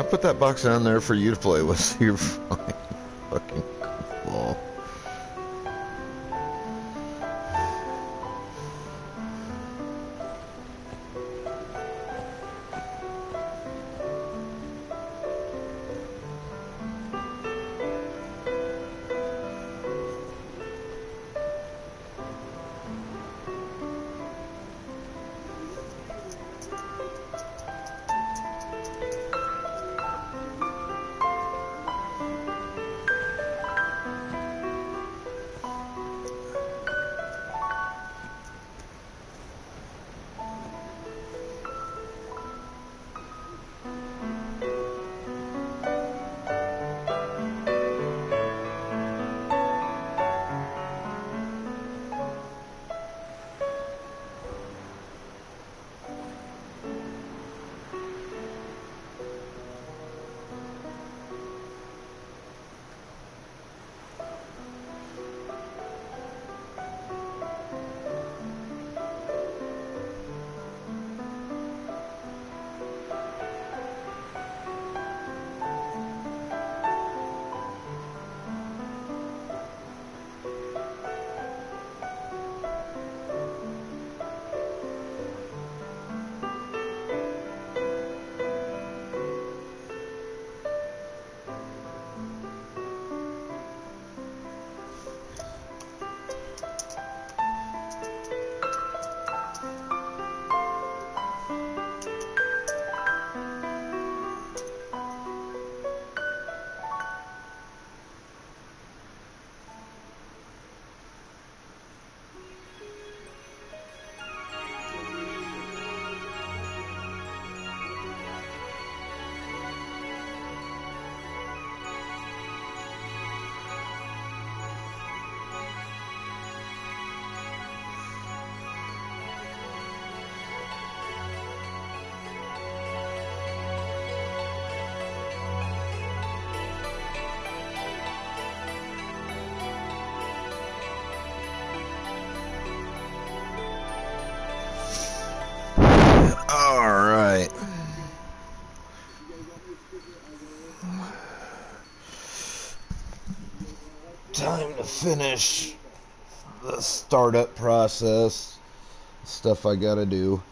put that box down there for you to play with. You're fine. Fucking cool. Alright. Time to finish the startup process. Stuff I gotta do.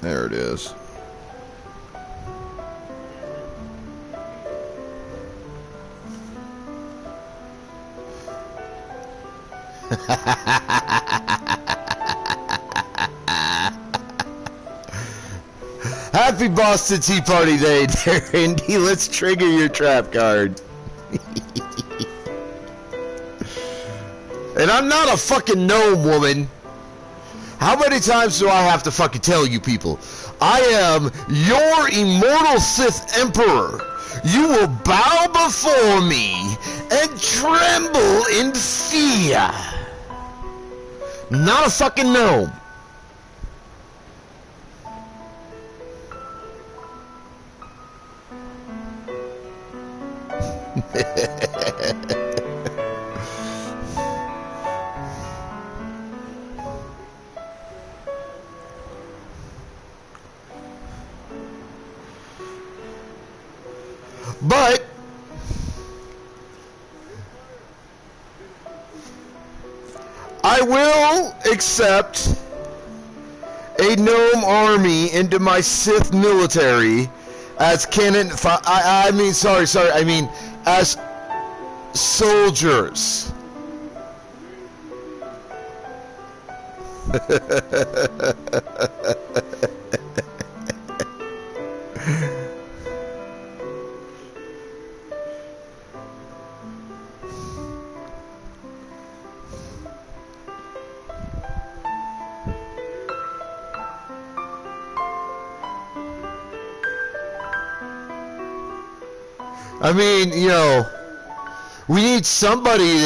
There it is. Happy Boston Tea Party Day, there, Indy. Let's trigger your trap card. And I'm not a fucking gnome, woman. How many times do I have to fucking tell you people? I am your immortal Sith Emperor. You will bow before me and tremble in fear. Not a fucking gnome. But I will accept a gnome army into my Sith military as canon. I mean, sorry. I mean, as soldiers. I mean, you know, we need somebody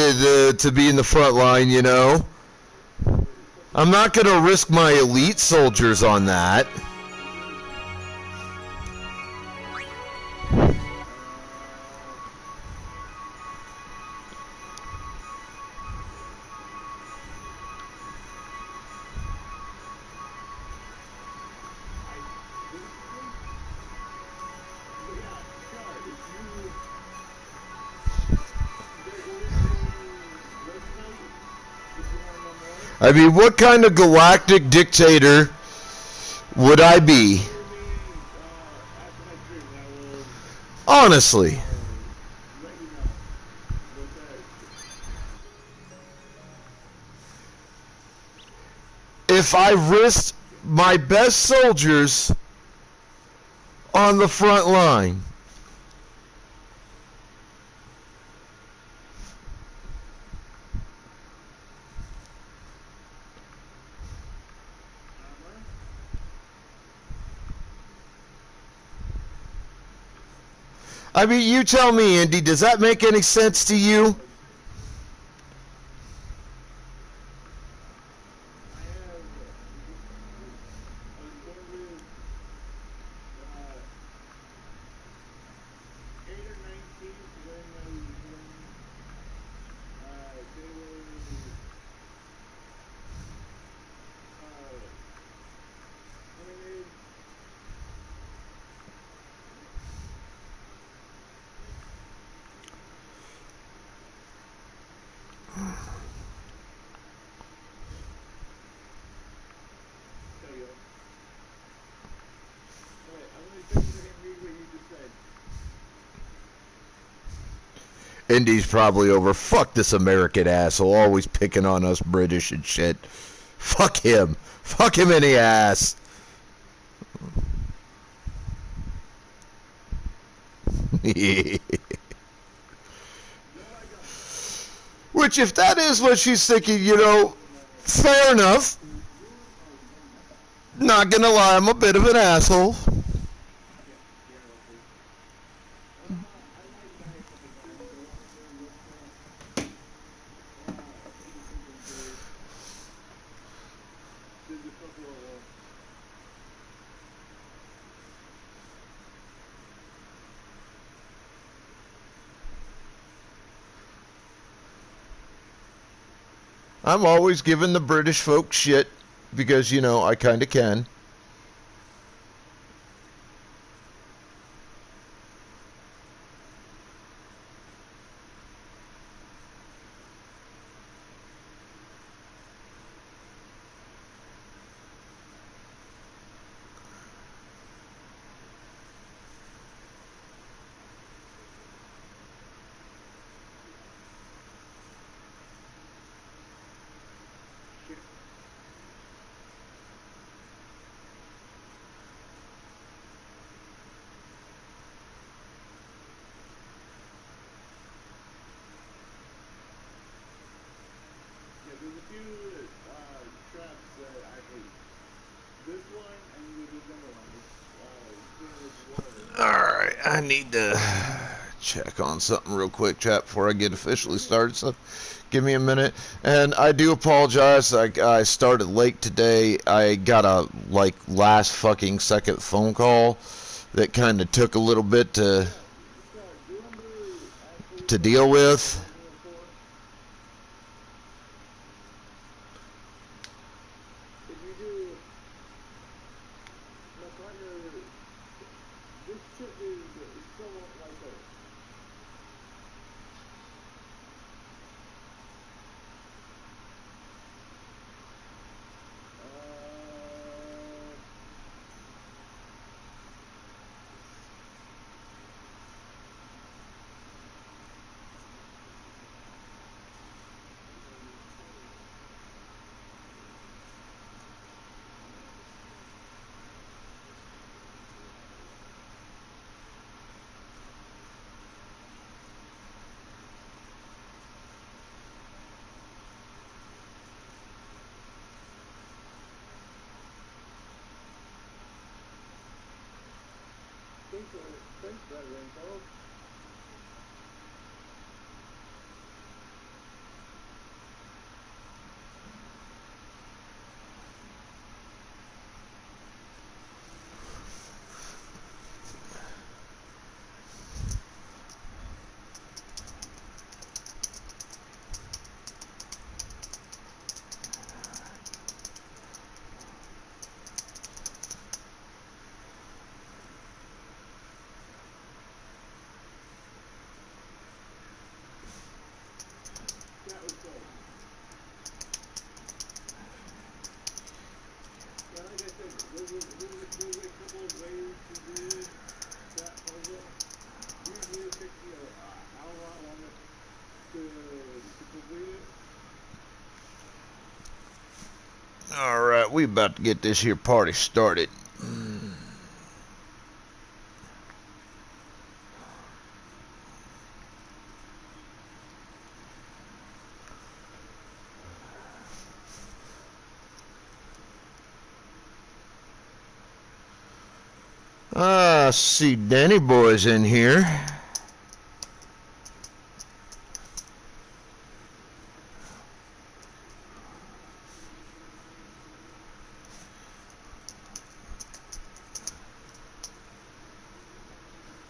to be in the front line, you know. I'm not going to risk my elite soldiers on that. I mean, what kind of galactic dictator would I be? Honestly. If I risked my best soldiers on the front line. I mean, you tell me, Indy, does that make any sense to you? Indy's probably over. Fuck this American asshole, always picking on us British and shit. Fuck him. Fuck him in the ass. Which, if that is what she's thinking, you know, fair enough. Not gonna lie, I'm a bit of an asshole. I'm always giving the British folk shit because, you know, I kind of can. I need to check on something real quick, chat, before I get officially started. So give me a minute. And I do apologize. I started late today. I got a last fucking second phone call that kind of took a little bit to deal with. Alright, we about to get this here party started. I see Danny Boy's in here.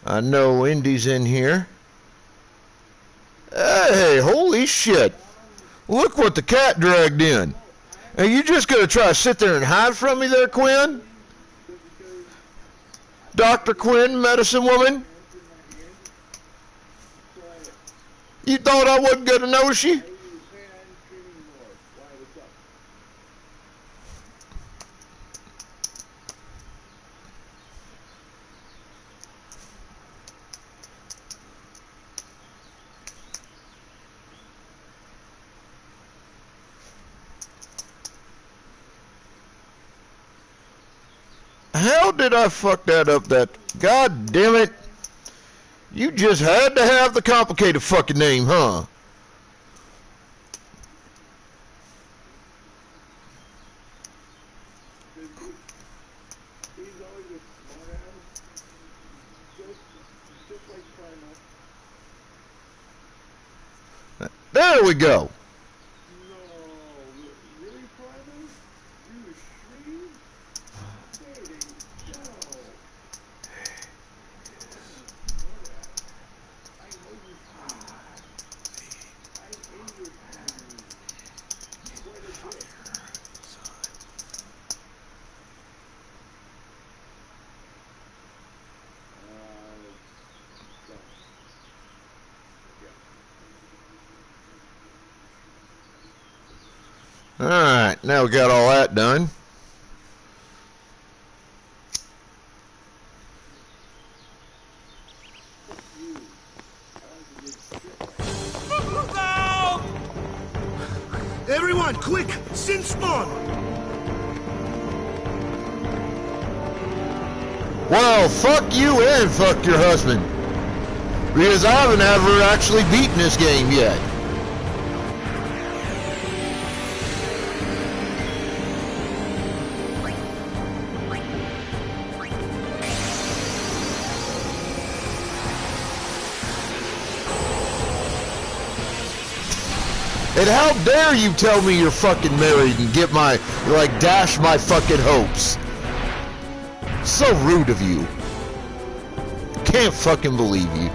I know Indy's in here. Hey, holy shit. Look what the cat dragged in. Are you just going to try to sit there and hide from me there, Quinn? Dr. Quinn, medicine woman? You thought I wasn't going to notice you? How did I fuck that up? God damn it. You just had to have the complicated fucking name, huh? There we go. Alright, now we got all that done. Everyone, quick! Sin spawn! Well, fuck you and fuck your husband. Because I haven't ever actually beaten this game yet. And how dare you tell me you're fucking married and get my, like, dash my fucking hopes. So rude of you. Can't fucking believe you.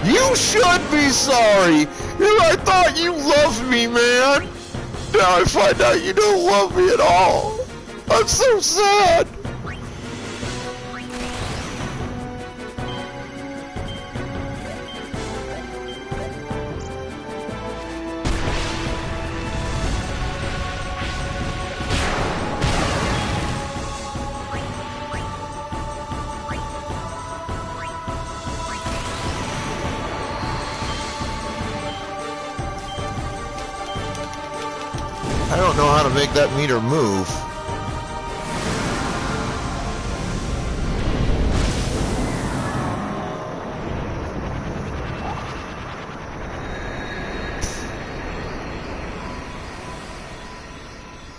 You should be sorry. I thought you loved me, man. Now I find out you don't love me at all. I'm so sad. I don't know how to make that meter move.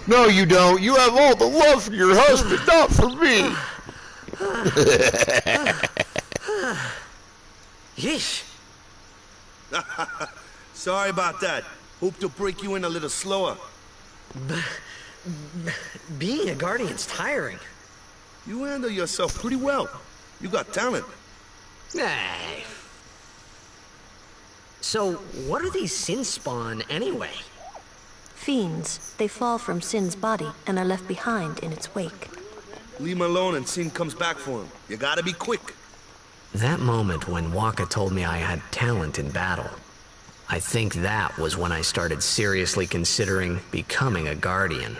No, you don't. You have all the love for your husband, not for me. Yeesh. Sorry about that. Hope to break you in a little slower. Being a guardian's tiring. You handle yourself pretty well. You got talent. Hey. So, what are these sin spawn anyway? Fiends. They fall from Sin's body and are left behind in its wake. Leave him alone and Sin comes back for him. You gotta be quick. That moment when Wakka told me I had talent in battle, I think that was when I started seriously considering becoming a guardian.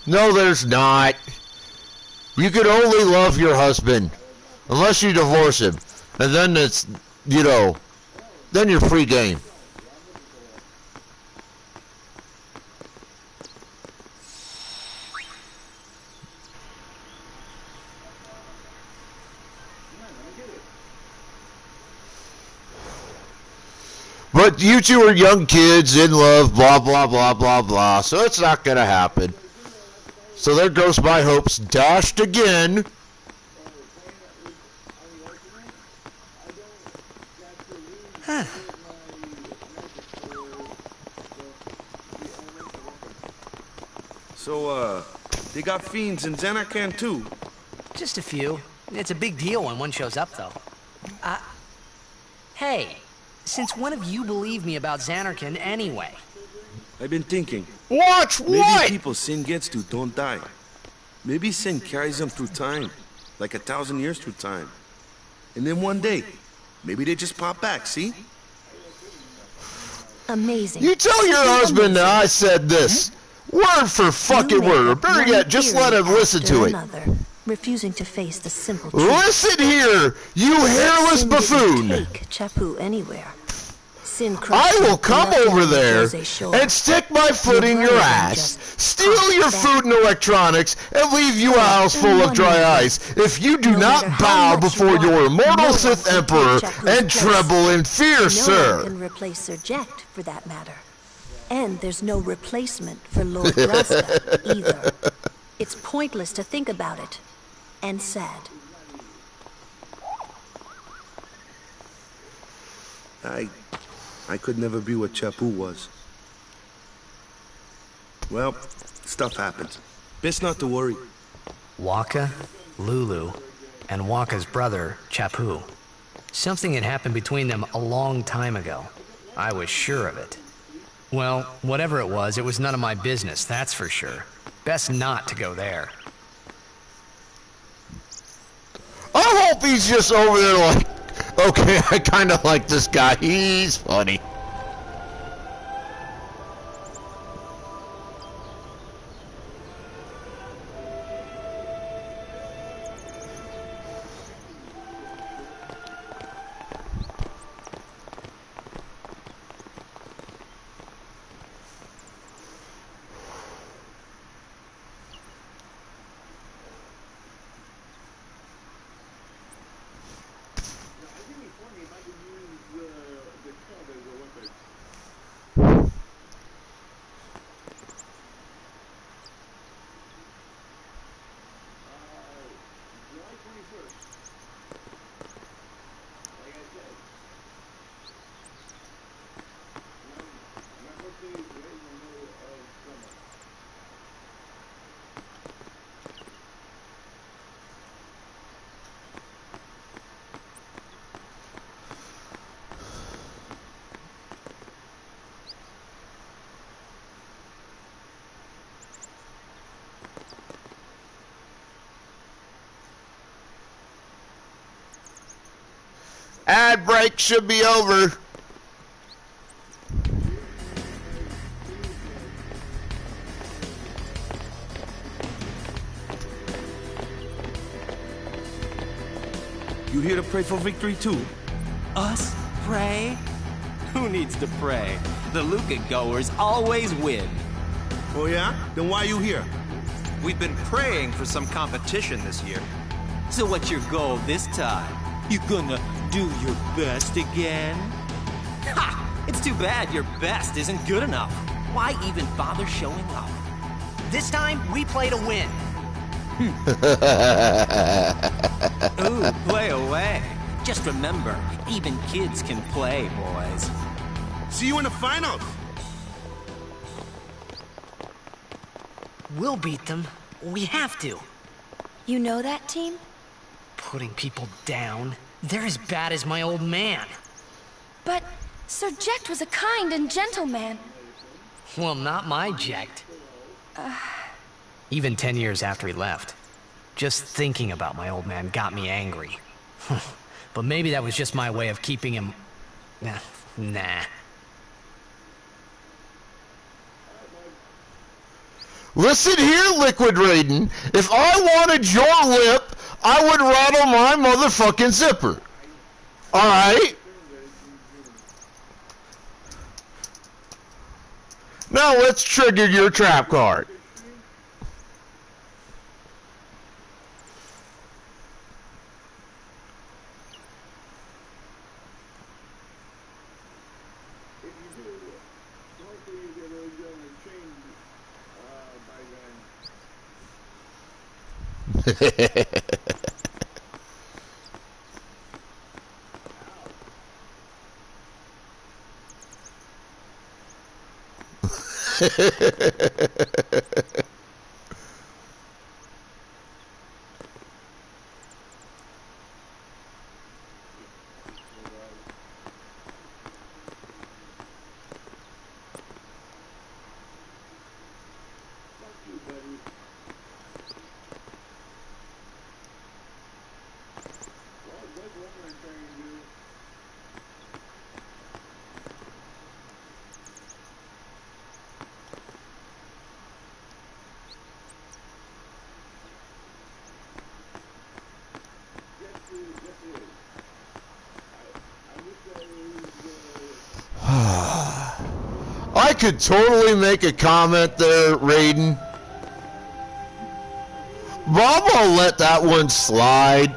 No, there's not. You can only love your husband. Unless you divorce him. And then it's, you know, then you're free game. But you two are young kids in love, blah, blah, blah, blah, blah. So it's not going to happen. So there goes my hopes dashed again. So, they got fiends in Zanarkand too? Just a few. It's a big deal when one shows up, though. Hey, since when have you believed me about Zanarkand anyway? I've been thinking. Watch Maybe what? people Sin gets to don't die. Maybe Sin carries them through time, like 1,000 years through time. And then one day, maybe they just pop back, see? Amazing. You tell your husband that I said this. Word for fucking word. Or better yet, just let him listen to it. Another, refusing to face the simple truth. Listen here, you hairless Sin didn't buffoon. take Chappu anywhere. Sin I will come over there and stick my foot in your ass, steal your food and electronics, and leave you a house full of dry ice if you do not bow before your immortal Sith Emperor and tremble in fear, No sir. one can replace Sir Jekt, for that matter. And there's no replacement for Lord Braska, either. It's pointless to think about it. And sad. I could never be what Chappu was. Well, stuff happens. Best not to worry. Wakka, Lulu, and Wakka's brother, Chappu. Something had happened between them a long time ago. I was sure of it. Well, whatever it was none of my business, that's for sure. Best not to go there. I hope he's just over there like, okay, I kind of like this guy. He's funny. Ad break should be over. You here to pray for victory too? Us? Pray? Who needs to pray? The Luca goers always win. Oh yeah? Then why you here? We've been praying for some competition this year. So what's your goal this time? You gonna do your best again? Ha! It's too bad your best isn't good enough. Why even bother showing up? This time, we play to win. Ooh, play away. Just remember, even kids can play, boys. See you in the finals. We'll beat them. We have to. You know that team? Putting people down. They're as bad as my old man. But Sir Jecht was a kind and gentle man. Well, not my Jecht. Even 10 years after he left. Just thinking about my old man got me angry. But maybe that was just my way of keeping him... Nah. Listen here, Liquid Raiden. If I wanted your lip, I would rattle my motherfucking zipper. Alright? Now let's trigger your trap card. I could totally make a comment there, Raiden. But I'm gonna let that one slide.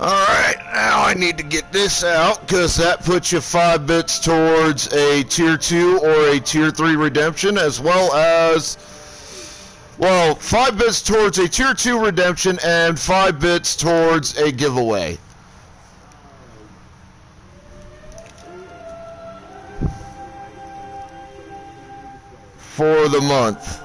Alright, now I need to get this out, because that puts you 5 bits towards a Tier 2 or a Tier 3 redemption, as well as, well, 5 bits towards a Tier 2 redemption and 5 bits towards a giveaway. for the month.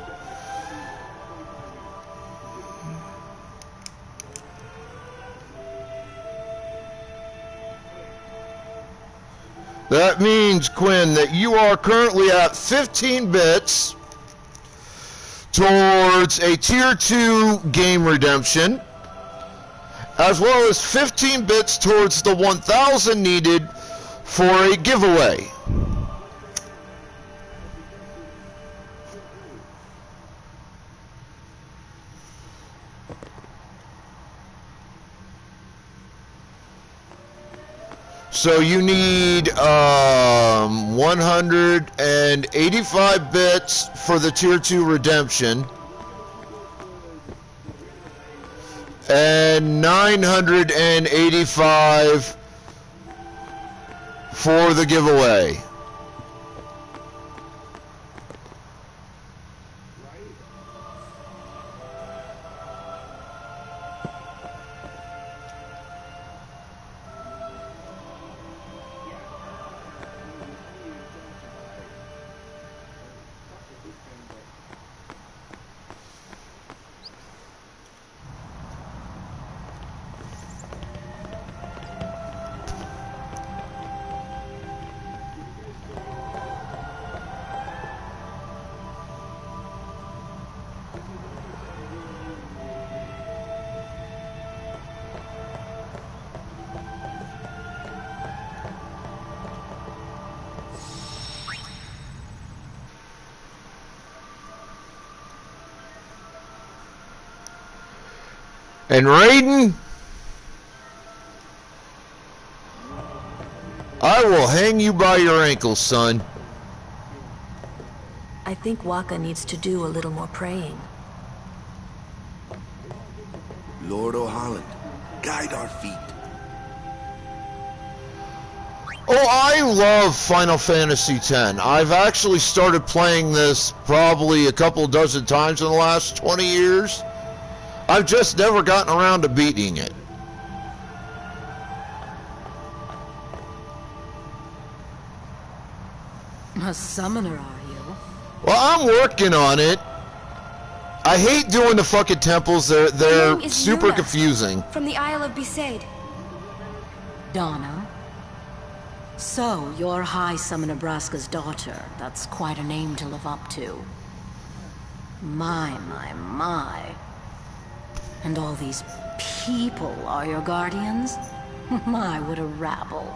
That means, Quinn, that you are currently at 15 bits towards a Tier 2 game redemption, as well as 15 bits towards the 1,000 needed for a giveaway. So you need 185 bits for the Tier 2 redemption and 985 for the giveaway. And Raiden, I will hang you by your ankles, son. I think Waka needs to do a little more praying. Lord O'Holland, guide our feet. Oh, I love Final Fantasy X. I've actually started playing this probably a couple dozen times in the last 20 years. I've just never gotten around to beating it. A summoner, are you? Well, I'm working on it. I hate doing the fucking temples. They're super Yuna, confusing. From the Isle of Besaid. Donna? So, you're High Summoner Braska's daughter. That's quite a name to live up to. My. And all these people are your guardians? My, what a rabble.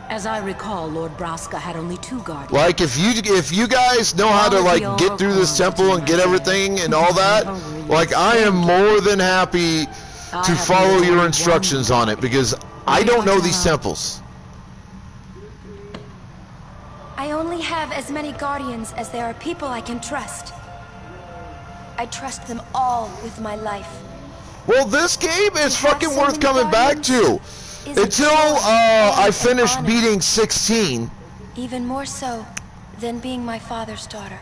As I recall, Lord Braska had only 2 guardians. Like, if you guys know how to, like, get through this temple and get everything and all that, like, I am more than happy to follow your instructions on it, because I don't know these temples. I only have as many guardians as there are people I can trust. I trust them all with my life. Well, this game is fucking worth coming back to. Until I finish beating 16. Even more so than being my father's daughter.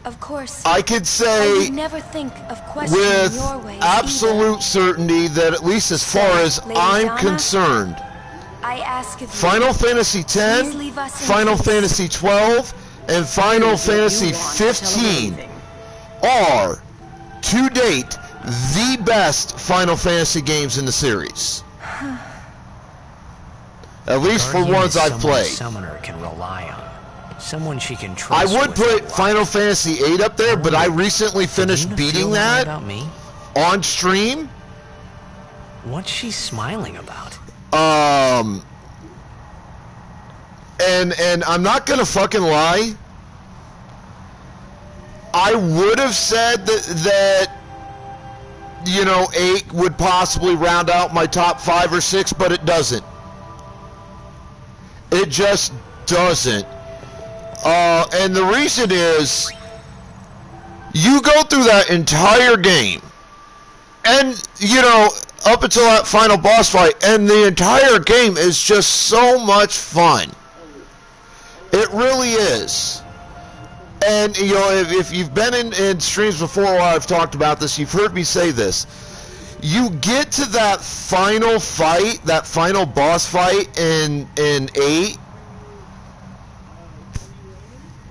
Of course, I could I say would never think of questioning with your ways absolute certainty that at least as far as Lady I'm Donna, concerned, I ask of you, Final Fantasy X, please leave us in Final peace. Fantasy 12, and Final Here's what you Fantasy want, 15 tell them are, to date, the best Final Fantasy games in the series. At least for Guardian ones is I've someone a played. Summoner can rely on. Someone she can I trust. would with her put life. Final Fantasy 8 up there, but I recently finished Did Yuna beating feel that way that about me? on stream. What's she smiling about? And I'm not gonna fucking lie. I would have said that you know 8 would possibly round out my top 5 or 6, but it doesn't. It just doesn't. And the reason is, you go through that entire game, and you know, up until that final boss fight, and the entire game is just so much fun. It really is. And you know, if you've been in streams before where I've talked about this, you've heard me say this. You get to that final fight, that final boss fight in 8,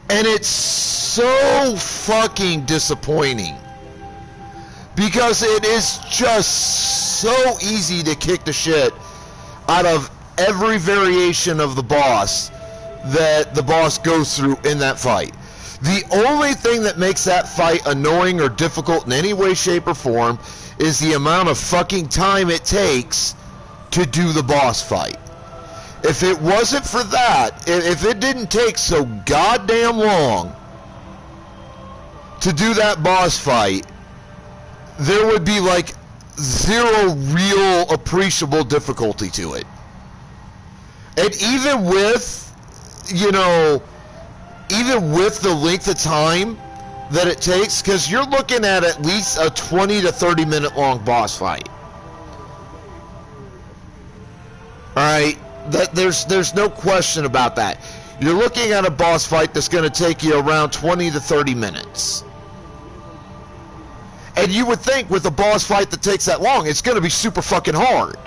And it's so fucking disappointing. Because it is just so easy to kick the shit out of every variation of the boss that the boss goes through in that fight. The only thing that makes that fight annoying or difficult in any way, shape, or form is the amount of fucking time it takes to do the boss fight. If it wasn't for that, if it didn't take so goddamn long to do that boss fight, there would be like zero real appreciable difficulty to it. And even with, you know, even with the length of time that it takes, because you're looking at least a 20 to 30 minute long boss fight. Alright, there's no question about that. You're looking at a boss fight that's going to take you around 20 to 30 minutes. And you would think with a boss fight that takes that long, it's going to be super fucking hard.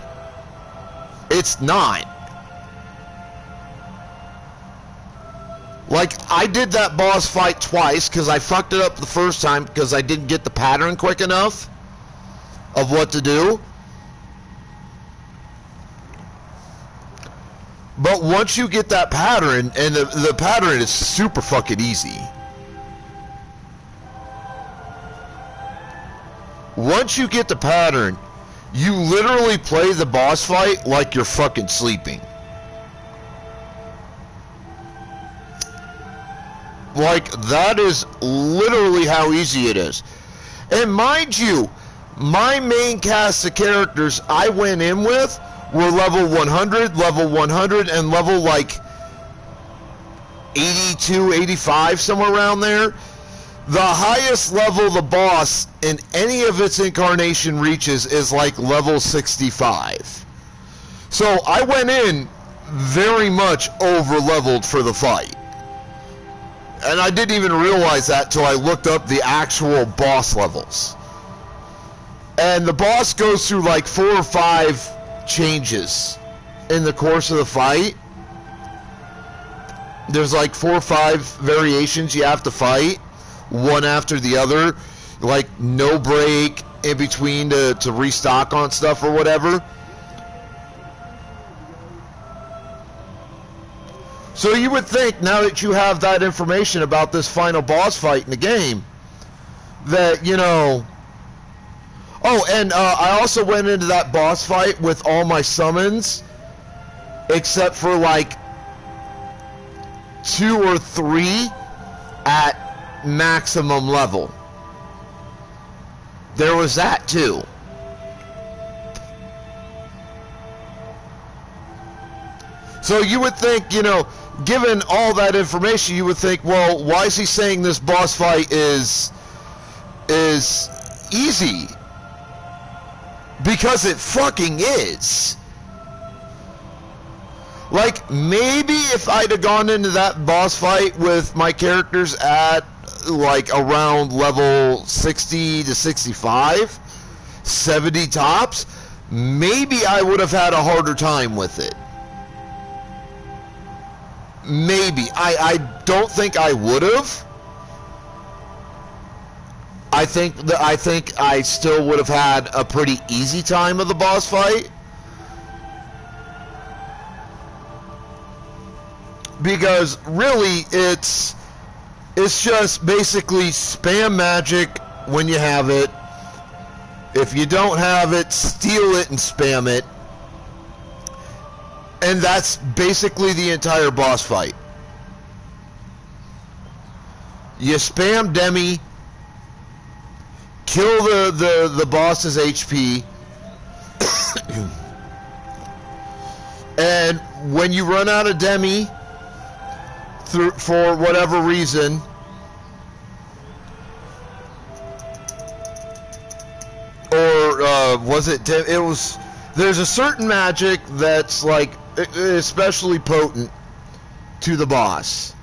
It's not. Like, I did that boss fight twice because I fucked it up the first time because I didn't get the pattern quick enough of what to do. But once you get that pattern, and the pattern is super fucking easy. Once you get the pattern, you literally play the boss fight like you're fucking sleeping. Like, that is literally how easy it is. And mind you, my main cast of characters I went in with were level 100, and level like 82, 85, somewhere around there. The highest level the boss in any of its incarnation reaches is like level 65. So I went in very much over-leveled for the fight. And I didn't even realize that till I looked up the actual boss levels. And the boss goes through like 4 or 5 changes in the course of the fight. There's like 4 or 5 variations you have to fight, one after the other, like no break in between to restock on stuff or whatever. So you would think, now that you have that information about this final boss fight in the game, that, you know... Oh, and I also went into that boss fight with all my summons, except for like 2 or 3 at maximum level. There was that too. So you would think, you know, given all that information, you would think, well, why is he saying this boss fight is easy? Because it fucking is. Like, maybe if I'd have gone into that boss fight with my characters at, like, around level 60 to 65, 70 tops, maybe I would have had a harder time with it. Maybe. I don't think I would have. I think I still would have had a pretty easy time of the boss fight. Because really it's just basically spam magic when you have it. If you don't have it, steal it and spam it. And that's basically the entire boss fight. You spam Demi, kill the boss's HP, and when you run out of Demi, for whatever reason, or was it? It was. There's a certain magic that's like especially potent to the boss.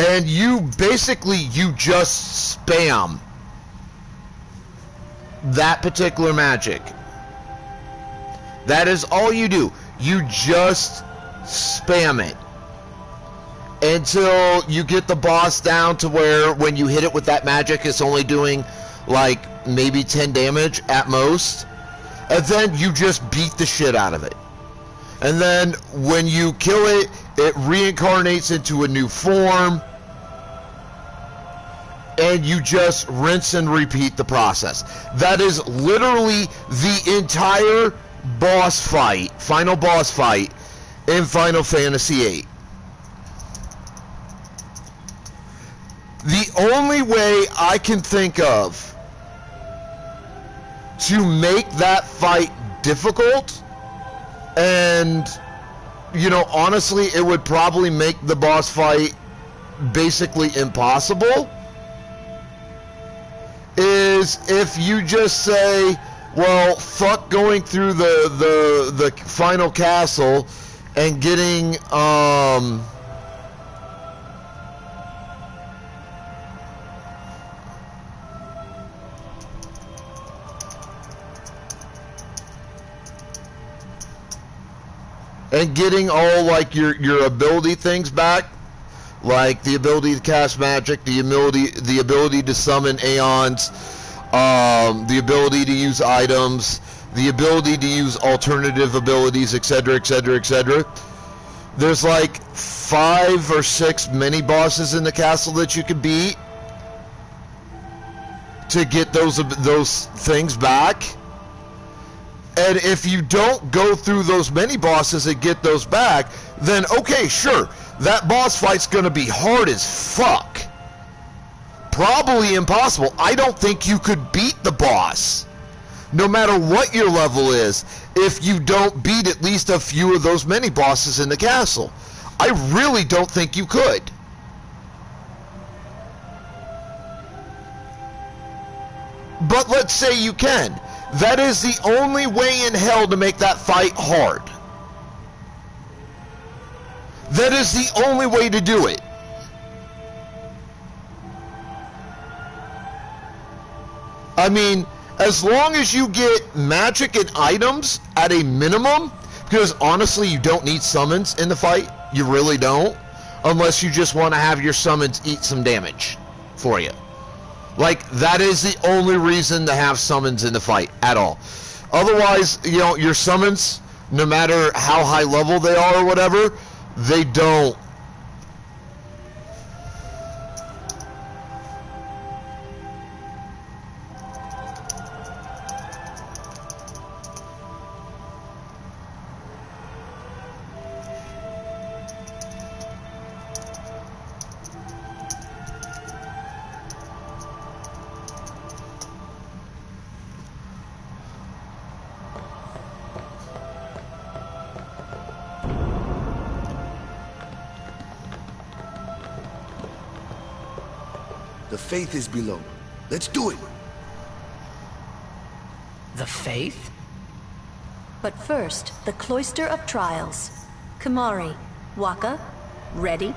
and you just spam that particular magic. That is all you do. You just spam it until you get the boss down to where when you hit it with that magic, it's only doing like maybe 10 damage at most. And then you just beat the shit out of it. And then when you kill it, it reincarnates into a new form. And you just rinse and repeat the process. That is literally the entire boss fight, final boss fight in Final Fantasy VIII. The only way I can think of to make that fight difficult, and, you know, honestly, it would probably make the boss fight basically impossible, is if you just say, well, fuck going through the final castle and getting, all like your ability things back, like the ability to cast magic, the ability to summon aeons, the ability to use items, the ability to use alternative abilities, etc., etc., etc. There's like 5 or 6 mini bosses in the castle that you can beat to get those things back. And if you don't go through those mini bosses and get those back, then okay, sure, that boss fight's gonna be hard as fuck. Probably impossible. I don't think you could beat the boss, no matter what your level is, if you don't beat at least a few of those mini bosses in the castle. I really don't think you could. But let's say you can. That is the only way in hell to make that fight hard. That is the only way to do it. I mean, as long as you get magic and items at a minimum, because honestly, you don't need summons in the fight. You really don't. Unless you just want to have your summons eat some damage for you. Like, that is the only reason to have summons in the fight at all. Otherwise, you know, your summons, no matter how high level they are or whatever, they don't. The faith is below. Let's do it. The faith? But first, the Cloister of Trials. Kimahri, Wakka, ready?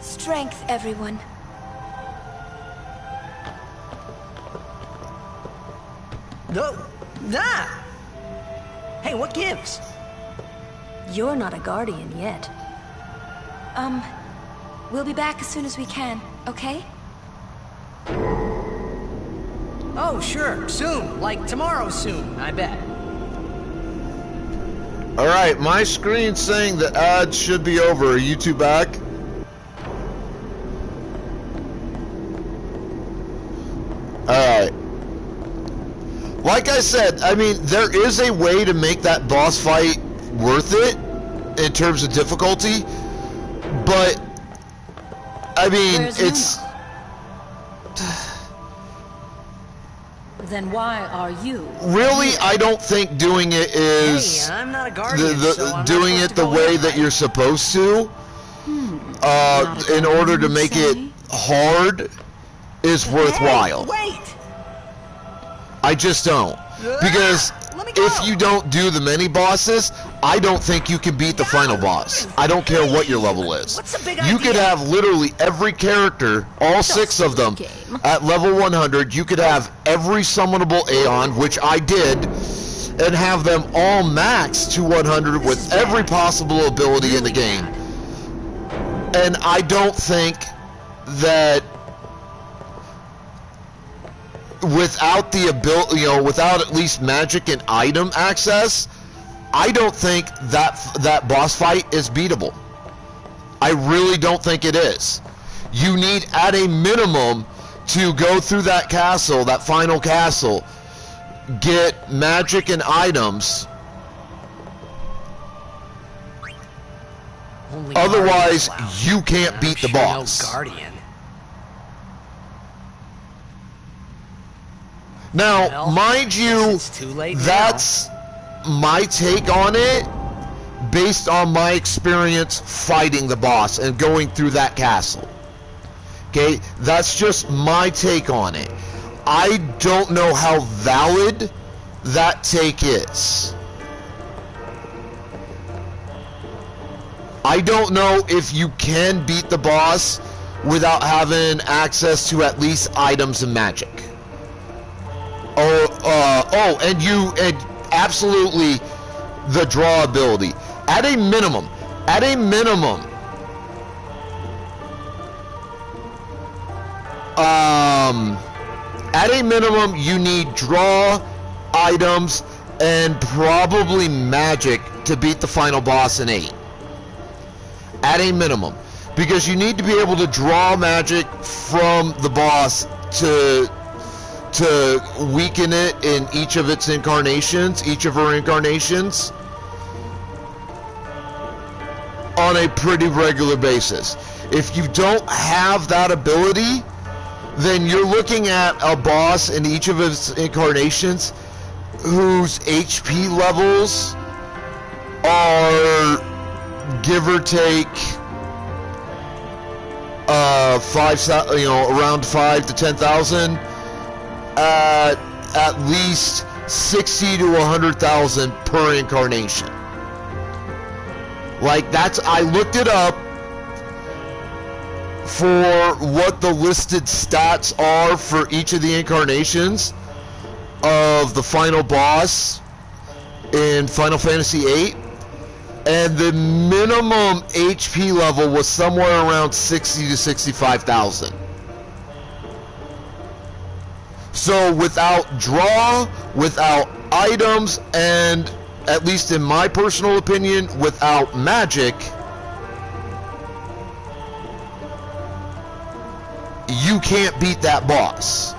Strength, everyone. Hey, what gives? You're not a guardian yet. We'll be back as soon as we can, okay? Oh, sure, soon. Like tomorrow soon, I bet. Alright, my screen's saying the ads should be over. Are you two back? Alright. Like I said, I mean, there is a way to make that boss fight worth it in terms of difficulty, but I mean, it's... Then why are you? Really, I don't think doing it is... Hey, I'm not a guardian, so I'm doing not it the way that you're supposed to, in order to make it hard, is worthwhile. Hey, wait! I just don't. Because, if you don't do the mini bosses, I don't think you can beat the final boss. I don't care what your level is. You could have literally every character, all 6 of them, at level 100. You could have every summonable Aeon, which I did, and have them all maxed to 100 with every possible ability in the game. And I don't think that without the ability, without at least magic and item access, I don't think that boss fight is beatable. I really don't think it is. You need, at a minimum, to go through that castle, that final castle, get magic and items. Otherwise, you can't beat the boss. No Guardian. Now, Well, mind you, it's too late that's my take on it, based on my experience fighting the boss and going through that castle. Okay, that's just my take on it. I don't know how valid that take is. I don't know if you can beat the boss without having access to at least items and magic. And absolutely the draw ability. At a minimum, you need draw, items, and probably magic to beat the final boss in 8. At a minimum. Because you need to be able to draw magic from the boss to weaken it in each of its incarnations, each of her incarnations, on a pretty regular basis. If you don't have that ability, then you're looking at a boss in each of its incarnations whose HP levels are, give or take, around 5 to 10,000. At least 60 to 100,000 per incarnation. Like, I looked it up for what the listed stats are for each of the incarnations of the final boss in Final Fantasy VIII, and the minimum HP level was somewhere around 60 to 65,000. So without draw, without items, and at least in my personal opinion, without magic, you can't beat that boss.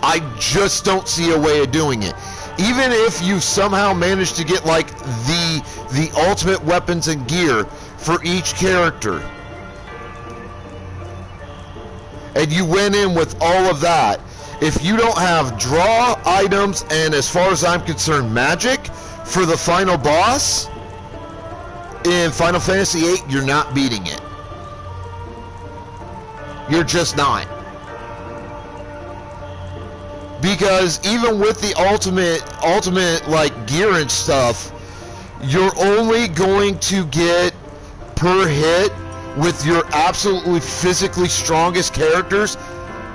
I just don't see a way of doing it. Even if you somehow manage to get like the ultimate weapons and gear for each character, and you went in with all of that, if you don't have draw, items, and as far as I'm concerned, magic for the final boss in Final Fantasy VIII, you're not beating it. You're just not. Because even with the ultimate like gear and stuff, you're only going to get per hit with your absolutely physically strongest characters,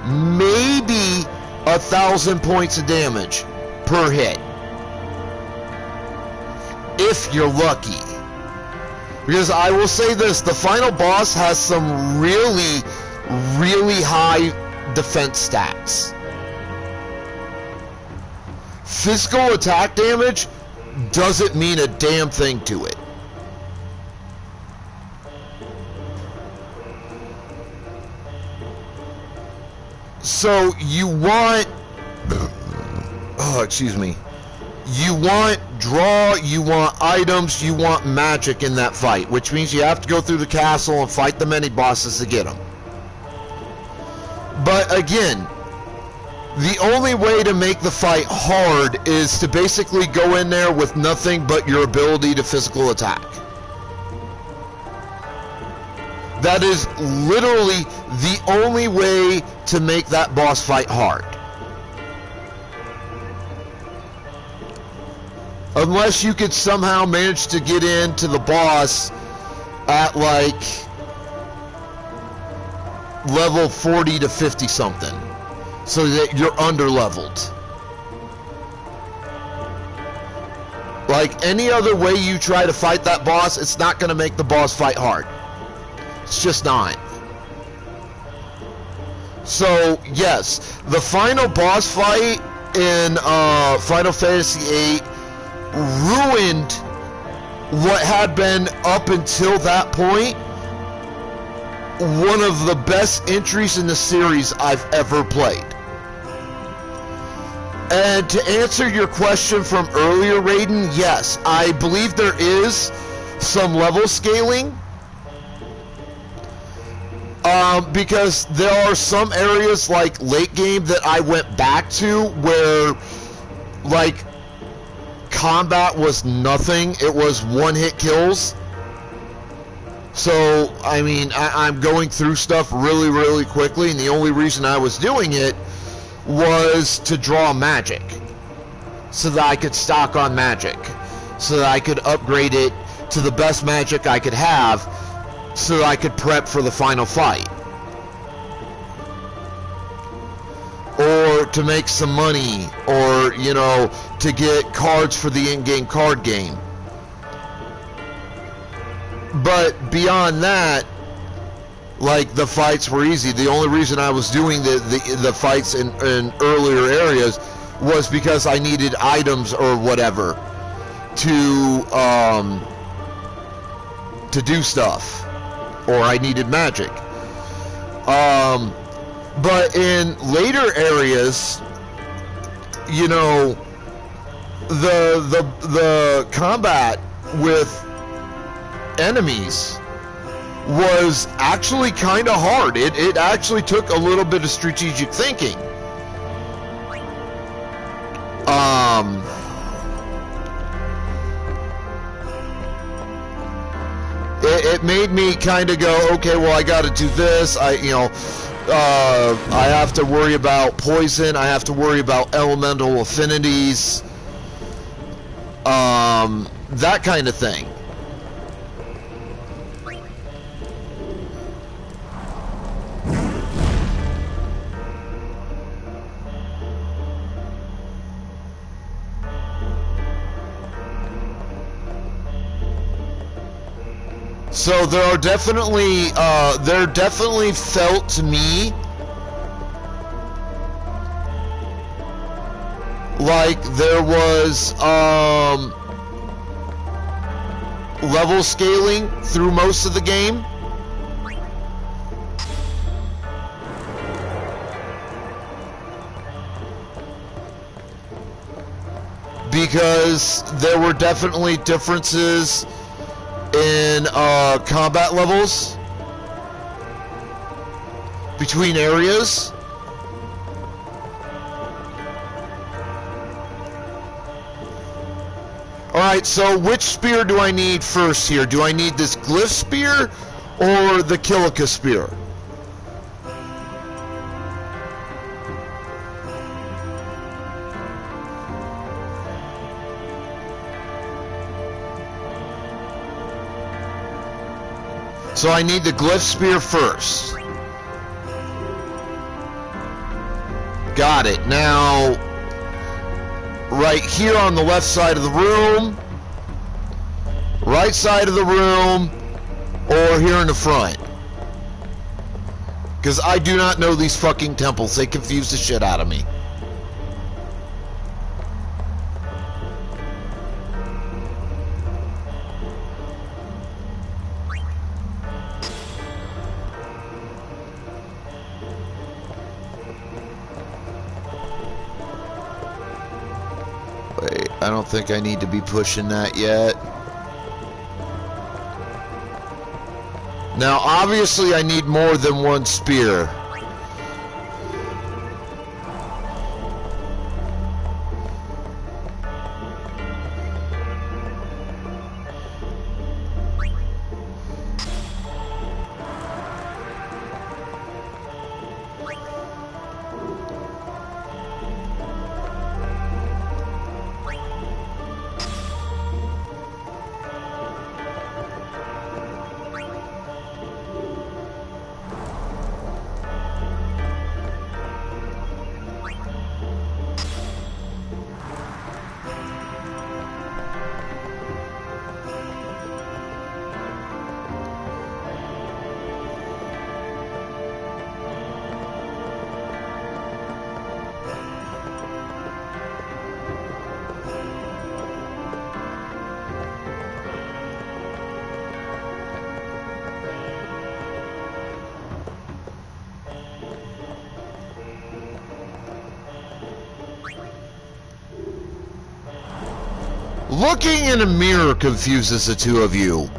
maybe 1,000 points of damage per hit. If you're lucky. Because I will say this, the final boss has some really, really high defense stats. Physical attack damage doesn't mean a damn thing to it. So you want, you want draw, you want items, you want magic in that fight, which means you have to go through the castle and fight the mini bosses to get them. But again, the only way to make the fight hard is to basically go in there with nothing but your ability to physical attack. That is literally the only way to make that boss fight hard. Unless you could somehow manage to get into the boss at like level 40 to 50 something, so that you're under leveled. Like any other way you try to fight that boss, it's not going to make the boss fight hard. It's just not. So yes, the final boss fight in Final Fantasy VIII ruined what had been, up until that point, one of the best entries in the series I've ever played. And to answer your question from earlier, Raiden, yes, I believe there is some level scaling. Because there are some areas like late game that I went back to where like combat was nothing. It was one-hit kills. So, I mean, I'm going through stuff really, really quickly, and the only reason I was doing it was to draw magic, so that I could stock on magic, so that I could upgrade it to the best magic I could have, so that I could prep for the final fight. Or to make some money, or, you know, to get cards for the in-game card game. But beyond that, like, the fights were easy. The only reason I was doing the fights in earlier areas was because I needed items or whatever to do stuff, or I needed magic. But in later areas, you know, the combat with enemies was actually kind of hard. It actually took a little bit of strategic thinking. It made me kind of go, okay, well, I got to do this. I have to worry about poison. I have to worry about elemental affinities. That kind of thing. So there are definitely, there definitely felt to me like there was level scaling through most of the game. Because there were definitely differences in combat levels between areas. Alright, so which spear do I need first here? Do I need this Glyph Spear or the Kilika Spear? So I need the Glyph Spear first. Got it. Now, right here on the left side of the room, right side of the room, or here in the front. Because I do not know these fucking temples. They confuse the shit out of me. I don't think I need to be pushing that yet. Now, obviously, I need more than one spear. Looking in a mirror confuses the two of you.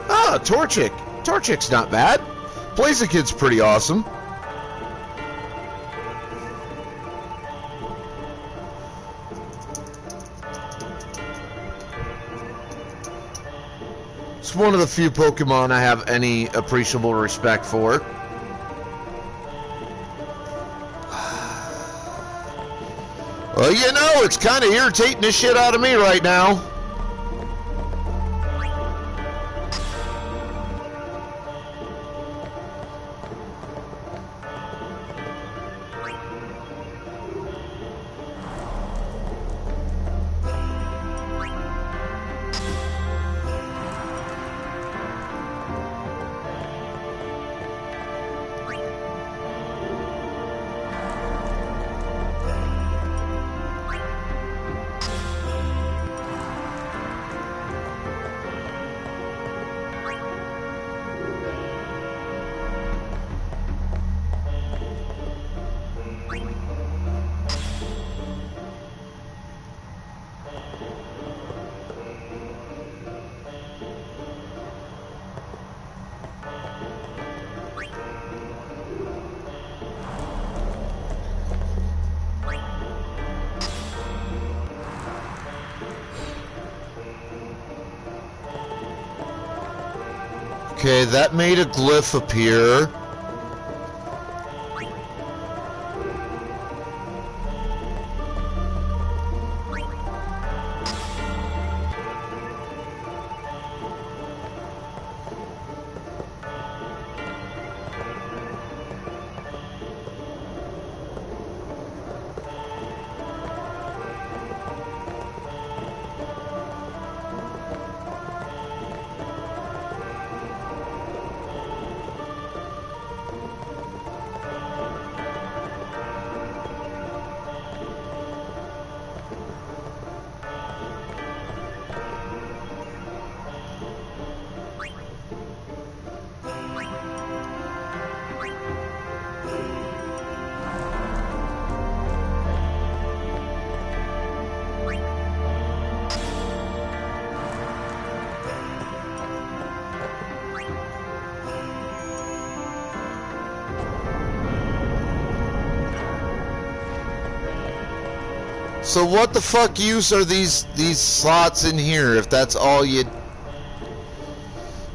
Ah, Torchic. Torchic's not bad. Blazekid's pretty awesome. It's one of the few Pokemon I have any appreciable respect for. Well, you know, it's kind of irritating the shit out of me right now. Okay, that made a glyph appear. So what the fuck use are these slots in here if that's all you...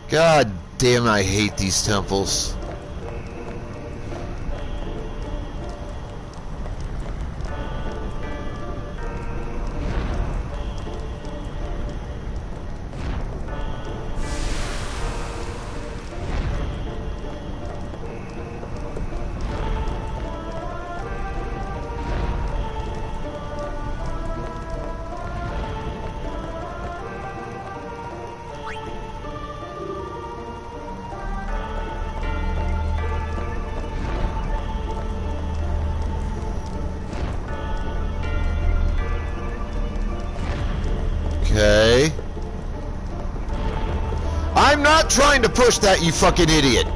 God damn, I hate these temples. Okay. I'm not trying to push that, you fucking idiot.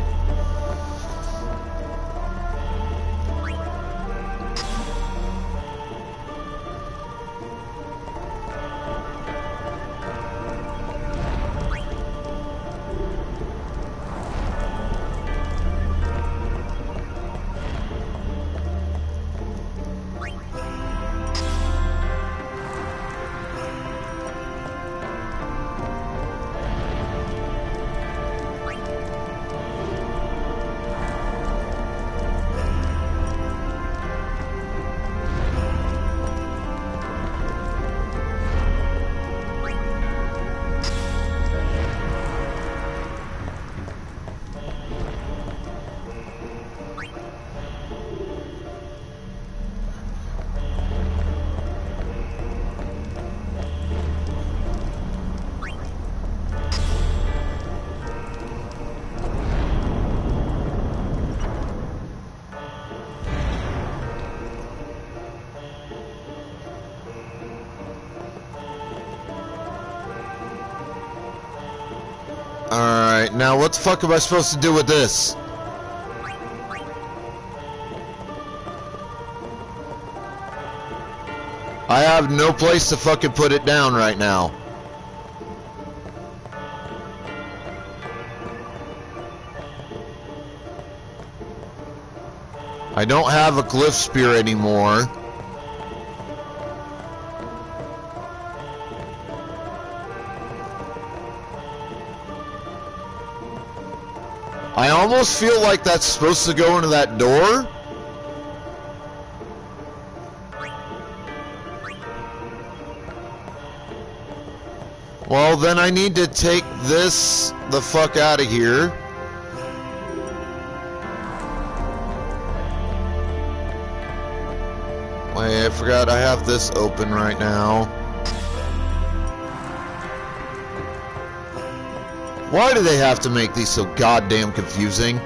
Alright, now what the fuck am I supposed to do with this? I have no place to fucking put it down right now. I don't have a glyph spear anymore. I almost feel like that's supposed to go into that door. Well, then I need to take this the fuck out of here. Wait, I forgot I have this open right now. Why do they have to make these so goddamn confusing?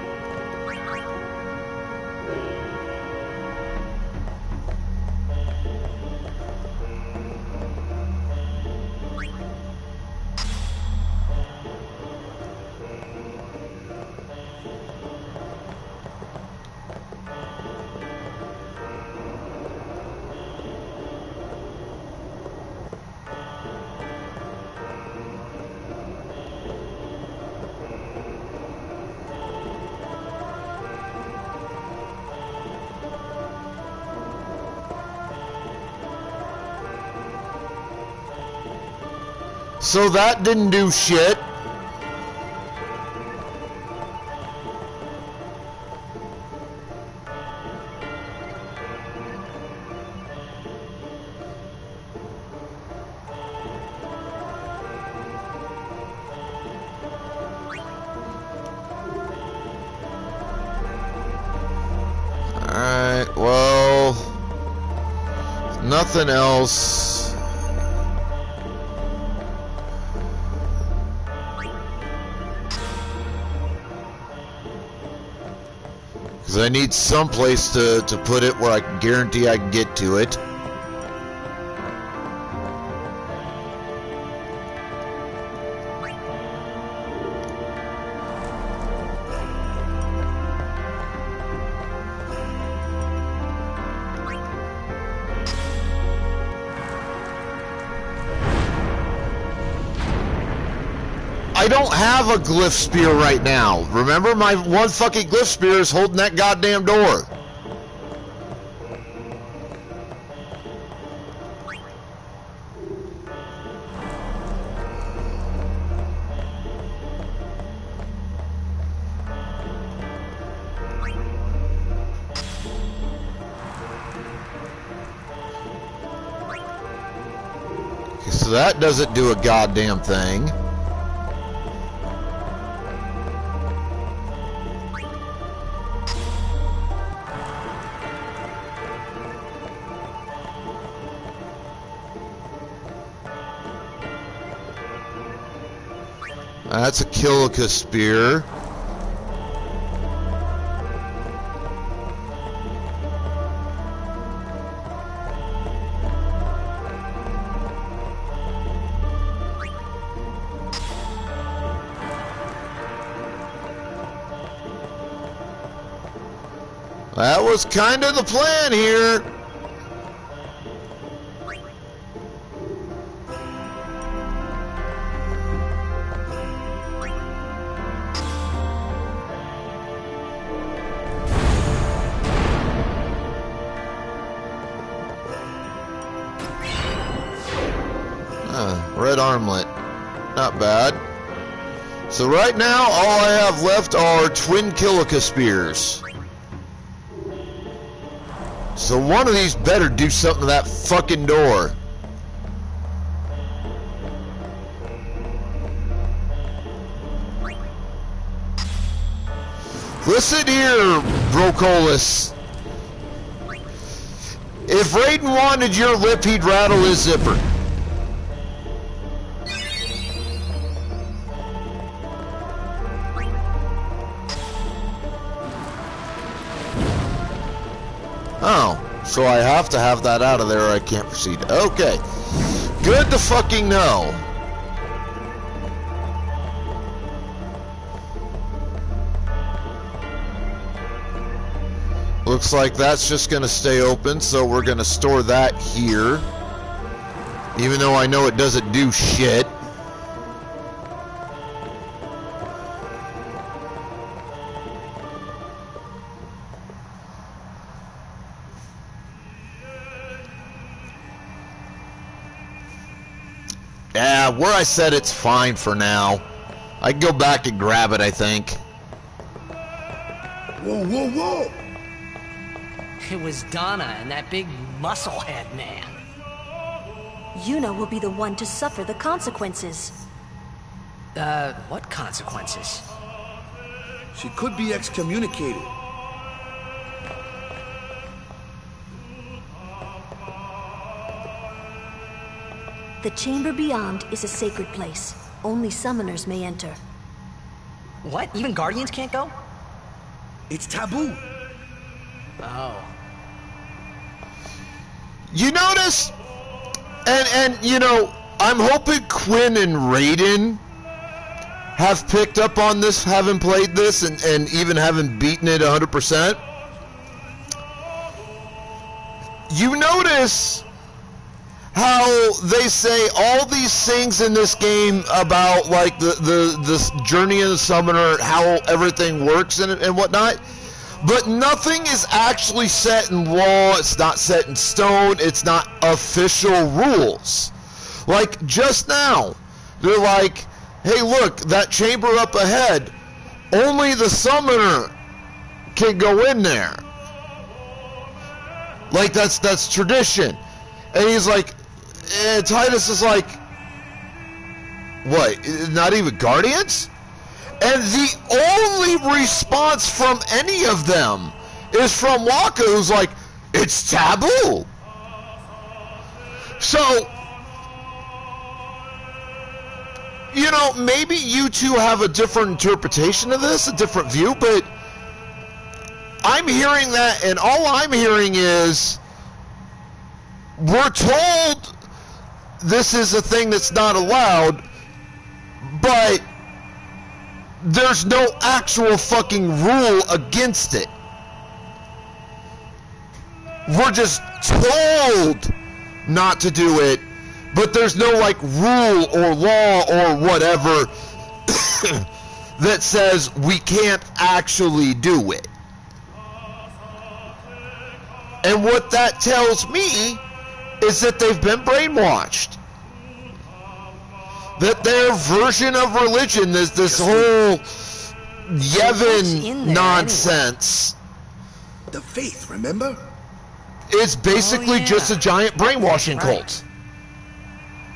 So that didn't do shit. Alright, well, nothing else. Because I need some place to put it where I can guarantee I can get to it. I don't have a glyph spear right now. Remember, my one fucking glyph spear is holding that goddamn door. Okay, so that doesn't do a goddamn thing. That's a Kilika spear. That was kind of the plan here. Red armlet. Not bad. So right now, all I have left are twin Kilika spears. So one of these better do something to that fucking door. Listen here, Brocolis. If Raiden wanted your lip, he'd rattle his zipper. Oh, so I have to have that out of there or I can't proceed. Okay. Good to fucking know. Looks like that's just going to stay open, so we're going to store that here. Even though I know it doesn't do shit. Yeah, where I said it's fine for now. I can go back and grab it, I think. Whoa, whoa, whoa! It was Donna and that big musclehead man. Yuna will be the one to suffer the consequences. What consequences? She could be excommunicated. The chamber beyond is a sacred place. Only summoners may enter. What? Even Guardians can't go? It's taboo. Oh. You notice? And you know, I'm hoping Quinn and Raiden have picked up on this, haven't played this, and even haven't beaten it 100%. You notice how they say all these things in this game about like the journey of the summoner, how everything works and whatnot, but nothing is actually set in law. It's not set in stone. It's not official rules. Like just now, they're like, hey look, that chamber up ahead, only the summoner can go in there. Like that's tradition. And he's like, Titus is like, what, not even Guardians? And the only response from any of them is from Wakka, who's like, it's taboo. So, you know, maybe you two have a different interpretation of this, a different view, but I'm hearing that, and all I'm hearing is, we're told this is a thing that's not allowed, but there's no actual fucking rule against it. We're just told not to do it, but there's no like rule or law or whatever that says we can't actually do it. And what that tells me is that they've been brainwashed. That their version of religion is this whole Yevon nonsense. Anyway? The faith, remember? It's basically just a giant brainwashing cult.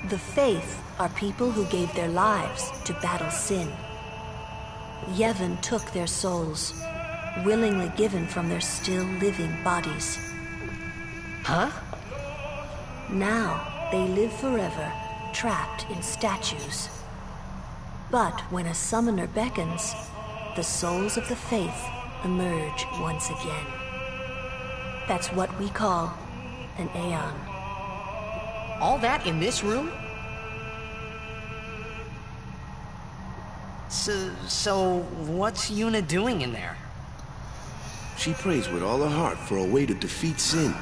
The faith are people who gave their lives to battle sin. Yevon took their souls, willingly given from their still living bodies. Huh? Now they live forever, trapped in statues. But when a summoner beckons, the souls of the faith emerge once again. That's what we call an Aeon. All that in this room? So what's Yuna doing in there? She prays with all her heart for a way to defeat sin.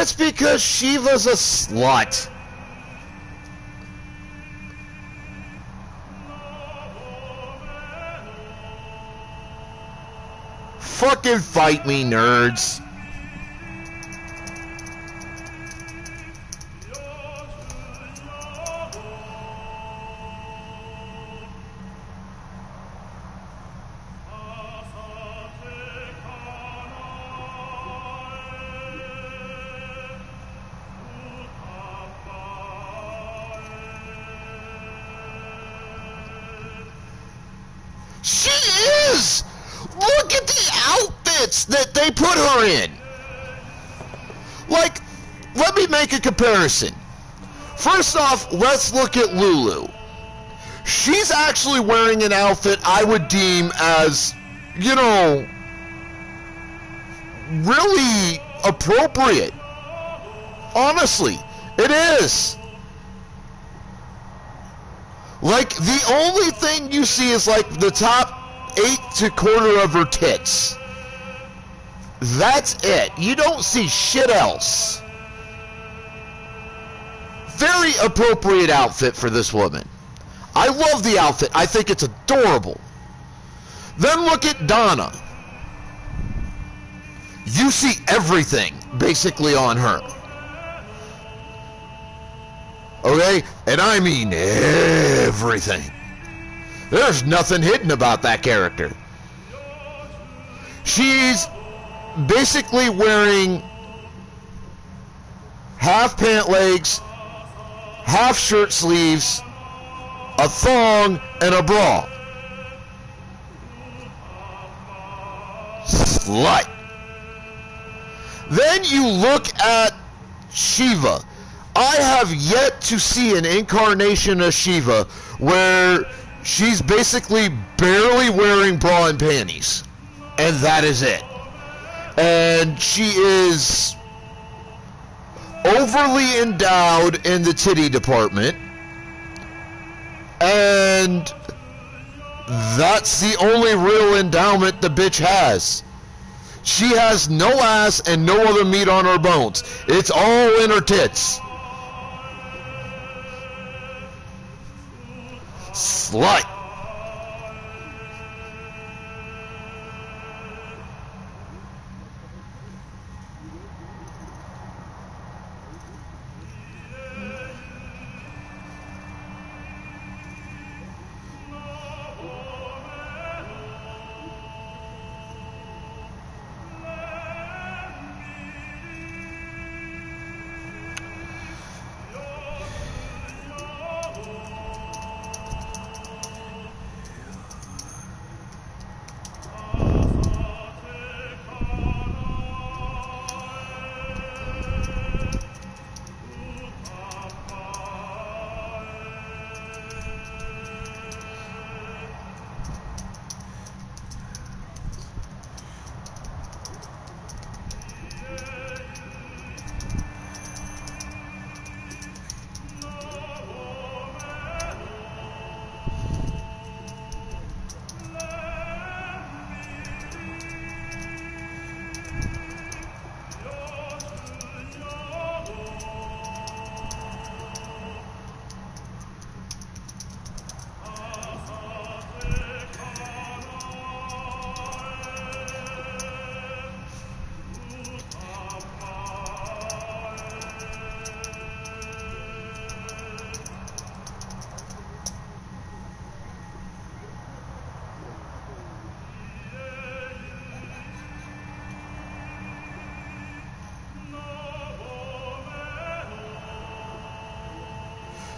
It's because Shiva's a slut. Fucking fight me, nerds. She is! Look at the outfits that they put her in! Like, let me make a comparison. First off, let's look at Lulu. She's actually wearing an outfit I would deem as, you know, really appropriate. Honestly, it is. Like, the only thing you see is, like, the top 8¼ of her tits. That's it. You don't see shit else. Very appropriate outfit for this woman. I love the outfit. I think it's adorable. Then look at Donna. You see everything, basically, on her. Okay? And I mean everything. There's nothing hidden about that character. She's basically wearing half pant legs, half shirt sleeves, a thong, and a bra. Slut. Then you look at Shiva. I have yet to see an incarnation of Shiva where she's basically barely wearing bra and panties. And that is it. And she is overly endowed in the titty department. And that's the only real endowment the bitch has. She has no ass and no other meat on her bones. It's all in her tits. Slut.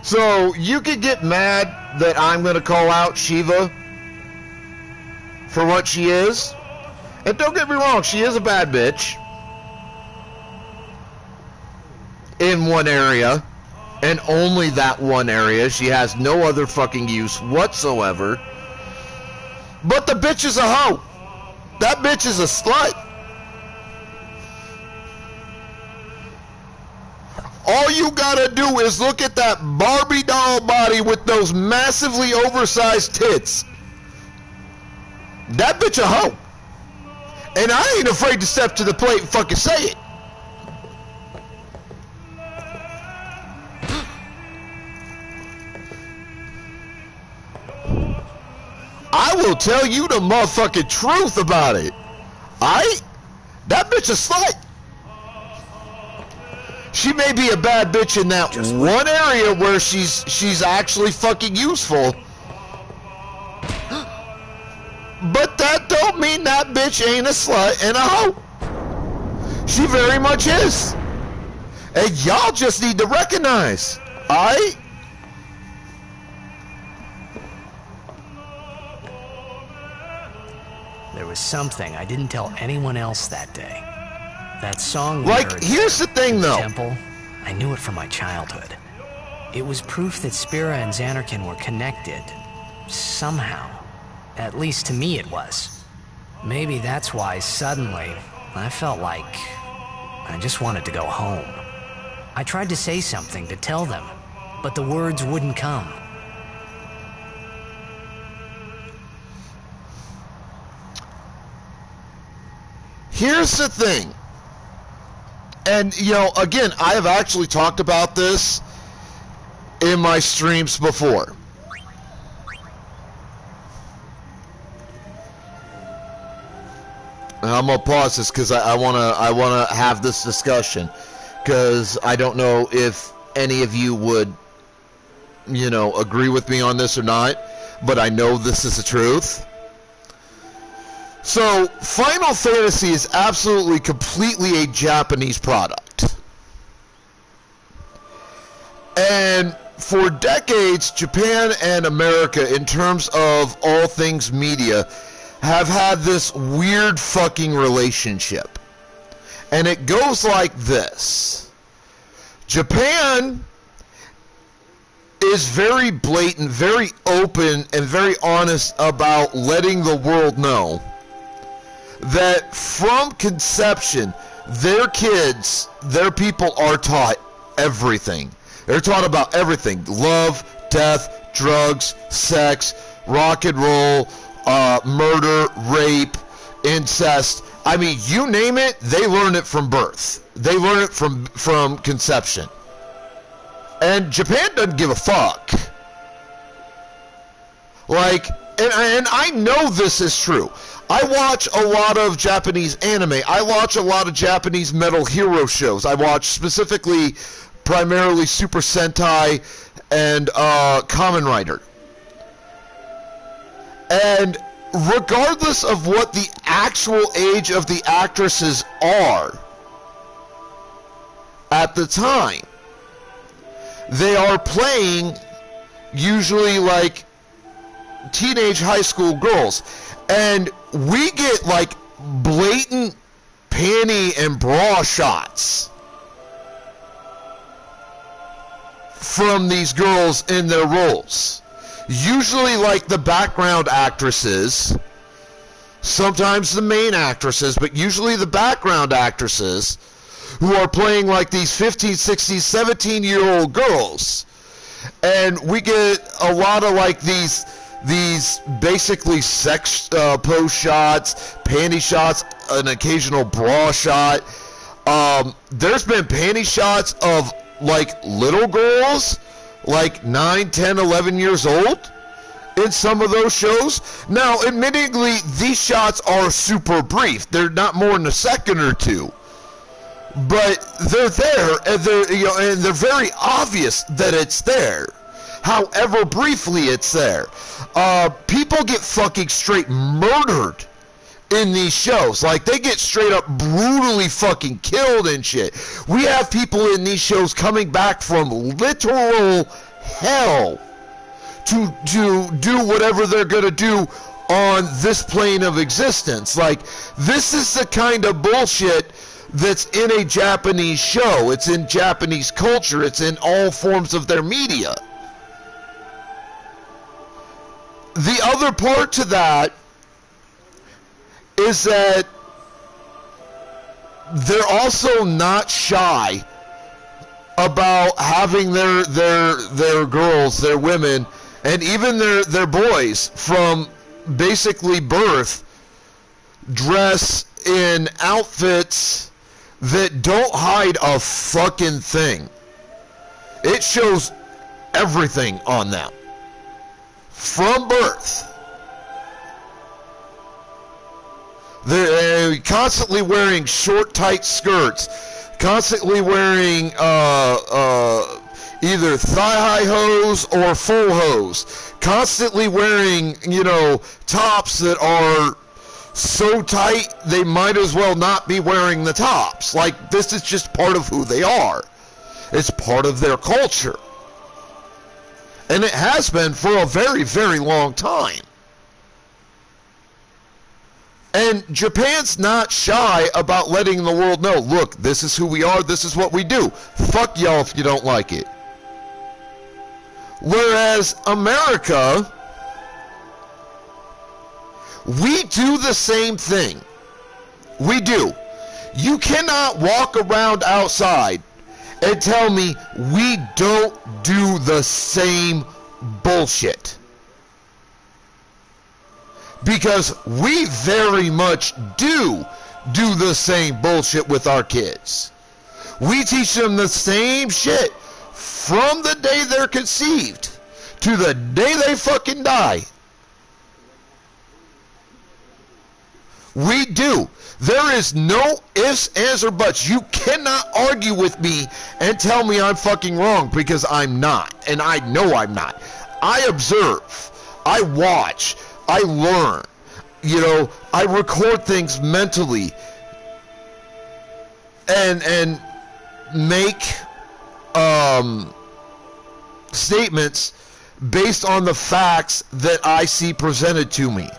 So, you could get mad that I'm going to call out Shiva for what she is. And don't get me wrong, she is a bad bitch. In one area. And only that one area. She has no other fucking use whatsoever. But the bitch is a hoe. That bitch is a slut. All you gotta do is look at that Barbie doll body with those massively oversized tits. That bitch a hoe. And I ain't afraid to step to the plate and fucking say it. I will tell you the motherfucking truth about it. That bitch a slut. She may be a bad bitch in that one area where she's actually fucking useful. But that don't mean that bitch ain't a slut and a hoe. She very much is. And y'all just need to recognize. Alright? There was something I didn't tell anyone else that day. That song we like, heard here's the thing though. Temple, I knew it from my childhood. It was proof that Spira and Zanarkand were connected. Somehow. At least to me it was. Maybe that's why suddenly I felt like I just wanted to go home. I tried to say something to tell them, but the words wouldn't come. Here's the thing. And, you know, again, I have actually talked about this in my streams before. And I'm gonna pause this because I wanna have this discussion, because I don't know if any of you would, you know, agree with me on this or not, but I know this is the truth. So, Final Fantasy is absolutely, completely a Japanese product. And for decades, Japan and America, in terms of all things media, have had this weird fucking relationship. And it goes like this. Japan is very blatant, very open, and very honest about letting the world know that from conception, their kids, their people are taught everything. They're taught about everything. Love, death, drugs, sex, rock and roll, murder, rape, incest. I mean, you name it, they learn it from birth. They learn it from conception. And Japan doesn't give a fuck. Like, and I know this is true. I watch a lot of Japanese anime. I watch a lot of Japanese Metal Hero shows. I watch specifically, primarily Super Sentai and Kamen Rider. And regardless of what the actual age of the actresses are at the time, they are playing usually like teenage high school girls. And we get like blatant panty and bra shots from these girls in their roles. Usually like the background actresses, sometimes the main actresses, but usually the background actresses who are playing like these 15, 16, 17-year-old girls. And we get a lot of like these basically sex pose shots, panty shots, an occasional bra shot. There's been panty shots of like little girls, like 9, 10, 11 years old in some of those shows. Now, admittedly, these shots are super brief. They're not more than a second or two. But they're there, and they're very obvious that it's there. However briefly it's there. People get fucking straight murdered in these shows. Like, they get straight up brutally fucking killed and shit. We have people in these shows coming back from literal hell to do whatever they're gonna do on this plane of existence. Like, this is the kind of bullshit that's in a Japanese show. It's in Japanese culture. It's in all forms of their media. The other part to that is that they're also not shy about having their girls, their women, and even their boys from basically birth dress in outfits that don't hide a fucking thing. It shows everything on them. From birth. They're constantly wearing short, tight skirts, constantly wearing either thigh-high hose or full hose, constantly wearing, tops that are so tight they might as well not be wearing the tops. Like, this is just part of who they are. It's part of their culture. And it has been for a very, very long time. And Japan's not shy about letting the world know, look, this is who we are, this is what we do. Fuck y'all if you don't like it. Whereas America, we do the same thing. We do. You cannot walk around outside and tell me we don't do the same bullshit. Because we very much do the same bullshit with our kids. We teach them the same shit from the day they're conceived to the day they fucking die. We do. There is no ifs, ands, or buts. You cannot argue with me and tell me I'm fucking wrong, because I'm not. And I know I'm not. I observe. I watch. I learn. I record things mentally. And make statements based on the facts that I see presented to me.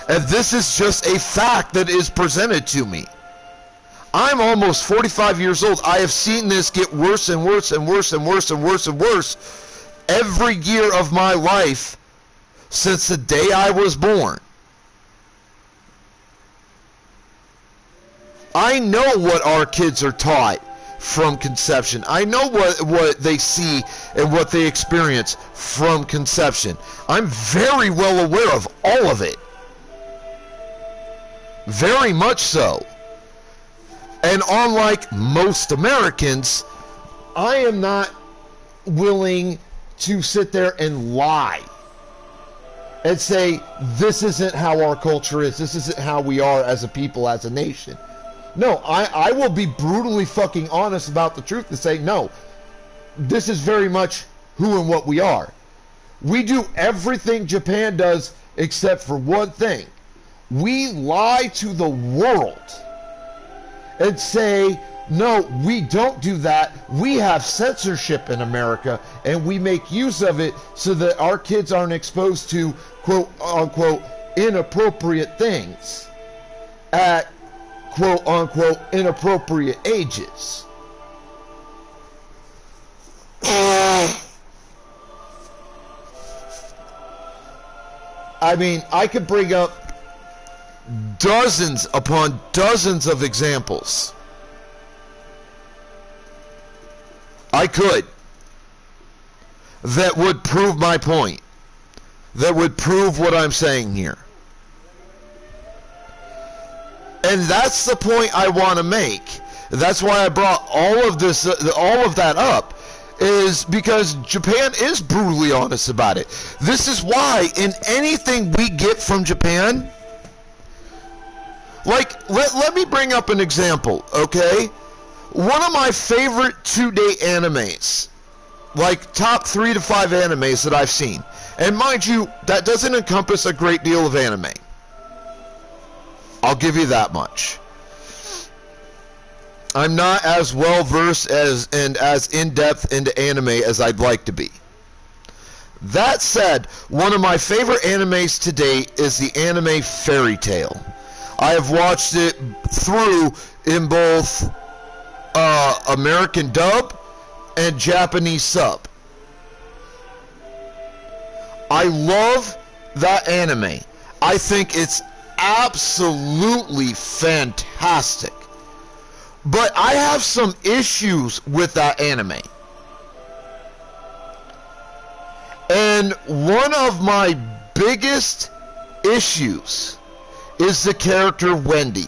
And this is just a fact that is presented to me. I'm almost 45 years old. I have seen this get worse and worse and worse and worse and worse and worse every year of my life since the day I was born. I know what our kids are taught from conception. I know what they see and what they experience from conception. I'm very well aware of all of it. Very much so. And unlike most Americans, I am not willing to sit there and lie and say, this isn't how our culture is, this isn't how we are as a people, as a nation. No, I will be brutally fucking honest about the truth and say, no, this is very much who and what we are. We do everything Japan does except for one thing. We lie to the world and say, no, we don't do that. We have censorship in America, and we make use of it so that our kids aren't exposed to, quote unquote, inappropriate things at, quote unquote, inappropriate ages. I mean, I could bring up dozens upon dozens of examples. I could. That would prove my point. That would prove what I'm saying here. And that's the point I want to make. That's why I brought all of this, all of that up, is because Japan is brutally honest about it. This is why in anything we get from Japan, like, let me bring up an example, okay? One of my favorite to-date animes, like top 3 to 5 animes that I've seen, and mind you, that doesn't encompass a great deal of anime. I'll give you that much. I'm not as well versed and as in-depth into anime as I'd like to be. That said, one of my favorite animes to date is the anime Fairy Tail. I have watched it through in both American dub and Japanese sub. I love that anime. I think it's absolutely fantastic. But I have some issues with that anime. And one of my biggest issues is the character Wendy.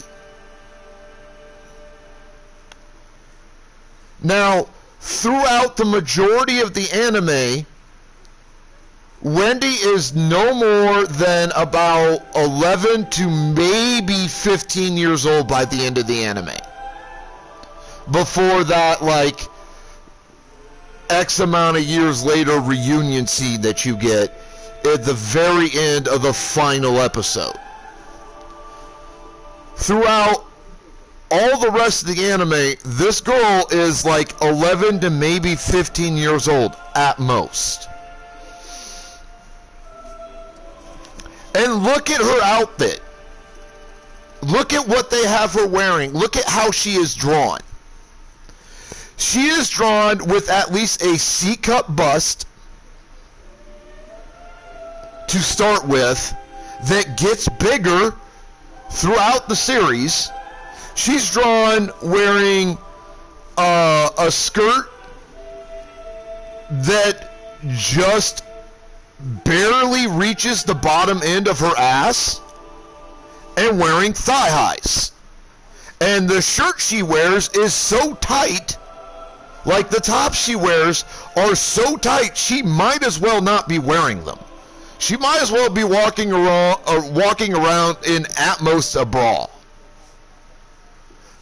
Now, throughout the majority of the anime, Wendy is no more than about 11 to maybe 15 years old by the end of the anime. Before that, like, X amount of years later reunion scene that you get at the very end of the final episode. Throughout all the rest of the anime, this girl is like 11 to maybe 15 years old at most. And look at her outfit. Look at what they have her wearing. Look at how she is drawn. She is drawn with at least a C-cup bust to start with that gets bigger throughout the series. She's drawn wearing a skirt that just barely reaches the bottom end of her ass and wearing thigh highs. And the shirt she wears is so tight, like the tops she wears are so tight, she might as well not be wearing them. She might as well be walking around in at most a bra.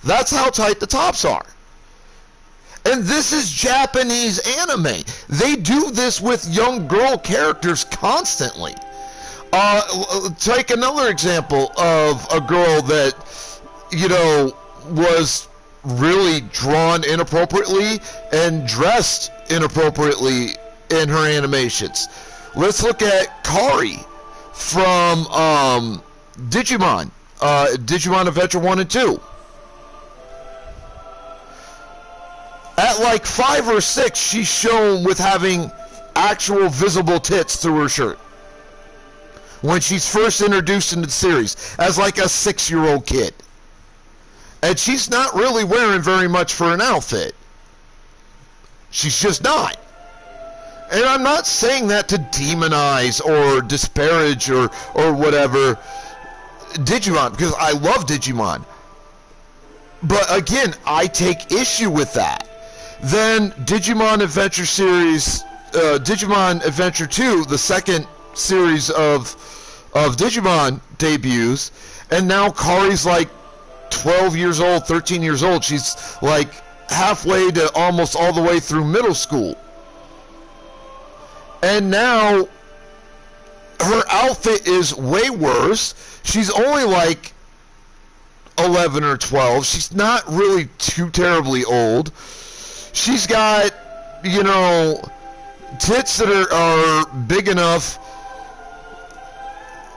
That's how tight the tops are. And this is Japanese anime. They do this with young girl characters constantly. Take another example of a girl that, you know, was really drawn inappropriately and dressed inappropriately in her animations. Let's look at Kari from Digimon. Digimon Adventure 1 and 2. At like 5 or 6, she's shown with having actual visible tits through her shirt. When she's first introduced into the series, as like a 6-year-old kid. And she's not really wearing very much for an outfit. She's just not. And I'm not saying that to demonize or disparage or whatever Digimon, because I love Digimon. But again, I take issue with that. Then Digimon Adventure series, Digimon Adventure 2, the second series of Digimon debuts, and now Kari's like 12 years old, 13 years old. She's like halfway to almost all the way through middle school. And now her outfit is way worse. She's only like 11 or 12. She's not really too terribly old. She's got, you know, tits that are big enough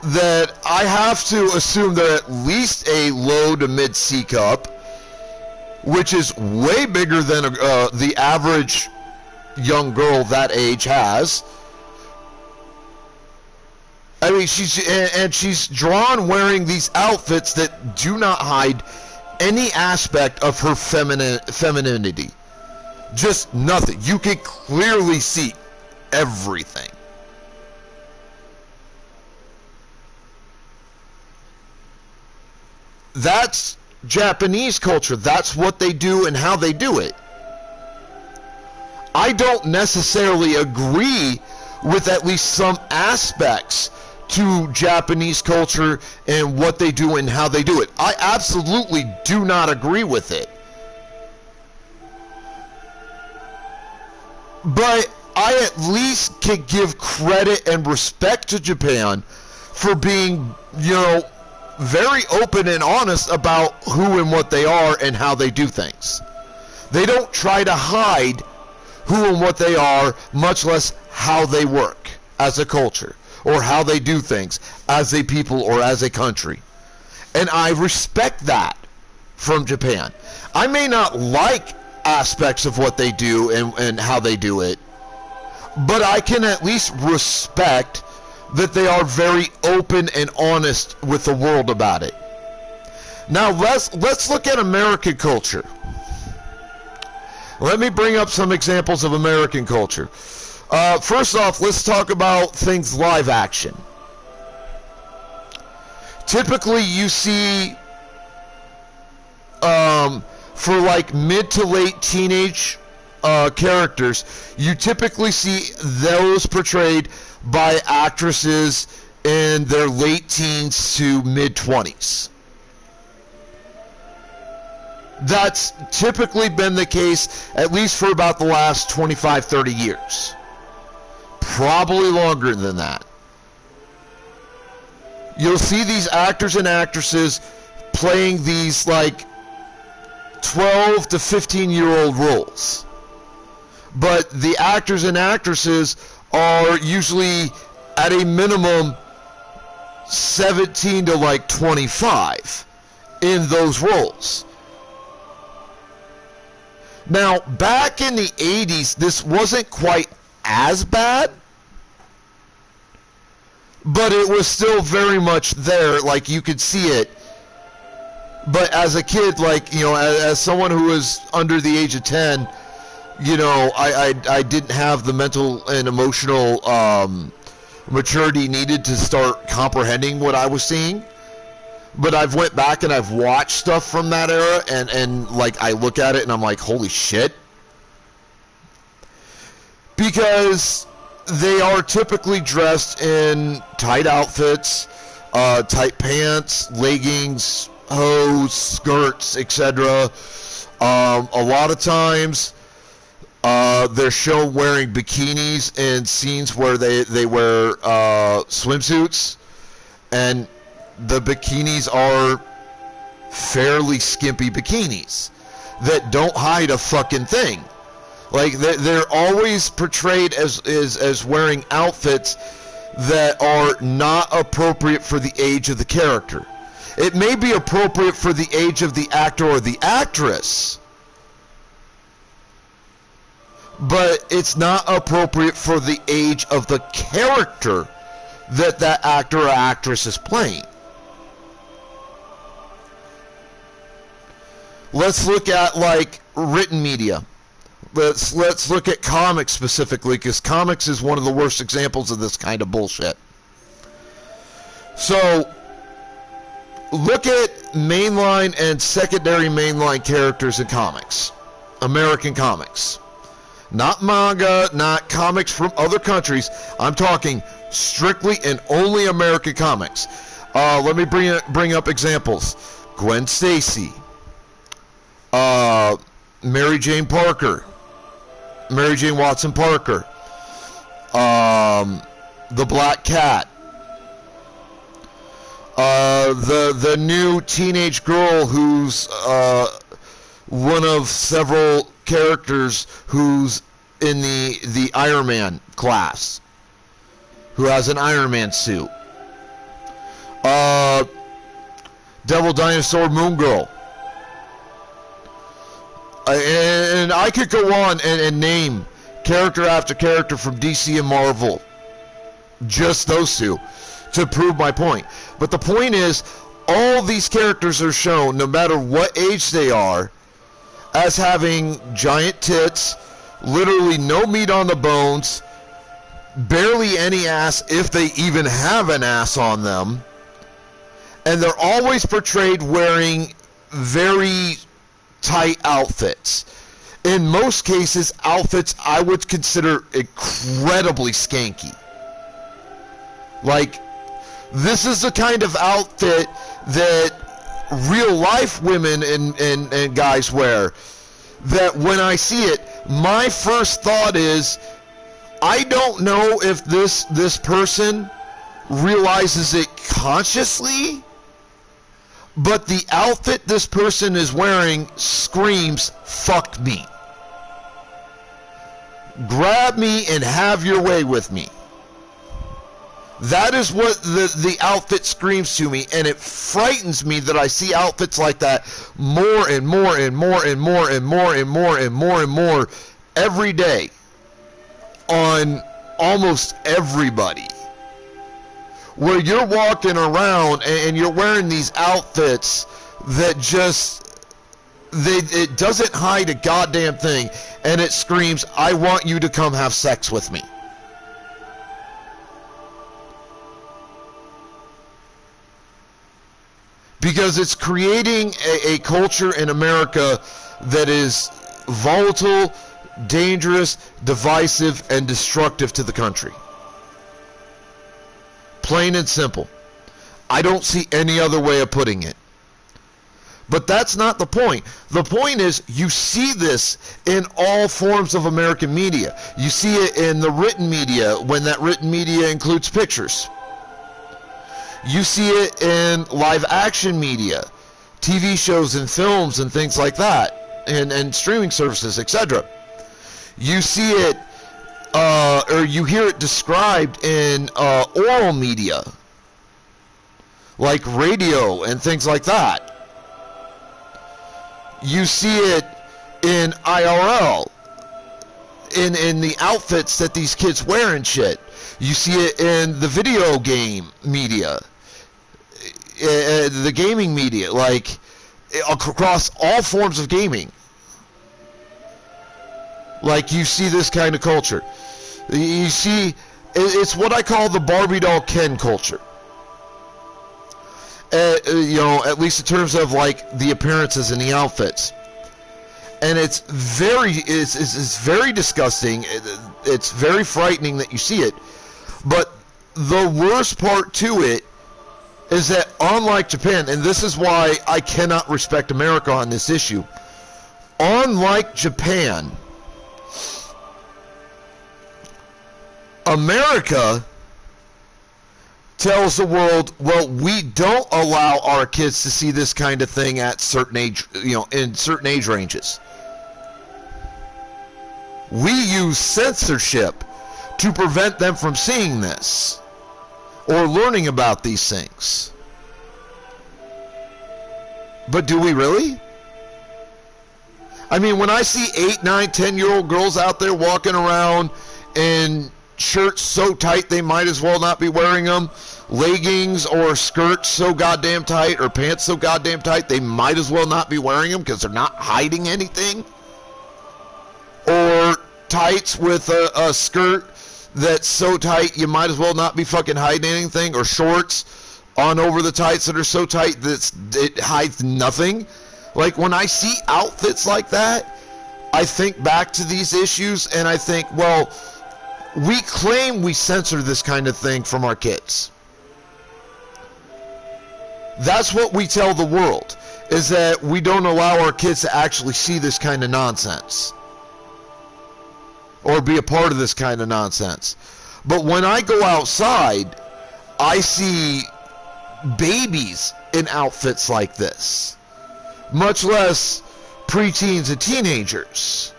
that I have to assume they're at least a low to mid C cup, which is way bigger than the average young girl that age has. I mean, she's drawn wearing these outfits that do not hide any aspect of her femininity. Just nothing. You can clearly see everything. That's Japanese culture. That's what they do and how they do it. I don't necessarily agree with at least some aspects to Japanese culture and what they do and how they do it. I absolutely do not agree with it. But I at least can give credit and respect to Japan for being, you know, very open and honest about who and what they are and how they do things. They don't try to hide who and what they are, much less how they work as a culture or how they do things as a people or as a country. And I respect that from Japan. I may not like aspects of what they do and how they do it, but I can at least respect that they are very open and honest with the world about it. Now let's look at American culture. Let me bring up some examples of American culture. First off, let's talk about things live action. Typically you see for like mid to late teenage characters, you typically see those portrayed by actresses in their late teens to mid-20s. That's typically been the case, at least for about the last 25, 30 years. Probably longer than that. You'll see these actors and actresses playing these, like, 12 to 15-year-old roles. But the actors and actresses are usually, at a minimum, 17 to, like, 25 in those roles. Now, back in the 80s, this wasn't quite as bad, but it was still very much there, like you could see it. But as a kid, like, you know, as someone who was under the age of 10, you know, I didn't have the mental and emotional maturity needed to start comprehending what I was seeing. But I've went back and I've watched stuff from that era, and like, I look at it and I'm like, holy shit. Because they are typically dressed in tight outfits, tight pants, leggings, hose, skirts, etc. A lot of times they're shown wearing bikinis in scenes where they wear swimsuits, and the bikinis are fairly skimpy bikinis that don't hide a fucking thing. Like, they're always portrayed as wearing outfits that are not appropriate for the age of the character. It may be appropriate for the age of the actor or the actress, but it's not appropriate for the age of the character that that actor or actress is playing. Let's look at, like, written media. Let's look at comics specifically, because comics is one of the worst examples of this kind of bullshit. So, look at mainline and secondary mainline characters in comics. American comics. Not manga, not comics from other countries. I'm talking strictly and only American comics. Let me bring up examples. Gwen Stacy. Mary Jane Parker. Mary Jane Watson Parker. The Black Cat. The new teenage girl who's one of several characters who's in the Iron Man class, who has an Iron Man suit. Devil Dinosaur Moon Girl. And I could go on and name character after character from DC and Marvel. Just those two, to prove my point. But the point is, all these characters are shown, no matter what age they are, as having giant tits, literally no meat on the bones, barely any ass, if they even have an ass on them, and they're always portrayed wearing very tight outfits. In most cases, outfits I would consider incredibly skanky. Like, this is the kind of outfit that real life women and guys wear, that when I see it, my first thought is, I don't know if this person realizes it consciously, but the outfit this person is wearing screams, fuck me. Grab me and have your way with me. That is what the outfit screams to me, and it frightens me that I see outfits like that more and more and more and more and more and more and more and more every day on almost everybody. Where you're walking around and you're wearing these outfits that just, it doesn't hide a goddamn thing, and it screams, I want you to come have sex with me. Because it's creating a culture in America that is volatile, dangerous, divisive, and destructive to the country. Plain and simple. I don't see any other way of putting it. But that's not the point. The point is, you see this in all forms of American media. You see it in the written media, when that written media includes pictures. You see it in live action media, TV shows and films and things like that, and streaming services, etc. You see it, or you hear it described in oral media, like radio and things like that. You see it in IRL, in the outfits that these kids wear and shit. You see it in the video game media, the gaming media, like across all forms of gaming. Like, you see this kind of culture. You see, it's what I call the Barbie doll Ken culture. You know, at least in terms of like the appearances and the outfits, and it's very disgusting. It's very frightening that you see it. But the worst part to it is that, unlike Japan, and this is why I cannot respect America on this issue, unlike Japan, America tells the world, well, we don't allow our kids to see this kind of thing at certain age, you know, in certain age ranges. We use censorship to prevent them from seeing this or learning about these things. But do we really? I mean, when I see 8, 9, 10-year-old girls out there walking around in shirts so tight they might as well not be wearing them, leggings or skirts so goddamn tight, or pants so goddamn tight they might as well not be wearing them because they're not hiding anything, or tights with a skirt that's so tight you might as well not be fucking hiding anything, or shorts on over the tights that are so tight that it hides nothing. Like, when I see outfits like that, I think back to these issues and I think, well, we claim we censor this kind of thing from our kids. That's what we tell the world, is that we don't allow our kids to actually see this kind of nonsense or be a part of this kind of nonsense. But when I go outside, I see babies in outfits like this, much less preteens and teenagers.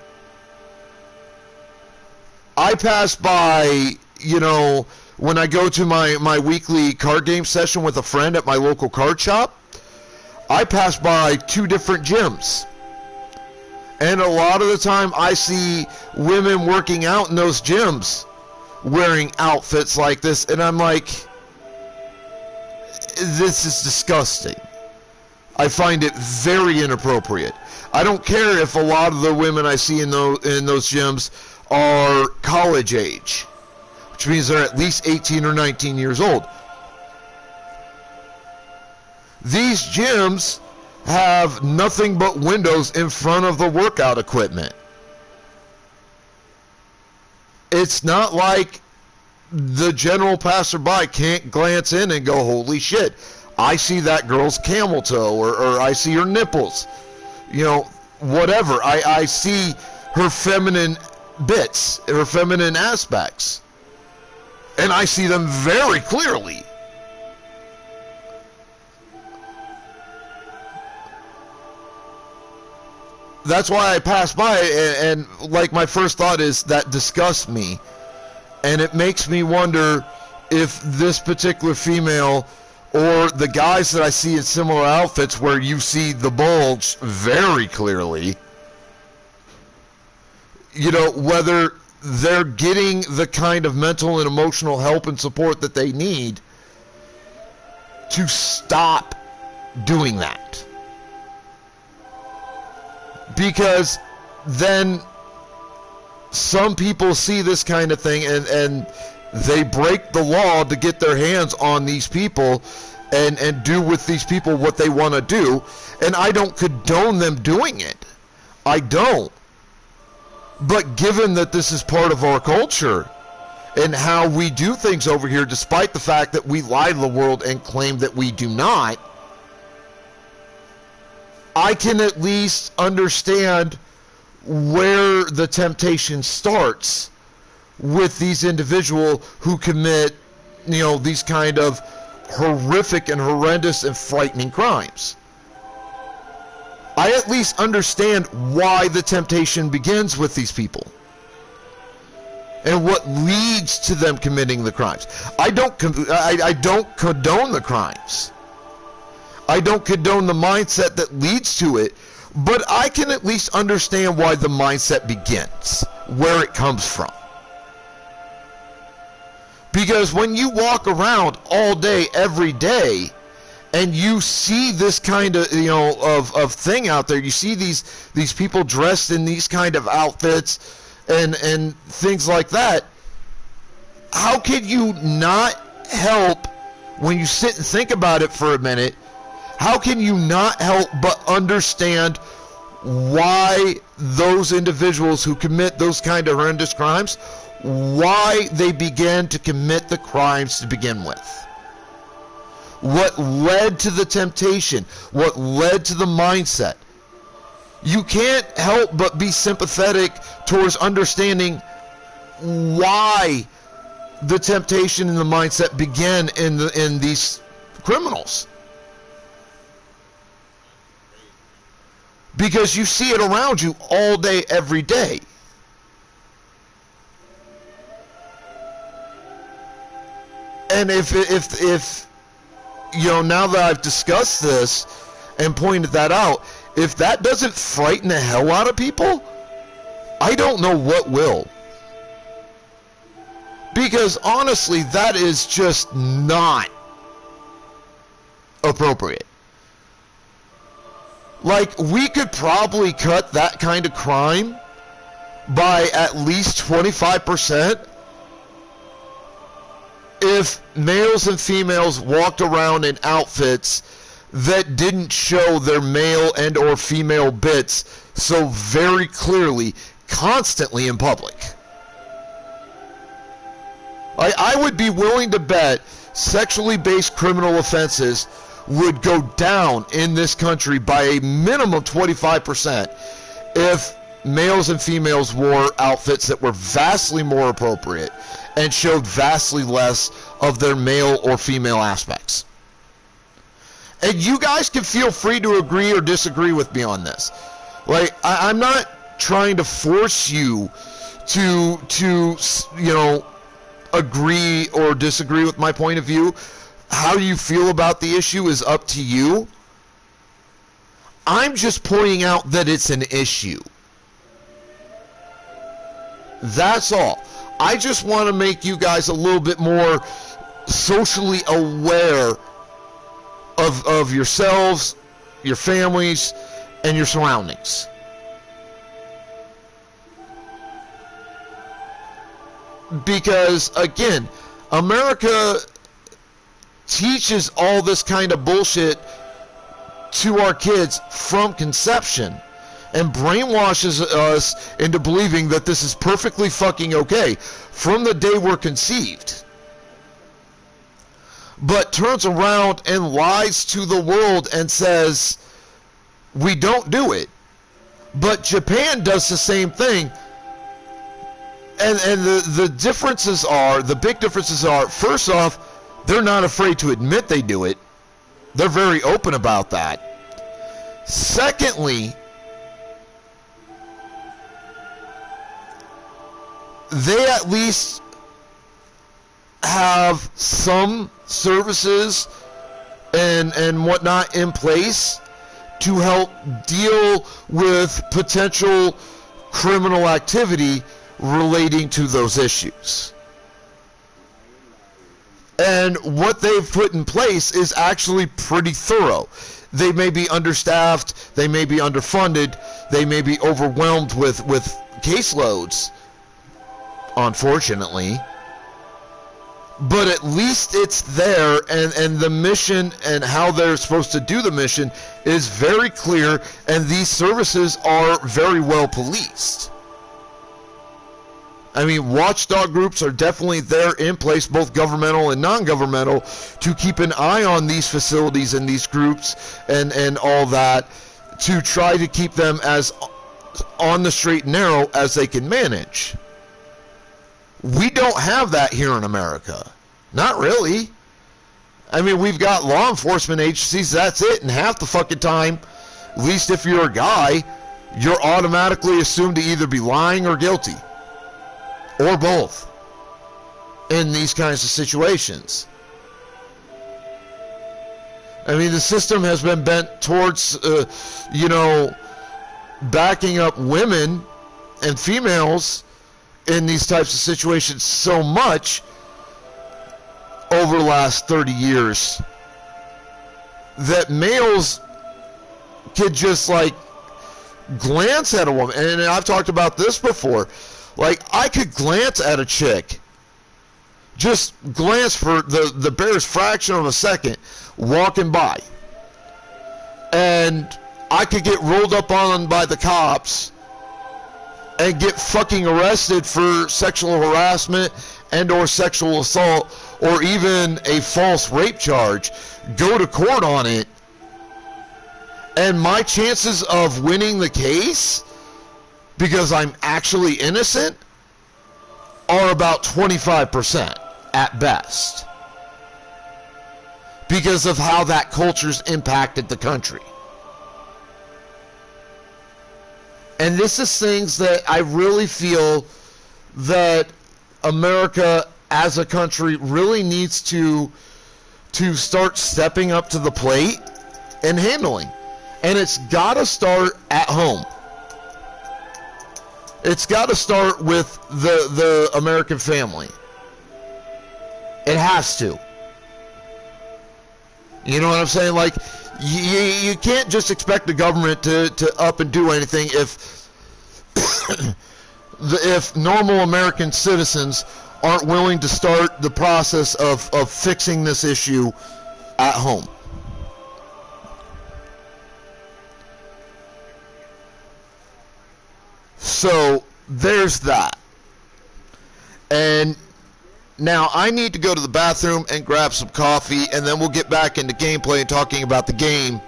I pass by, you know, when I go to my weekly card game session with a friend at my local card shop, I pass by 2 different gyms. And a lot of the time I see women working out in those gyms wearing outfits like this, and I'm like, this is disgusting. I find it very inappropriate. I don't care if a lot of the women I see in those gyms are college age, which means they're at least 18 or 19 years old. These gyms have nothing but windows in front of the workout equipment. It's not like the general passerby can't glance in and go, holy shit, I see that girl's camel toe, or I see her nipples, you know, whatever. I see her feminine bits, her feminine aspects, and I see them very clearly. That's why I pass by, and like, my first thought is that disgusts me, and it makes me wonder if this particular female, or the guys that I see in similar outfits where you see the bulge very clearly, you know, whether they're getting the kind of mental and emotional help and support that they need to stop doing that. Because then some people see this kind of thing and they break the law to get their hands on these people and do with these people what they want to do. And I don't condone them doing it. I don't. But given that this is part of our culture and how we do things over here, despite the fact that we lie to the world and claim that we do not, I can at least understand where the temptation starts with these individuals who commit, these kind of horrific and horrendous and frightening crimes. I at least understand why the temptation begins with these people and what leads to them committing the crimes. I don't condone the crimes. I don't condone the mindset that leads to it, but I can at least understand why the mindset begins, where it comes from. Because when you walk around all day, every day, and you see this kind of, of thing out there, you see these people dressed in these kind of outfits and things like that, how can you not help, when you sit and think about it for a minute, how can you not help but understand why those individuals who commit those kind of horrendous crimes, why they began to commit the crimes to begin with? What led to the temptation? What led to the mindset? You can't help but be sympathetic towards understanding why the temptation and the mindset began in these criminals. Because you see it around you all day, every day. And if now that I've discussed this and pointed that out, if that doesn't frighten the hell out of people, I don't know what will. Because honestly, that is just not appropriate. Like, we could probably cut that kind of crime by at least 25% if males and females walked around in outfits that didn't show their male and or female bits so very clearly, constantly in public. I would be willing to bet sexually based criminal offenses would go down in this country by a minimum 25% if males and females wore outfits that were vastly more appropriate and showed vastly less of their male or female aspects. And you guys can feel free to agree or disagree with me on this. Like, I'm not trying to force you to agree or disagree with my point of view. How you feel about the issue is up to you. I'm just pointing out that it's an issue. That's all. I just want to make you guys a little bit more socially aware of yourselves, your families, and your surroundings. Because, again, America teaches all this kind of bullshit to our kids from conception and brainwashes us into believing that this is perfectly fucking okay from the day we're conceived. But turns around and lies to the world and says, we don't do it. But Japan does the same thing. And the differences are, the big differences are, first off, they're not afraid to admit they do it. They're very open about that. Secondly, they at least have some services and whatnot in place to help deal with potential criminal activity relating to those issues. And what they've put in place is actually pretty thorough. They may be understaffed, they may be underfunded, they may be overwhelmed with caseloads, unfortunately. But at least it's there, and the mission and how they're supposed to do the mission is very clear, and these services are very well policed. I mean, watchdog groups are definitely there in place, both governmental and non-governmental, to keep an eye on these facilities and these groups and all that, to try to keep them as on the straight and narrow as they can manage. We don't have that here in America. Not really. I mean, we've got law enforcement agencies, that's it, and half the fucking time, at least if you're a guy, you're automatically assumed to either be lying or guilty. Or both. In these kinds of situations. I mean, the system has been bent towards, backing up women and females in these types of situations so much over the last 30 years that males could just, like, glance at a woman. And I've talked about this before. Like, I could glance at a chick, just glance for the barest fraction of a second, walking by. And I could get rolled up on by the cops and get fucking arrested for sexual harassment and or sexual assault or even a false rape charge, go to court on it, and my chances of winning the case, because I'm actually innocent, are about 25% at best. Because of how that culture's impacted the country. And this is things that I really feel that America as a country really needs to start stepping up to the plate and handling. And it's got to start at home. It's got to start with the American family. It has to. You know what I'm saying? Like, you can't just expect the government to up and do anything if if normal American citizens aren't willing to start the process of fixing this issue at home. So, there's that. And now I need to go to the bathroom and grab some coffee, and then we'll get back into gameplay and talking about the game.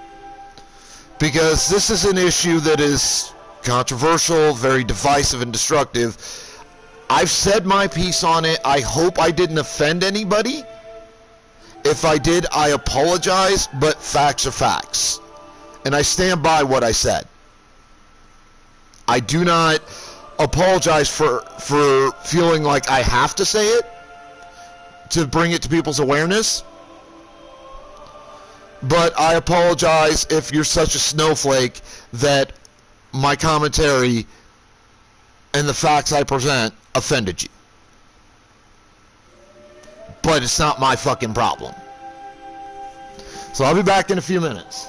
Because this is an issue that is controversial, very divisive and destructive. I've said my piece on it. I hope I didn't offend anybody. If I did, I apologize, but facts are facts. And I stand by what I said. I do not apologize for feeling like I have to say it to bring it to people's awareness. But I apologize if you're such a snowflake that my commentary and the facts I present offended you. But it's not my fucking problem. So I'll be back in a few minutes.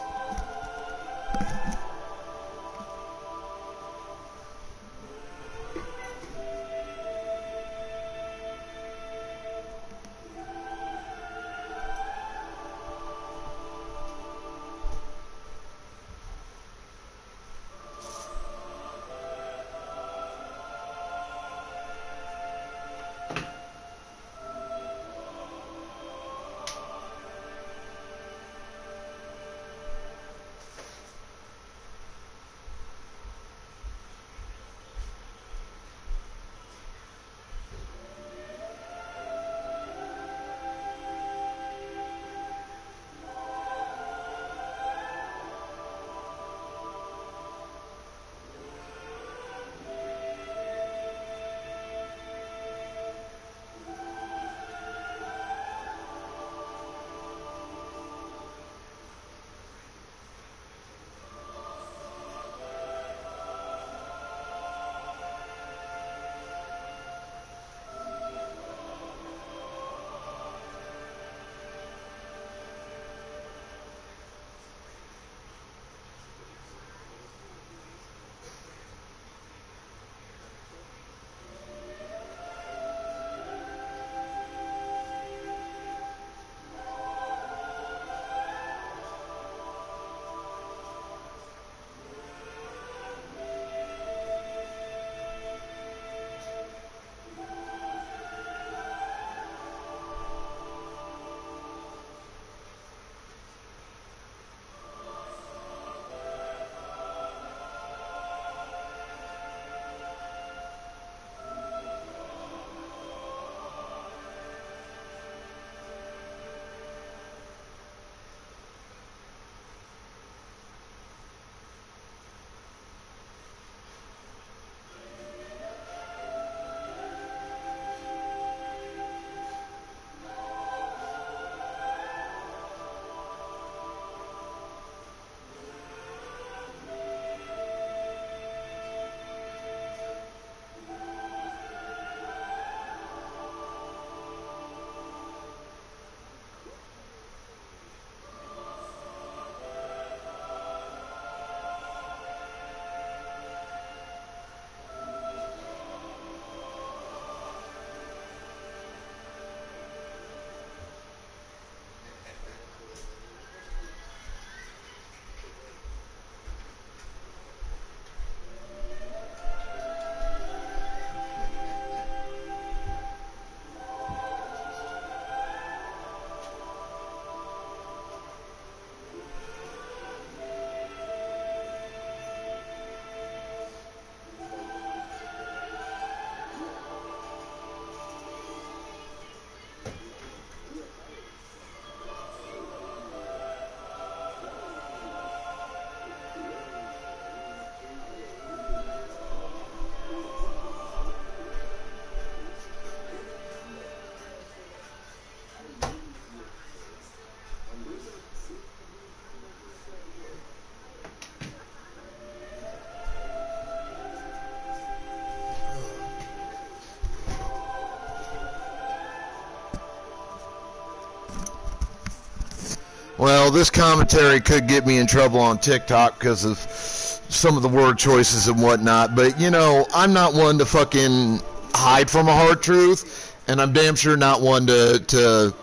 Well, this commentary could get me in trouble on TikTok because of some of the word choices and whatnot, but, you know, I'm not one to fucking hide from a hard truth, and I'm damn sure not one to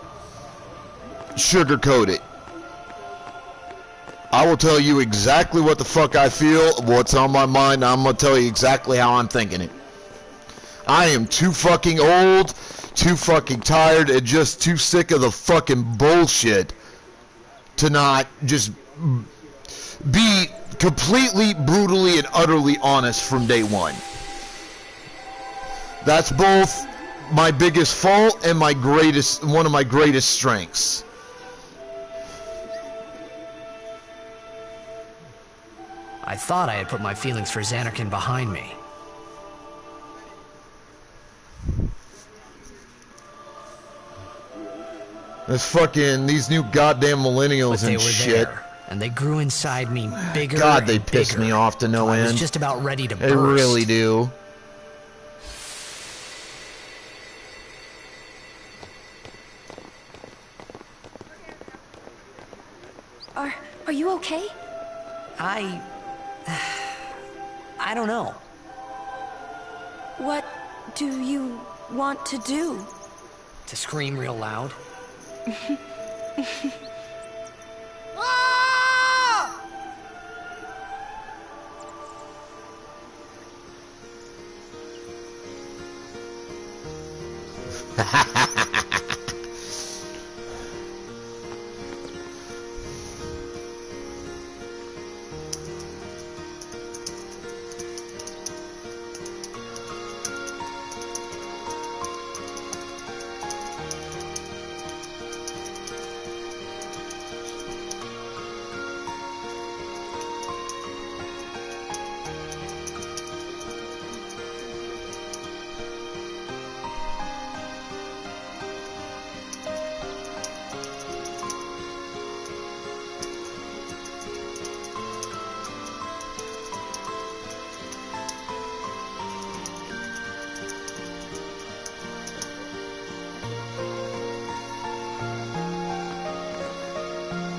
sugarcoat it. I will tell you exactly what the fuck I feel, what's on my mind, I'm going to tell you exactly how I'm thinking it. I am too fucking old, too fucking tired, and just too sick of the fucking bullshit to not just be completely, brutally, and utterly honest from day one. That's both my biggest fault and one of my greatest strengths. I thought I had put my feelings for Zanarkand behind me. These new goddamn millennials But they and were shit. there, and they grew inside me bigger. God, they and piss bigger. me off to no I end. was just about ready to burst. They really do. Are you okay? I don't know. What do you want to do? To scream real loud.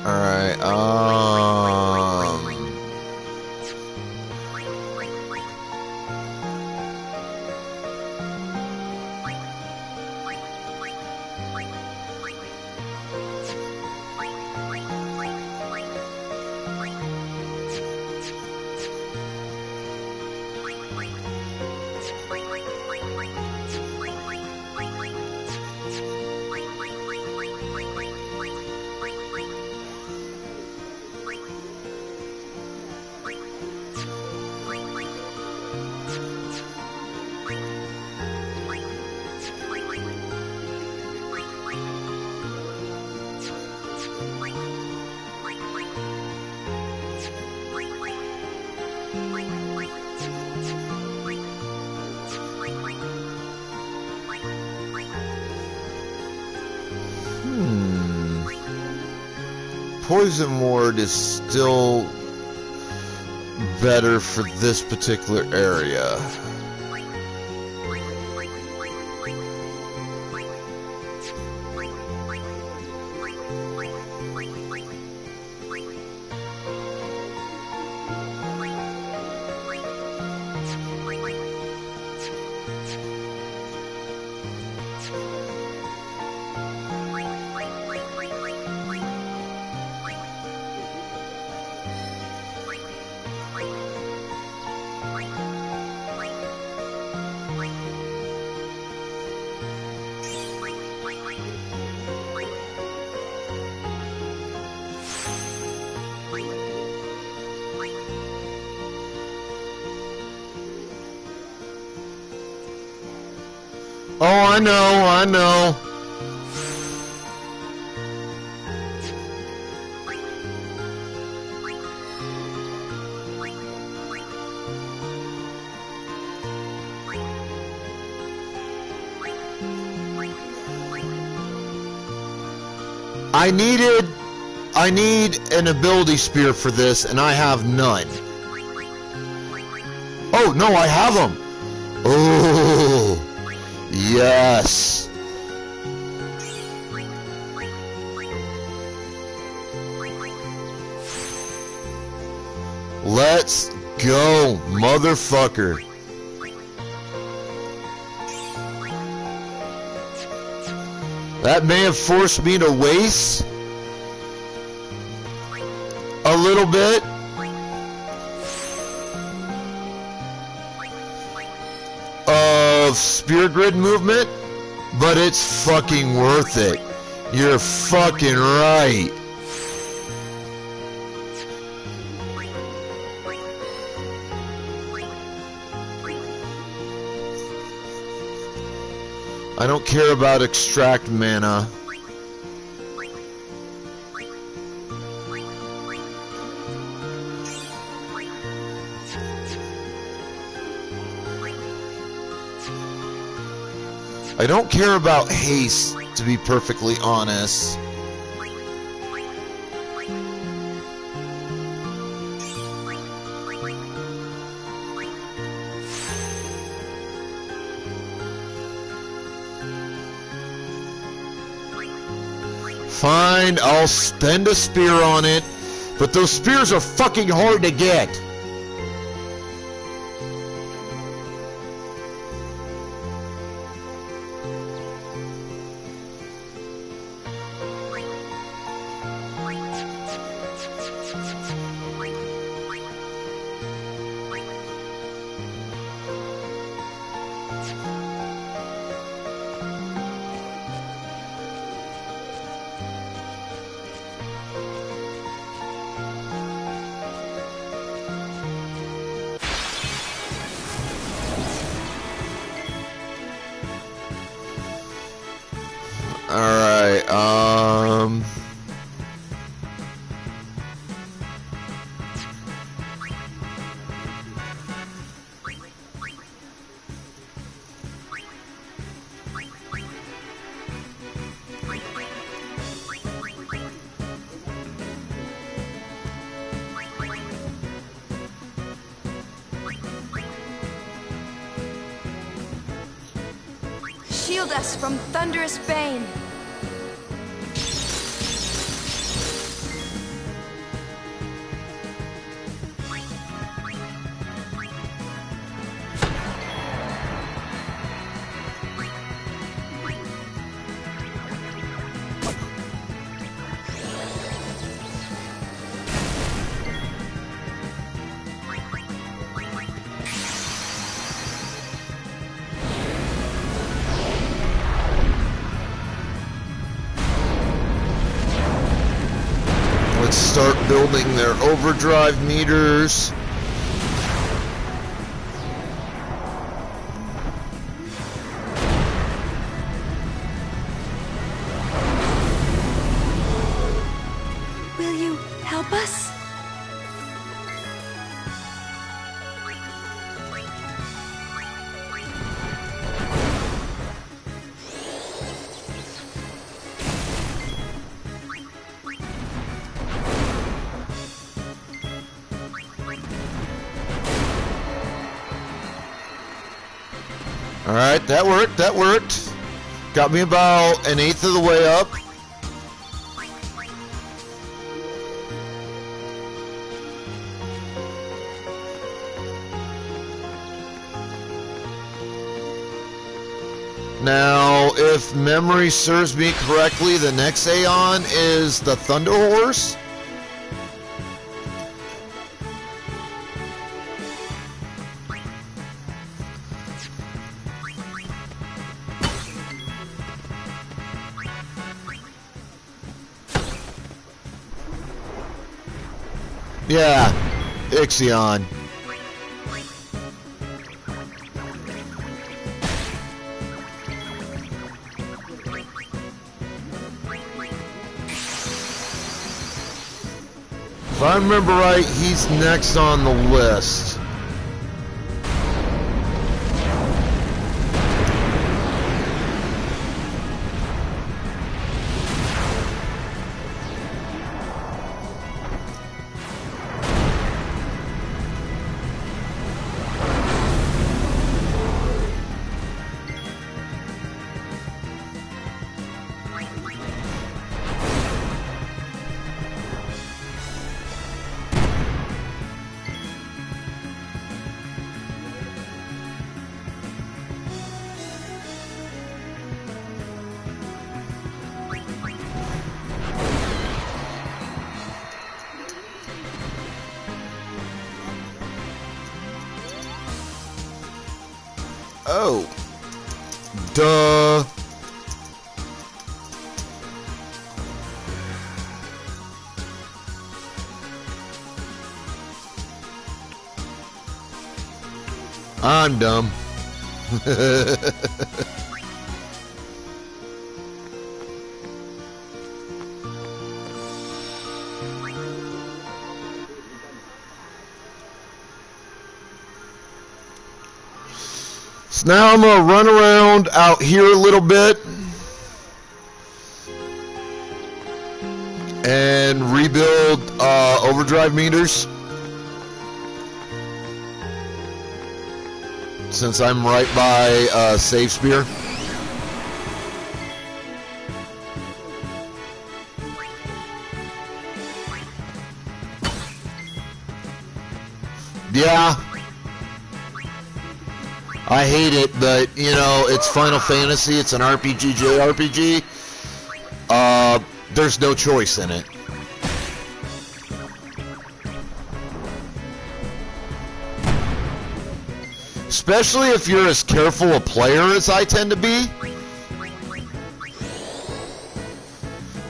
Alright, Poison Ward is still better for this particular area. Oh, I know. I need an ability spear for this, and I have none. Oh, no, I have them. Oh, yes. Let's go, motherfucker. That may have forced me to waste a little bit. Of Spear Grid movement, but it's fucking worth it. You're fucking right. I don't care about extract mana. I don't care about haste, to be perfectly honest. Fine, I'll spend a spear on it, but those spears are fucking hard to get. Alright, Shield us from thunderous bane. let's start building their overdrive meters. Will you help us? Alright, that worked, that worked. Got me about 1/8 of the way up. Now, if memory serves me correctly, the next Aeon is the Thunder Horse. Yeah, Ixion. If I remember right, he's next on the list. go. Duh. I'm dumb. So now I'm going to run around out here a little bit and rebuild overdrive meters. Since I'm right by Save Spear. Yeah. I hate it, but, you know, it's Final Fantasy. It's an RPG, JRPG. There's no choice in it. Especially if you're as careful a player as I tend to be.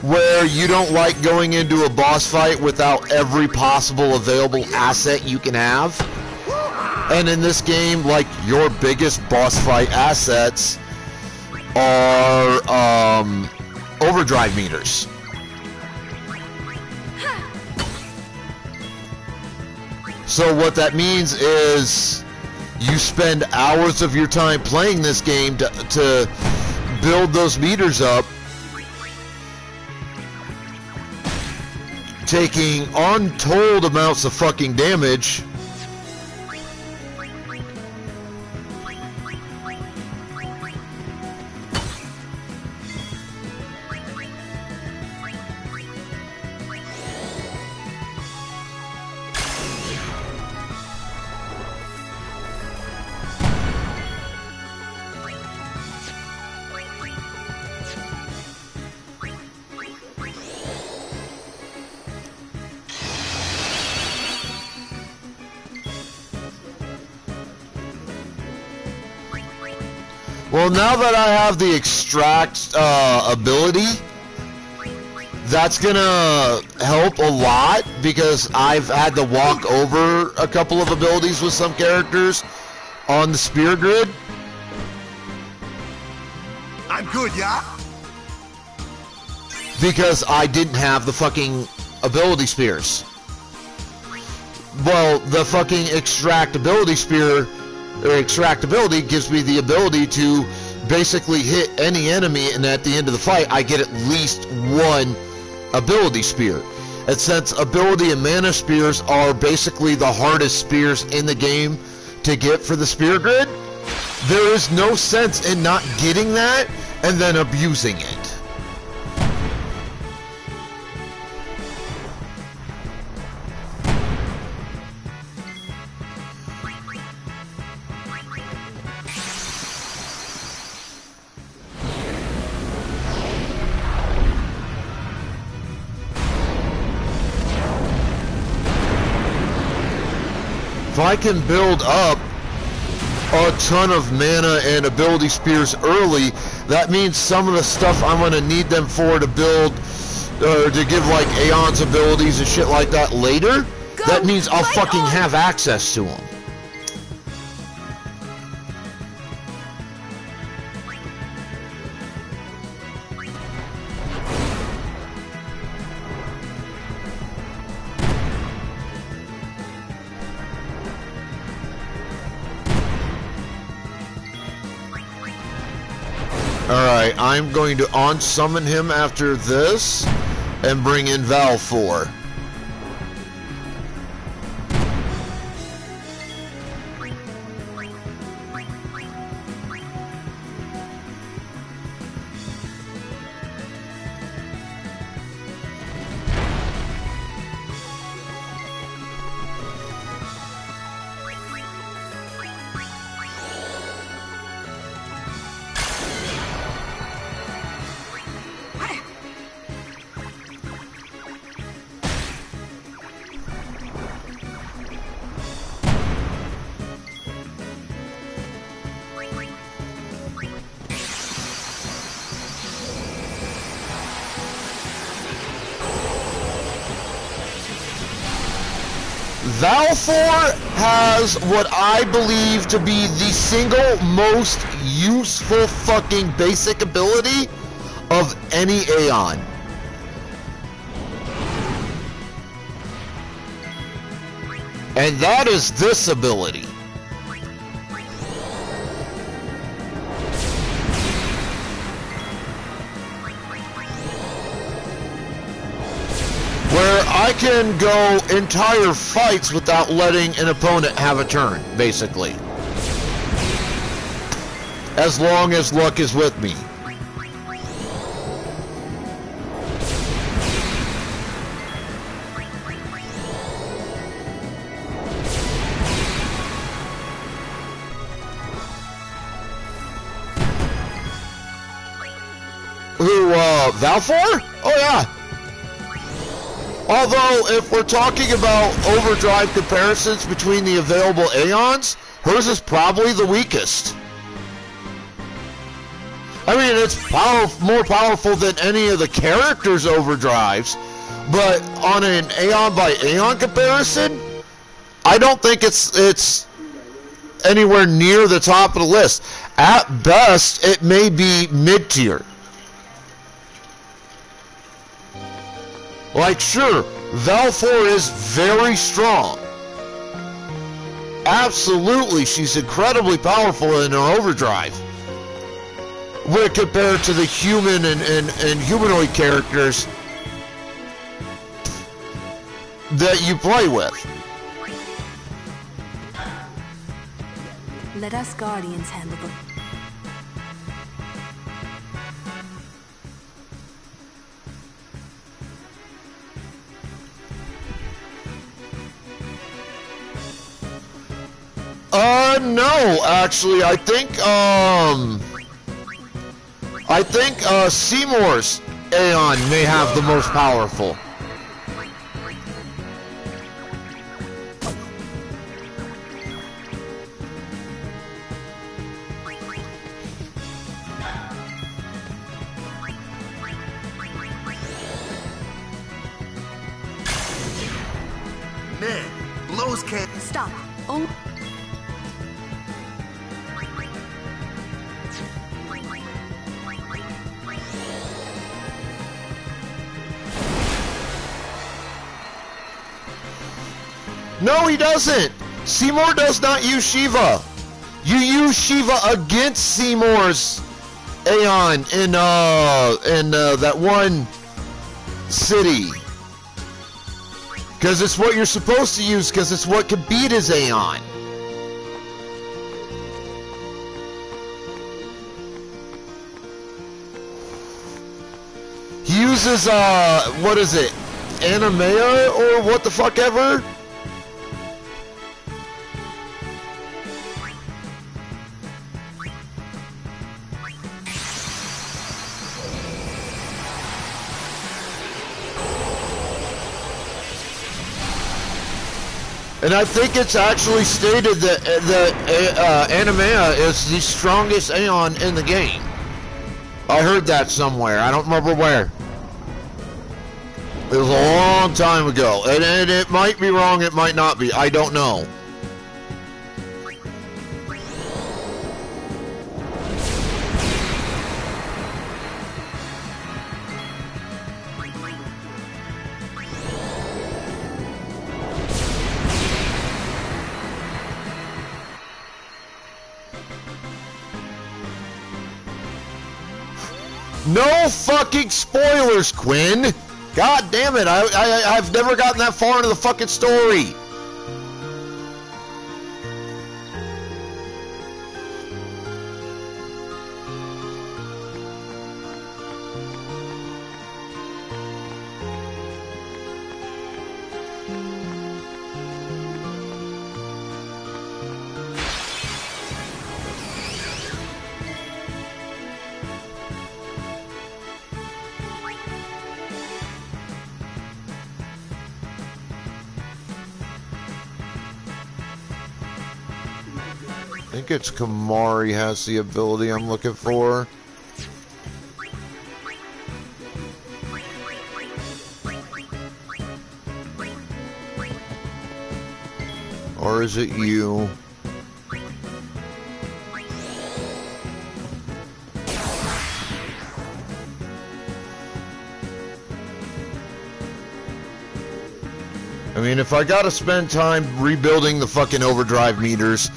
Where you don't like going into a boss fight without every possible available asset you can have. And in this game, like, your biggest boss fight assets are overdrive meters. So what that means is you spend hours of your time playing this game to build those meters up, taking untold amounts of fucking damage. Well, now that I have the extract ability, that's gonna help a lot because I've had to walk over a couple of abilities with some characters on the spear grid. I'm good, yeah? Because I didn't have the fucking ability spears. Well, the fucking extract ability spear, or extract ability, gives me the ability to basically hit any enemy, and at the end of the fight, I get at least one ability spear. And since ability and mana spears are basically the hardest spears in the game to get for the spear grid, there is no sense in not getting that and then abusing it. If I can build up a ton of mana and ability spears early, that means some of the stuff I'm going to need them for to build, or to give like Aeon's abilities and shit like that later, that means I'll fucking have access to them. Alright, I'm going to on-summon him after this and bring in Val 4. Valfor has what I believe to be the single most useful fucking basic ability of any Aeon. And that is this ability. Where I can go entire fights without letting an opponent have a turn, basically. As long as luck is with me. Who, Valfor? Oh yeah. Although, if we're talking about overdrive comparisons between the available Aeons, hers is probably the weakest. I mean, it's more powerful than any of the characters' overdrives, but on an Aeon by Aeon comparison, I don't think it's anywhere near the top of the list. At best, it may be mid-tier. Like, sure, Valfor is very strong. Absolutely, she's incredibly powerful in her overdrive. When compared to the human and humanoid characters that you play with. Let us Guardians handle the... No, actually, I think Seymour's Aeon may have the most powerful. Man, blows can't... Stop. Oh... No, he doesn't. Seymour does not use Shiva. You use Shiva against Seymour's Aeon in that one city. Because it's what you're supposed to use, because it's what can beat his Aeon. He uses, what is it? Animea or what the fuck ever? And I think it's actually stated that Animea is the strongest Aeon in the game. I heard that somewhere. I don't remember where. It was a long time ago. And it might be wrong, it might not be. I don't know. No fucking spoilers, Quinn! God damn it, I've never gotten that far into the fucking story! I think it's Kamari has the ability I'm looking for. Or is it you? I mean, if I gotta spend time rebuilding the fucking overdrive meters,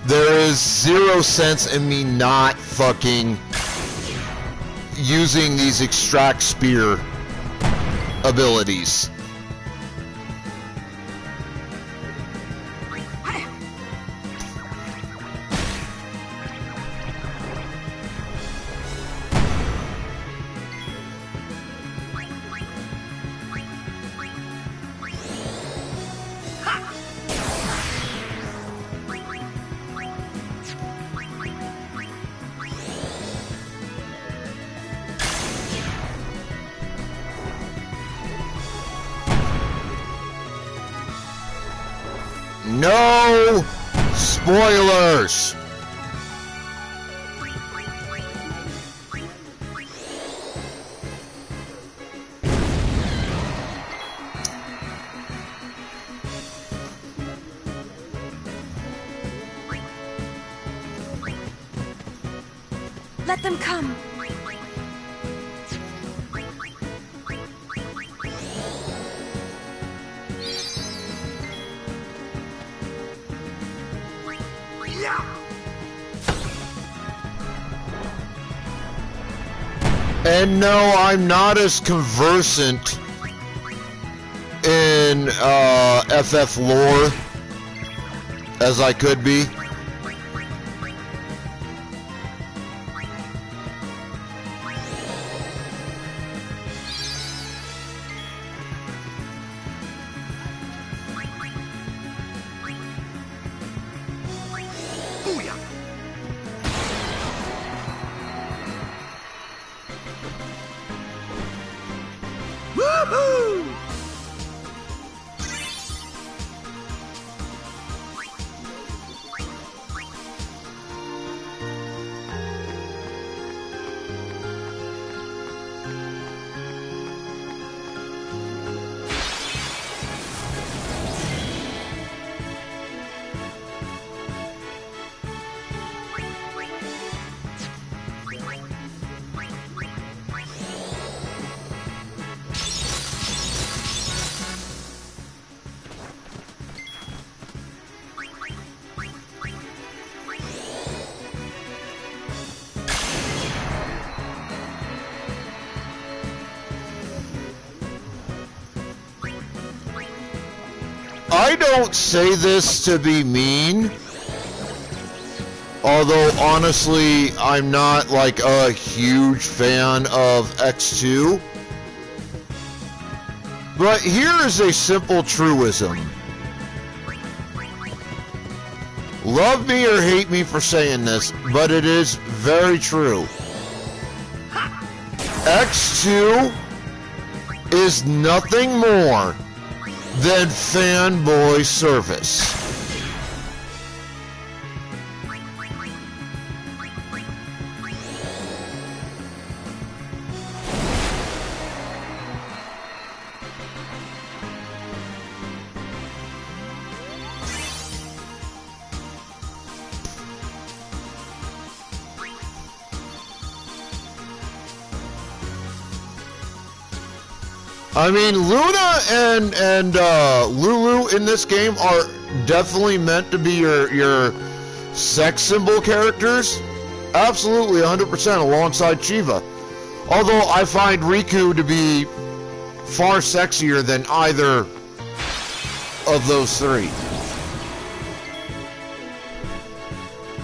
there is 0 sense in me not fucking using these extract spear abilities. No spoilers! Let them come. And no, I'm not as conversant in FF lore as I could be. I don't say this to be mean, although honestly I'm not like a huge fan of X2, but here is a simple truism. Love me or hate me for saying this, but it is very true. X2 is nothing more than fanboy service. I mean, Luna and Lulu in this game are definitely meant to be your sex symbol characters. Absolutely, 100% alongside Shiva. Although I find Riku to be far sexier than either of those three.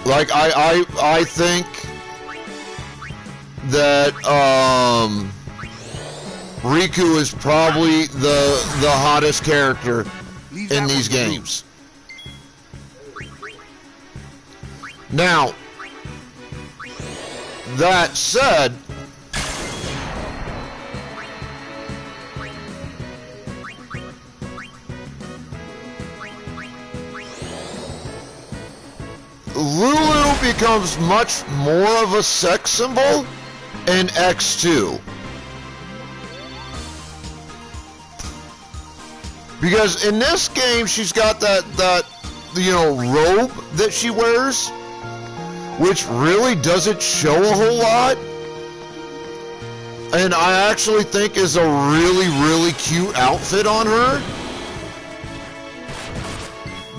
Like, I think that, Riku is probably the hottest character in these games. Now, that said, Lulu becomes much more of a sex symbol in X2. Because in this game, she's got that robe that she wears, which really doesn't show a whole lot, and I actually think is a really, really cute outfit on her.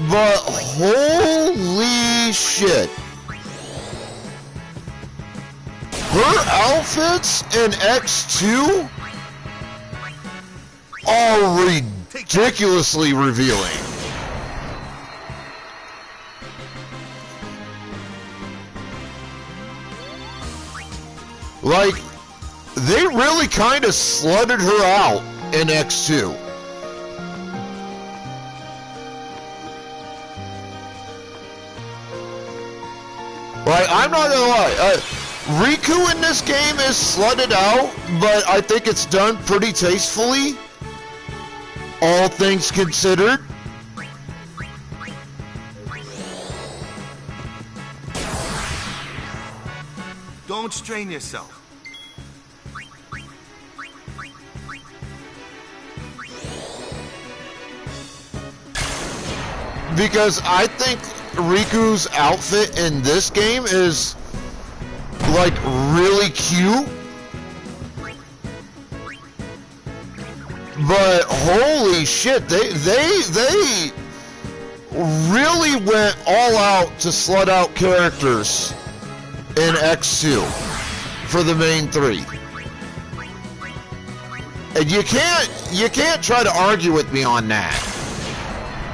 But holy shit. Her outfits in X2 are ridiculously revealing. Like, they really kind of slutted her out in X2. Like, I'm not gonna lie, Riku in this game is slutted out, but I think it's done pretty tastefully, all things considered. Don't strain yourself. Because I think Riku's outfit in this game is like really cute, but holy shit, they really went all out to slut out characters in X2 for the main three. And you can't try to argue with me on that.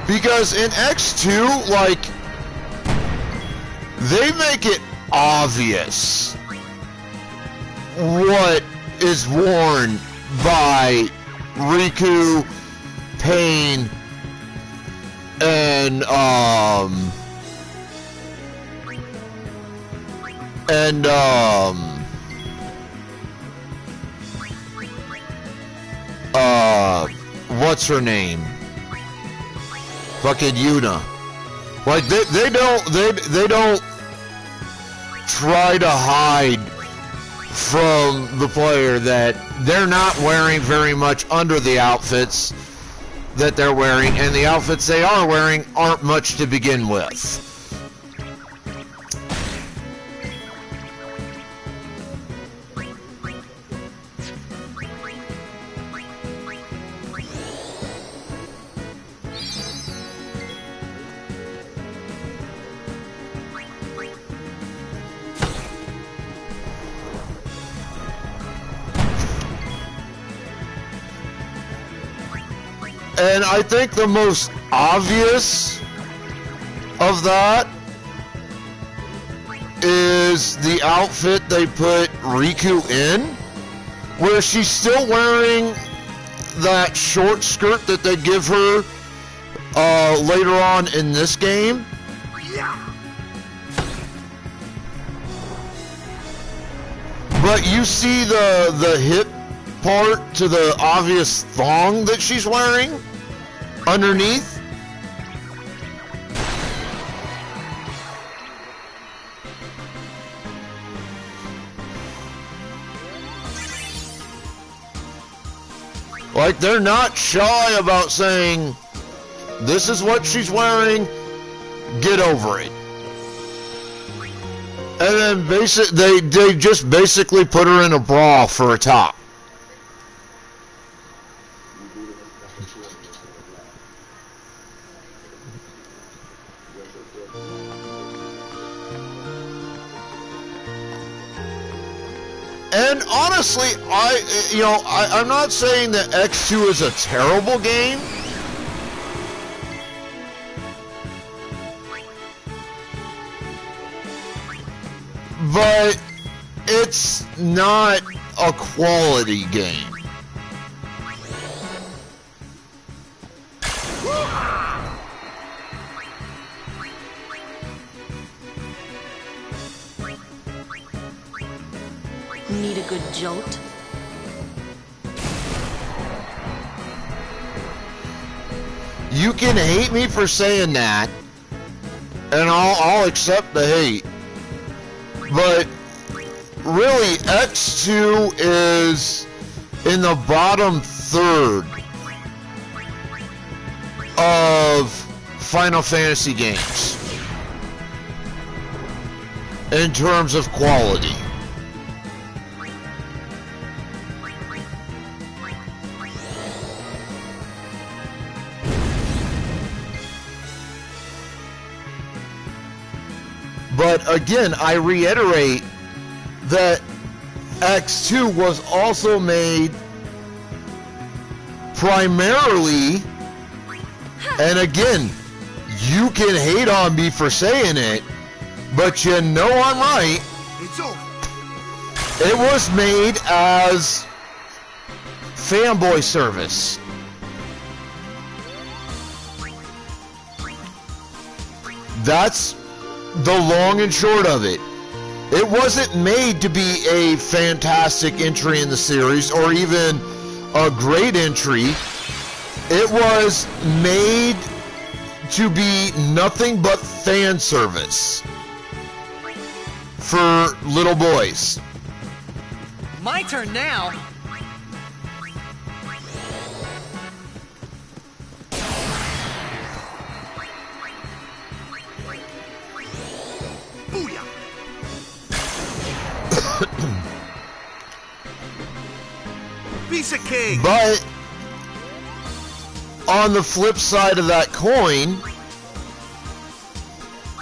Because in X2, like, they make it obvious what is worn by Riku, Pain, and what's her name? Fucking Yuna. Like, they don't try to hide from the player that they're not wearing very much under the outfits that they're wearing, and the outfits they are wearing aren't much to begin with. And I think the most obvious of that is the outfit they put Riku in, where she's still wearing that short skirt that they give her later on in this game. But you see the hip part to the obvious thong that she's wearing underneath. Like, they're not shy about saying, this is what she's wearing, get over it. And then they just basically put her in a bra for a top. And honestly, I'm not saying that X2 is a terrible game. But it's not a quality game. Need a good jolt? You can hate me for saying that, and I'll accept the hate. But really, X2 is in the bottom third of Final Fantasy games in terms of quality. But again, I reiterate that X2 was also made primarily, and again, you can hate on me for saying it, but you know I'm right. It's over. It was made as fanboy service. That's the long and short of it. It wasn't made to be a fantastic entry in the series or even a great entry. It was made to be nothing but fan service for little boys. My turn now. Booyah! Piece of cake! But on the flip side of that coin,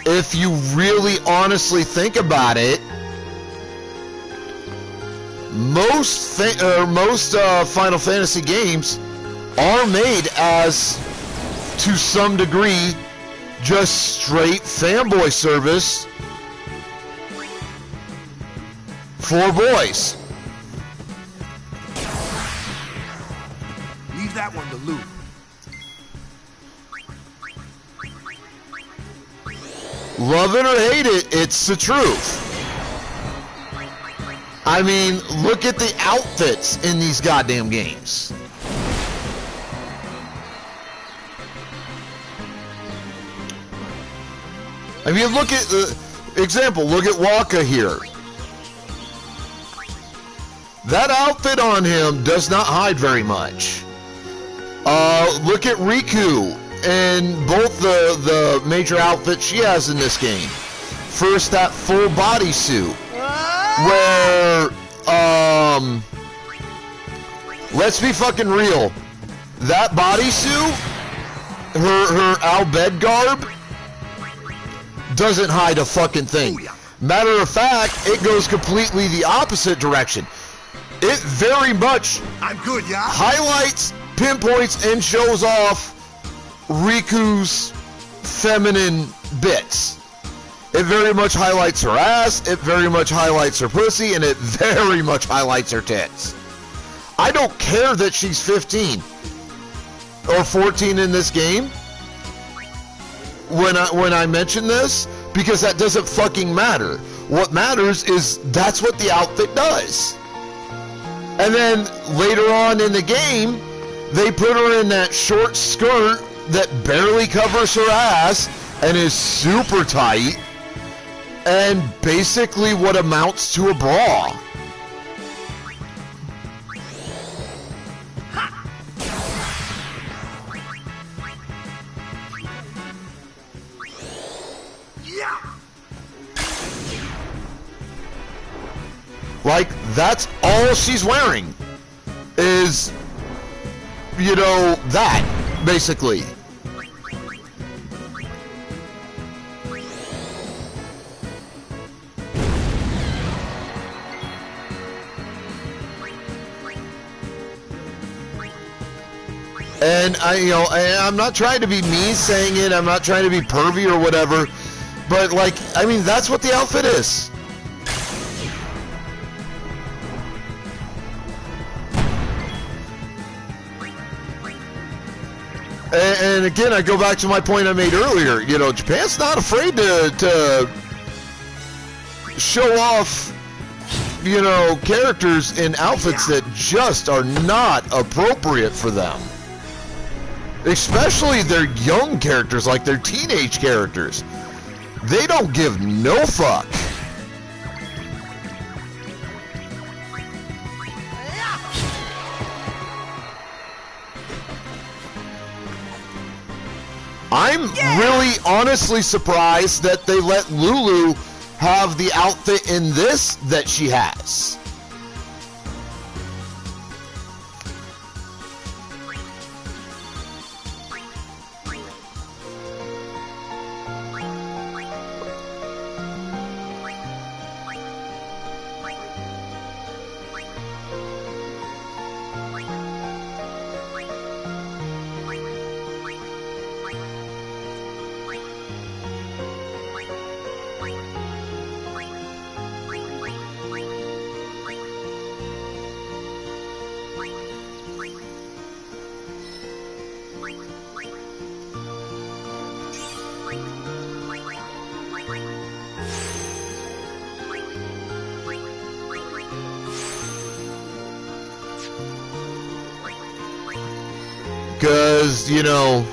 if you really honestly think about it, most Final Fantasy games are made as, to some degree, just straight fanboy service for boys. Leave that one to Luke. Love it or hate it, it's the truth. I mean, look at the outfits in these goddamn games. I mean, look at the example. Look at Waka here. That outfit on him does not hide very much. Look at Riku and both the major outfits she has in this game. First, that full bodysuit, where, let's be fucking real. That bodysuit, her Al-Bhed garb, doesn't hide a fucking thing. Matter of fact, it goes completely the opposite direction. It very much highlights, pinpoints, and shows off Riku's feminine bits. It very much highlights her ass, it very much highlights her pussy, and it very much highlights her tits. I don't care that she's 15 or 14 in this game when I mention this, because that doesn't fucking matter. What matters is that's what the outfit does. And then later on in the game, they put her in that short skirt that barely covers her ass and is super tight and basically what amounts to a bra. Like, that's all she's wearing is, you know, that, basically. And I'm not trying to be mean saying it, I'm not trying to be pervy or whatever, but like, I mean, that's what the outfit is. And again, I go back to my point I made earlier. You know, Japan's not afraid to show off, you know, characters in outfits that just are not appropriate for them. Especially their young characters, like their teenage characters. They don't give no fuck. I'm really honestly surprised that they let Lulu have the outfit in this that she has. Because, you know,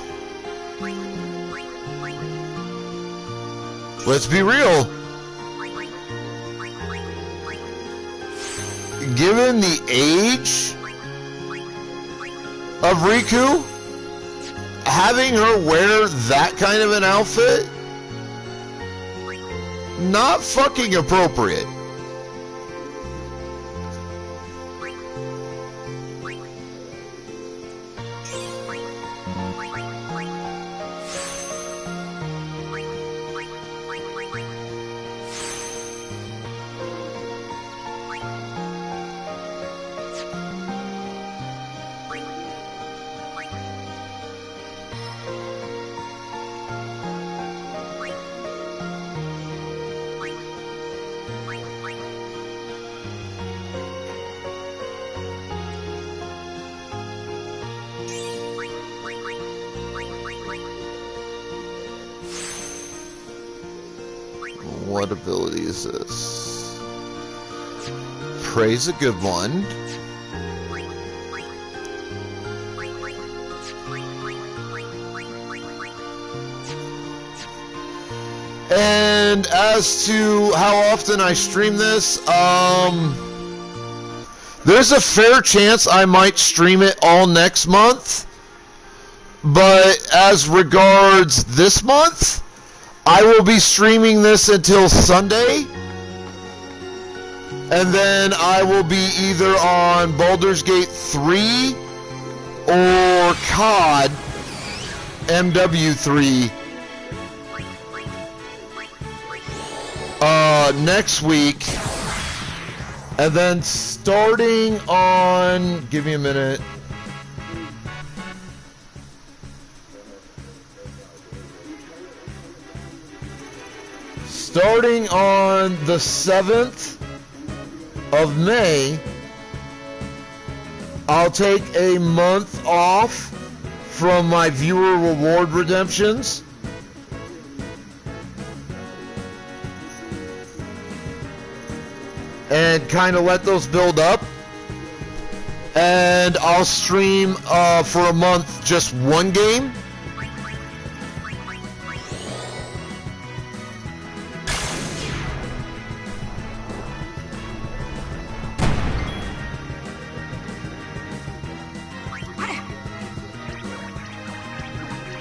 let's be real. Given the age of Riku, having her wear that kind of an outfit, not fucking appropriate. What ability is this? Praise a good one. And as to how often I stream this, there's a fair chance I might stream it all next month. But as regards this month, I will be streaming this until Sunday, and then I will be either on Baldur's Gate 3 or COD MW3 next week, and then starting on, give me a minute, starting on the 7th of May, I'll take a month off from my viewer reward redemptions. And kind of let those build up. And I'll stream for a month just one game.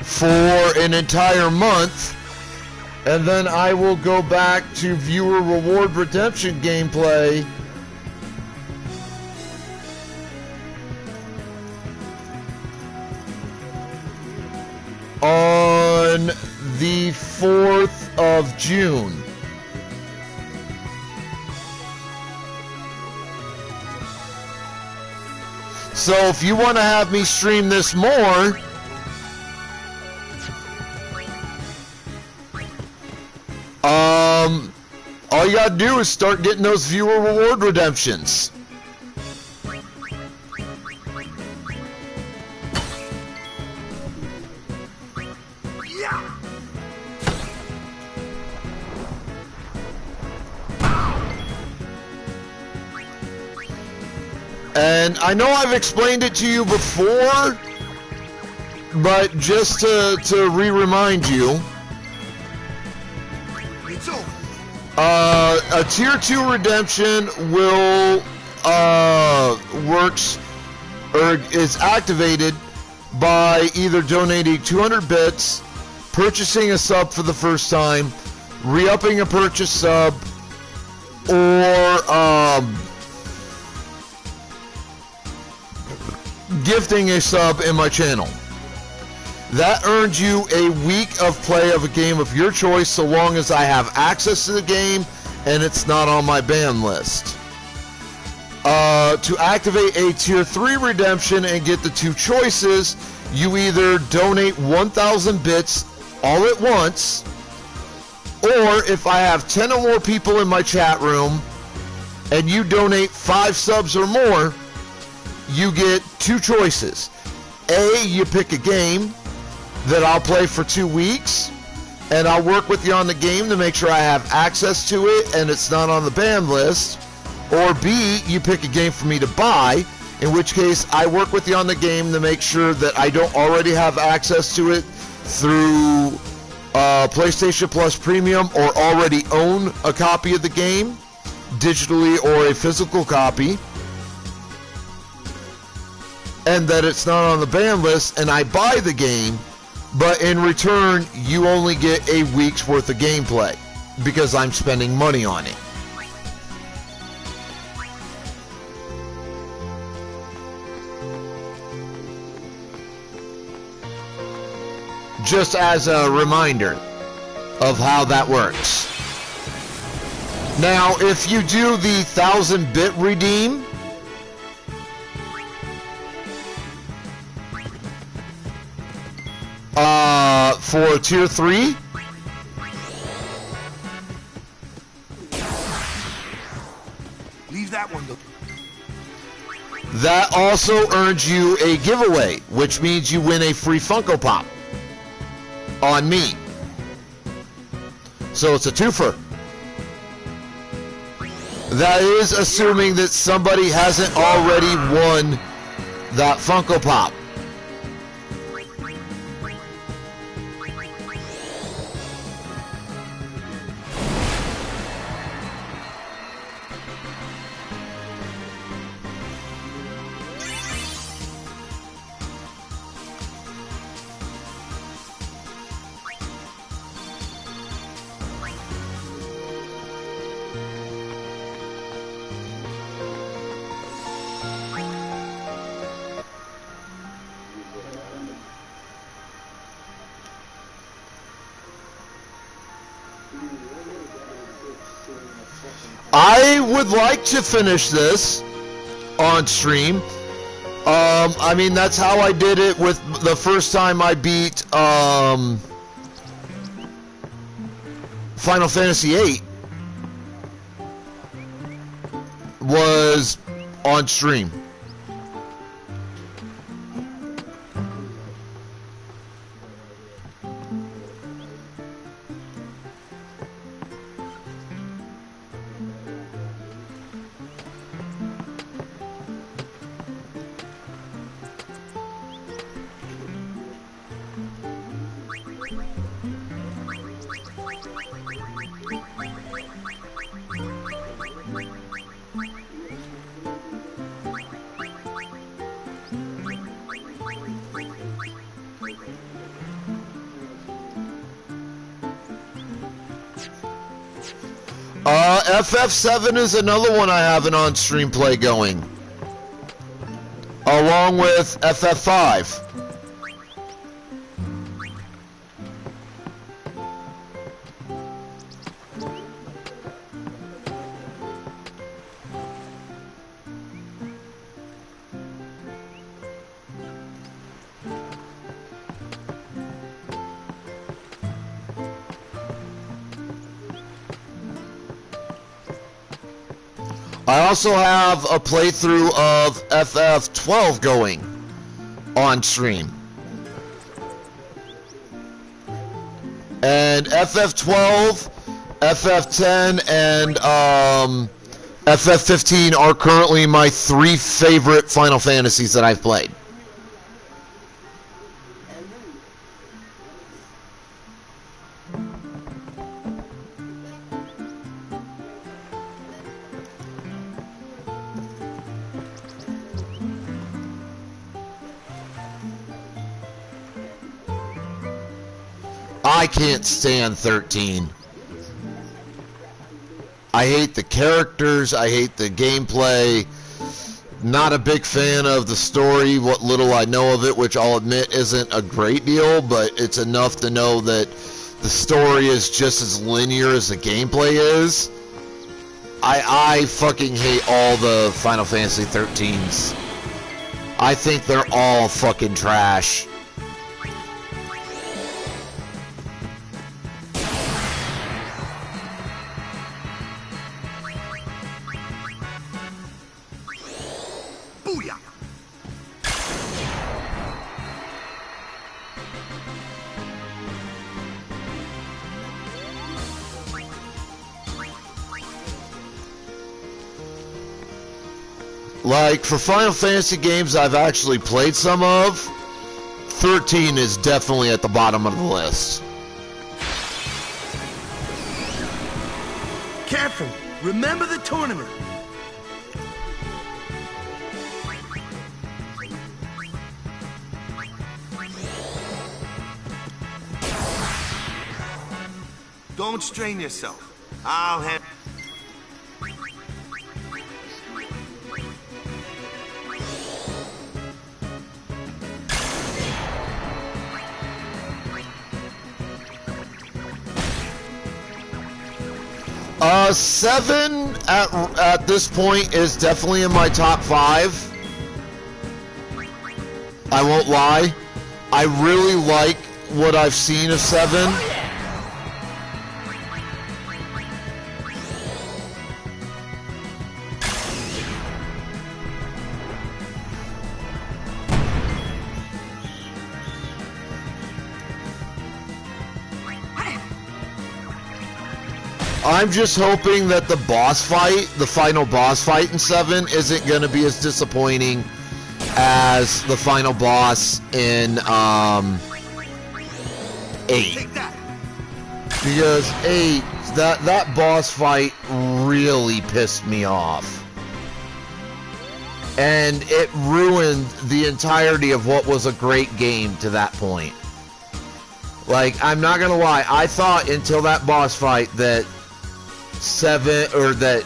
For an entire month, and then I will go back to viewer reward redemption gameplay on the 4th of June. So if you want to have me stream this more, all you gotta do is start getting those viewer reward redemptions. And I know I've explained it to you before, but just to re-remind you, a tier 2 redemption will works or is activated by either donating 200 bits purchasing a sub for the first time, re-upping a purchase sub, or gifting a sub in my channel. That earns you a week of play of a game of your choice, so long as I have access to the game and it's not on my ban list. To activate a tier 3 redemption and get the 2 choices, you either donate 1,000 bits all at once, or if I have 10 or more people in my chat room and you donate 5 subs or more, you get 2 choices. A, you pick a game that I'll play for 2 weeks, and I'll work with you on the game to make sure I have access to it and it's not on the ban list. Or B, you pick a game for me to buy, in which case I work with you on the game to make sure that I don't already have access to it through PlayStation Plus Premium or already own a copy of the game, digitally or a physical copy, and that it's not on the ban list, and I buy the game, but in return you only get a week's worth of gameplay because I'm spending money on it. Just as a reminder of how that works. Now, if you do the 1,000-bit redeem, for tier 3, Leave that one though. that also earns you a giveaway, which means you win a free Funko Pop on me. So it's a twofer. That is assuming that somebody hasn't already won that Funko Pop. I would like to finish this on stream. I mean, that's how I did it with the first time I beat Final Fantasy VIII. Was on stream. FF7 is another one I have an on-stream play going, along with FF5. I also have a playthrough of FF12 going on stream. And FF12, FF10, and FF15 are currently my 3 favorite Final Fantasies that I've played. I can't stand 13. I hate the characters, I hate the gameplay. Not a big fan of the story, what little I know of it, which I'll admit isn't a great deal, but it's enough to know that the story is just as linear as the gameplay is. I fucking hate all the Final Fantasy 13s. I think they're all fucking trash. Booyah! Like, for Final Fantasy games I've actually played some of, 13 is definitely at the bottom of the list. Careful! Remember the tournament! Don't strain yourself. I'll have... Seven at this point is definitely in my top 5. I won't lie. I really like what I've seen of 7. I'm just hoping that the boss fight, the final boss fight in 7, isn't going to be as disappointing as the final boss in 8. Because 8, that boss fight really pissed me off. And it ruined the entirety of what was a great game to that point. Like, I'm not going to lie, I thought until that boss fight that that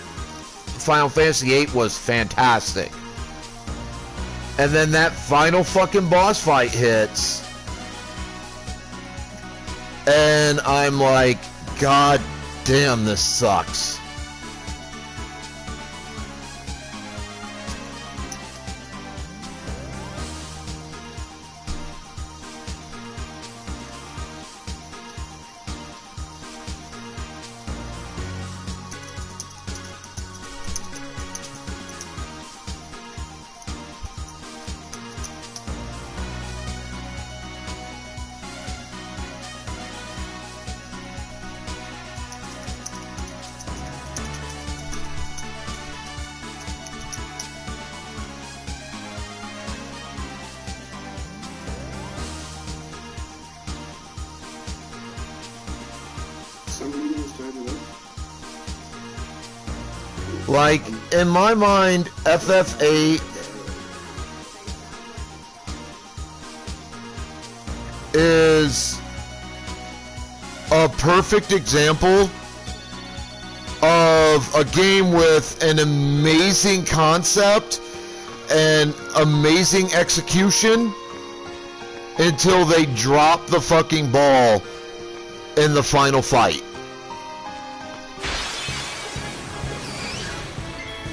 Final Fantasy VIII was fantastic. And then that final fucking boss fight hits. And I'm like, God damn, this sucks. Like, in my mind, FF8 is a perfect example of a game with an amazing concept and amazing execution until they drop the fucking ball in the final fight.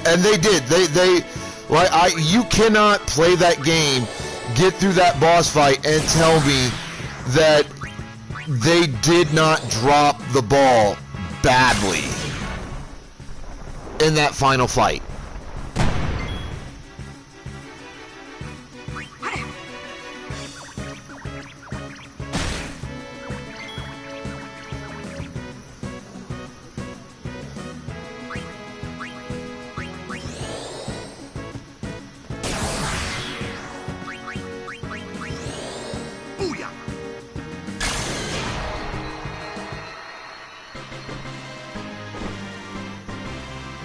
And they did. You cannot play that game, get through that boss fight, and tell me that they did not drop the ball badly in that final fight.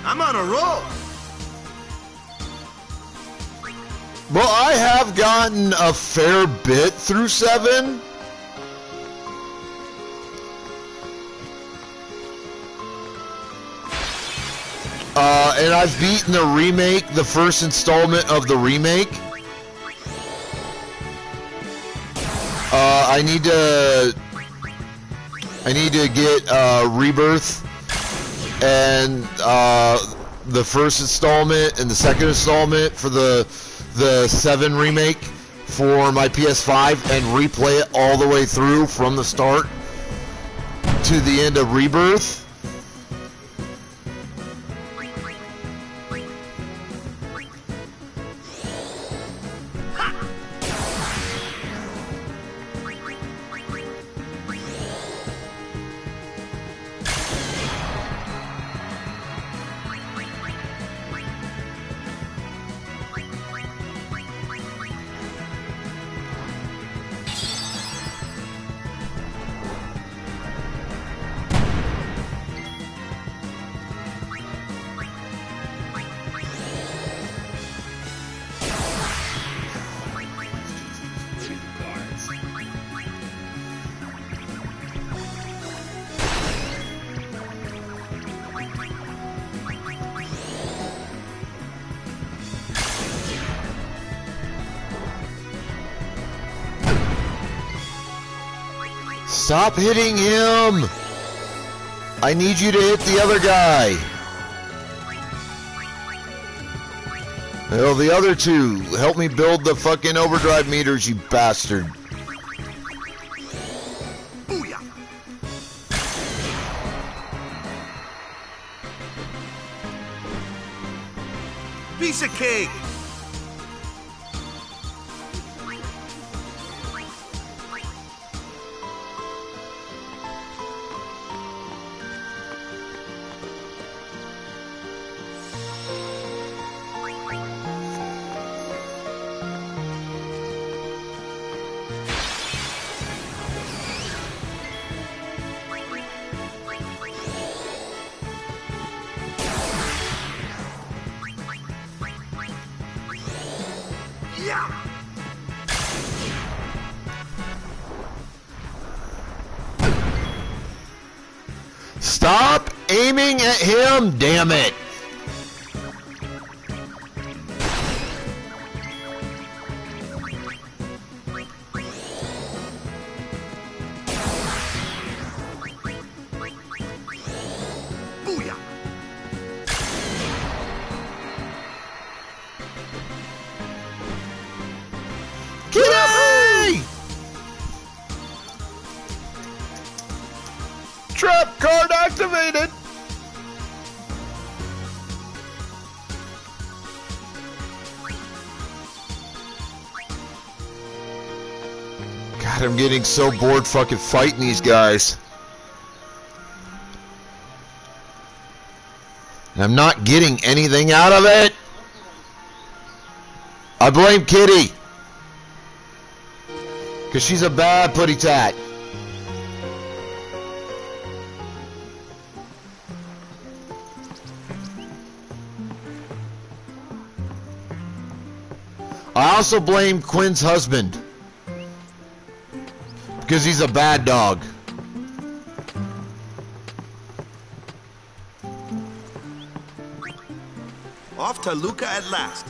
I'm on a roll. Well, I have gotten a fair bit through 7. And I've beaten the remake, the first installment of the remake. I need to get Rebirth and the first installment and the second installment for the 7 remake for my PS5 and replay it all the way through from the start to the end of Rebirth. Stop hitting him! I need you to hit the other guy. Well, the other two. Help me build the fucking overdrive meters, you bastard. Booyah! Piece of cake! Stop aiming at him, damn it! Booyah! Kitty! Trap card activated! God, I'm getting so bored fucking fighting these guys. And I'm not getting anything out of it. I blame Kitty. Because she's a bad putty tat. I also blame Quinn's husband. Because he's a bad dog. Off to Luca at last.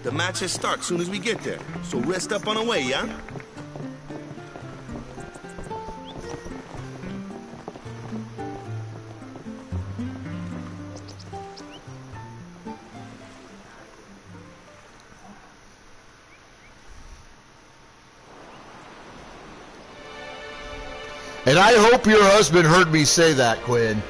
The matches start soon as we get there, so rest up on the way, yeah? And I hope your husband heard me say that, Quinn.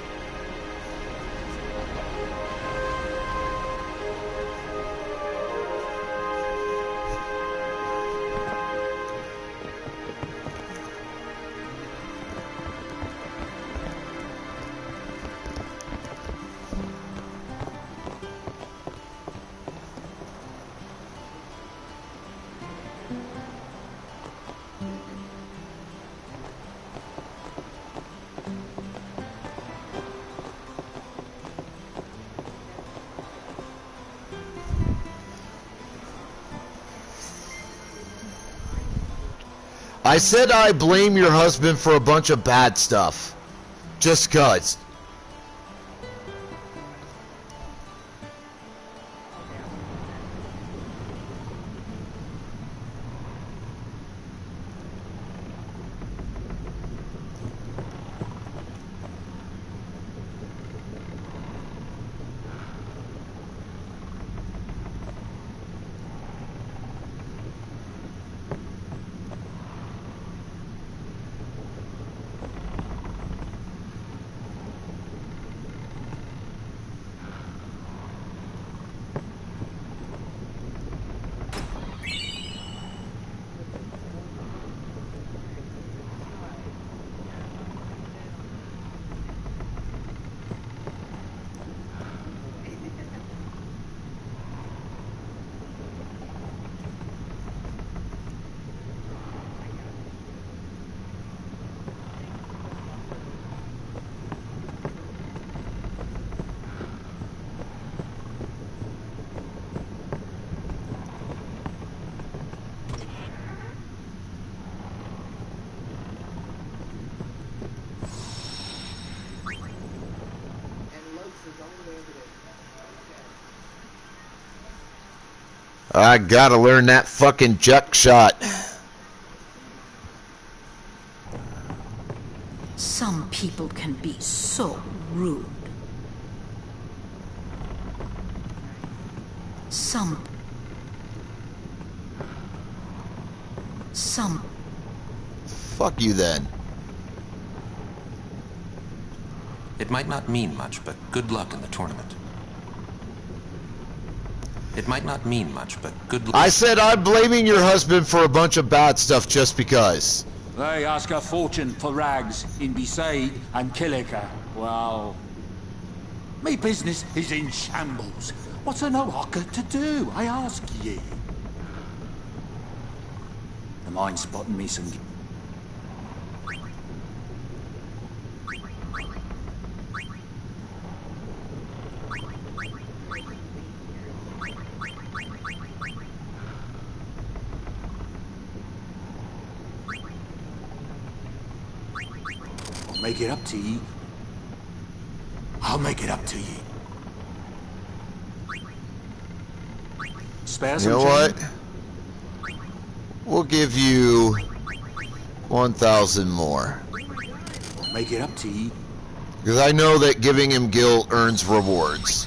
I said I blame your husband for a bunch of bad stuff. Just 'cause. I gotta learn that fucking juck shot. Some people can be so rude. Some... Fuck you then. It might not mean much, but good luck in the tournament. It might not mean much, but good luck. I said I'm blaming your husband for a bunch of bad stuff just because. They ask a fortune for rags in Besaid and Kilika. Well, me business is in shambles. What's a no-hocker to do, I ask ye? The mind spotting me some... I'll make it up to ye. I'll make it up to ye. Spare some You know what? We'll give you 1,000 more. I'll make it up to ye. Because I know that giving him guilt earns rewards.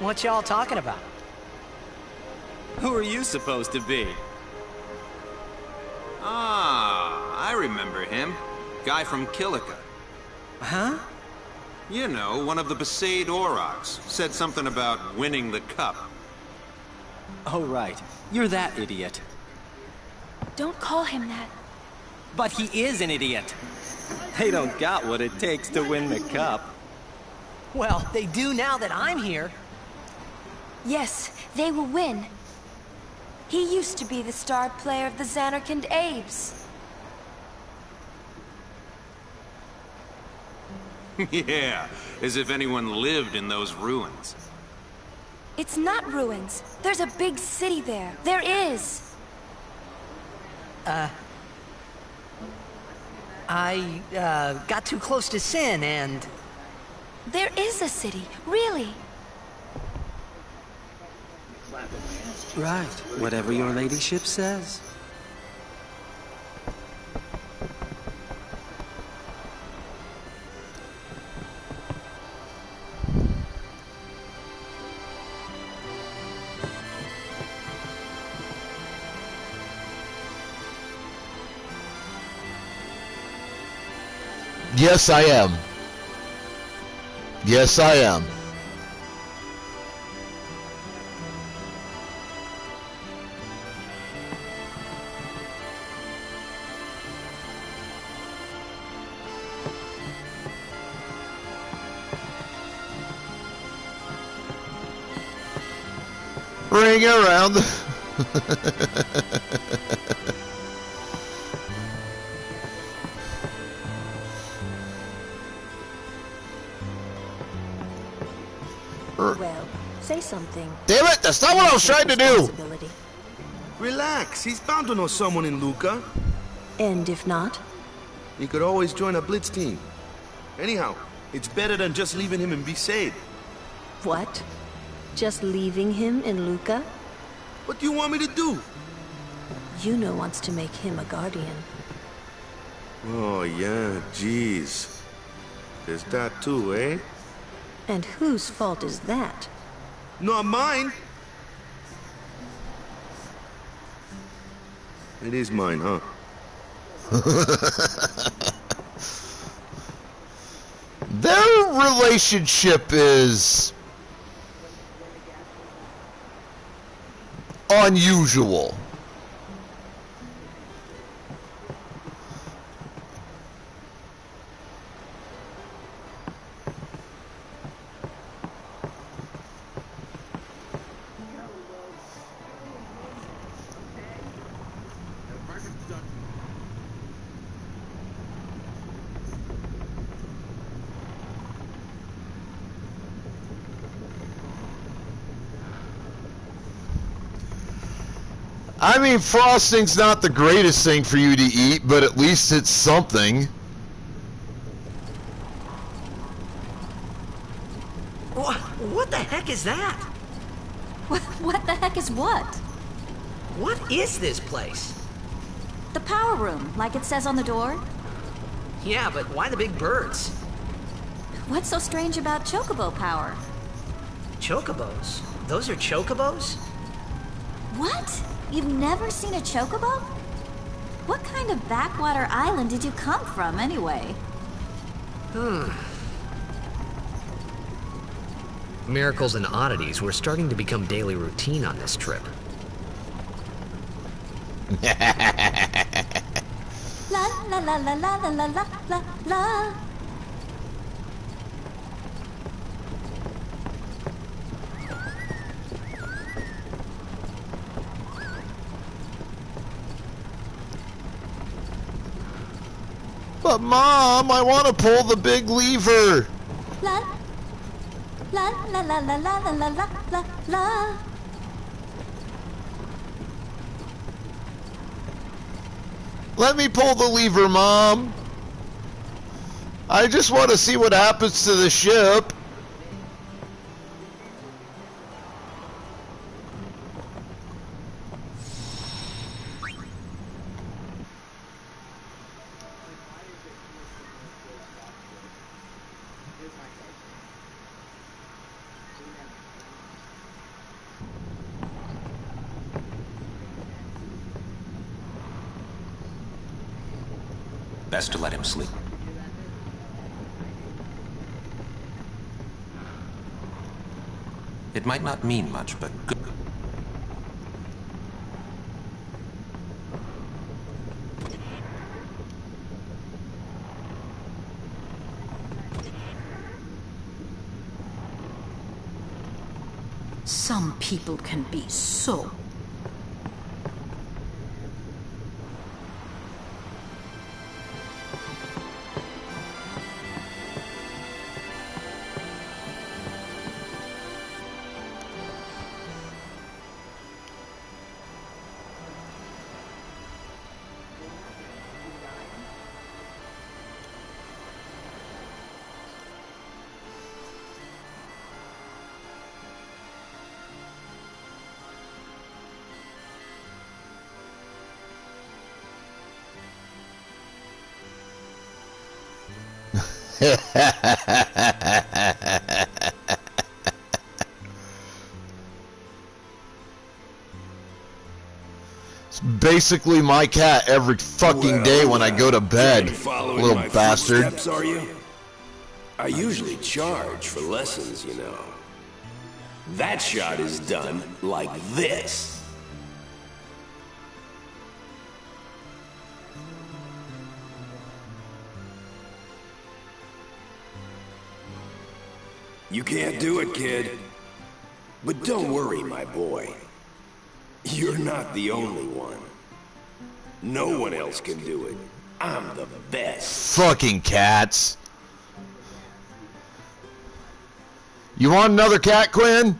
What y'all talking about? Who are you supposed to be? Ah, I remember him. Guy from Kilika. Huh? You know, one of the Besaid Aurochs. Said something about winning the cup. Oh, right. You're that idiot. Don't call him that. But he is an idiot. They don't got what it takes to win the cup. Well, they do now that I'm here. Yes, they will win. He used to be the star player of the Zanarkand Abes. Yeah, as if anyone lived in those ruins. It's not ruins. There's a big city there. There is. I got too close to Sin and... There is a city, really. Right, whatever your ladyship says. Yes, I am. Yes, I am. bring around the... Well, say something. Damn it, that's not what I was trying to do! Relax, he's bound to know someone in Luca. And if not? He could always join a blitz team. Anyhow, it's better than just leaving him in Besaid. What? Just leaving him in Luca? What do you want me to do? Yuno wants to make him a guardian. Oh, yeah, jeez. There's that too, eh? And whose fault is that? Not mine. It is mine, huh? Their relationship is unusual. I mean, frosting's not the greatest thing for you to eat, but at least it's something. What the heck is that? What the heck is what? What is this place? The power room, like it says on the door. Yeah, but why the big birds? What's so strange about chocobo power? Chocobos? Those are chocobos? What? You've never seen a chocobo? What kind of backwater island did you come from, anyway? Miracles and oddities were starting to become daily routine on this trip. La la la la la la la la la la. But Mom, I want to pull the big lever. La la la la la la la la la la. Let me pull the lever, Mom. I just want to see what happens to the ship. Best to let him sleep. It might not mean much, but good. Some people can be so... It's basically my cat every fucking day when I go to bed, little bastard. Footsteps, are you? I usually charge for lessons, you know. That shot is done like this. You can't do it, kid. But don't worry, my boy. You're not the only one. No one else can do it. I'm the best. Fucking cats. You want another cat, Quinn?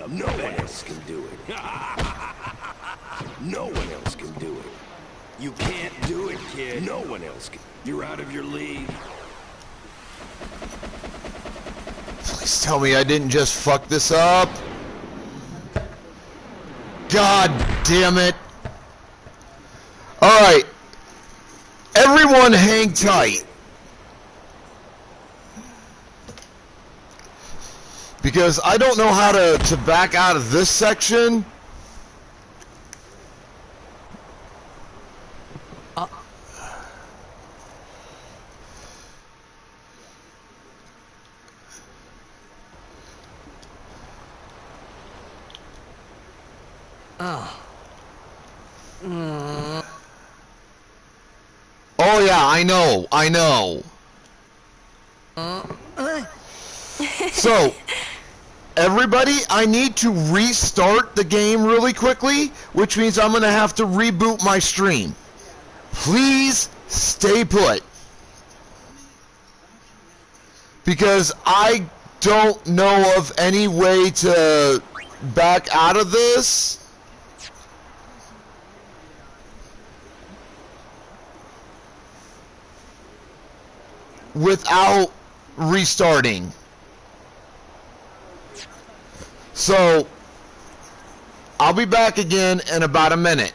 No one else can do it. No one else can do it. You can't do it, kid. No one else can. You're out of your league. Please tell me I didn't just fuck this up. God damn it. Alright. Everyone hang tight. Because I don't know how to back out of this section. Oh yeah, I know. So, everybody, I need to restart the game really quickly, which means I'm going to have to reboot my stream. Please stay put. Because I don't know of any way to back out of this. Without restarting. So, I'll be back again in about a minute.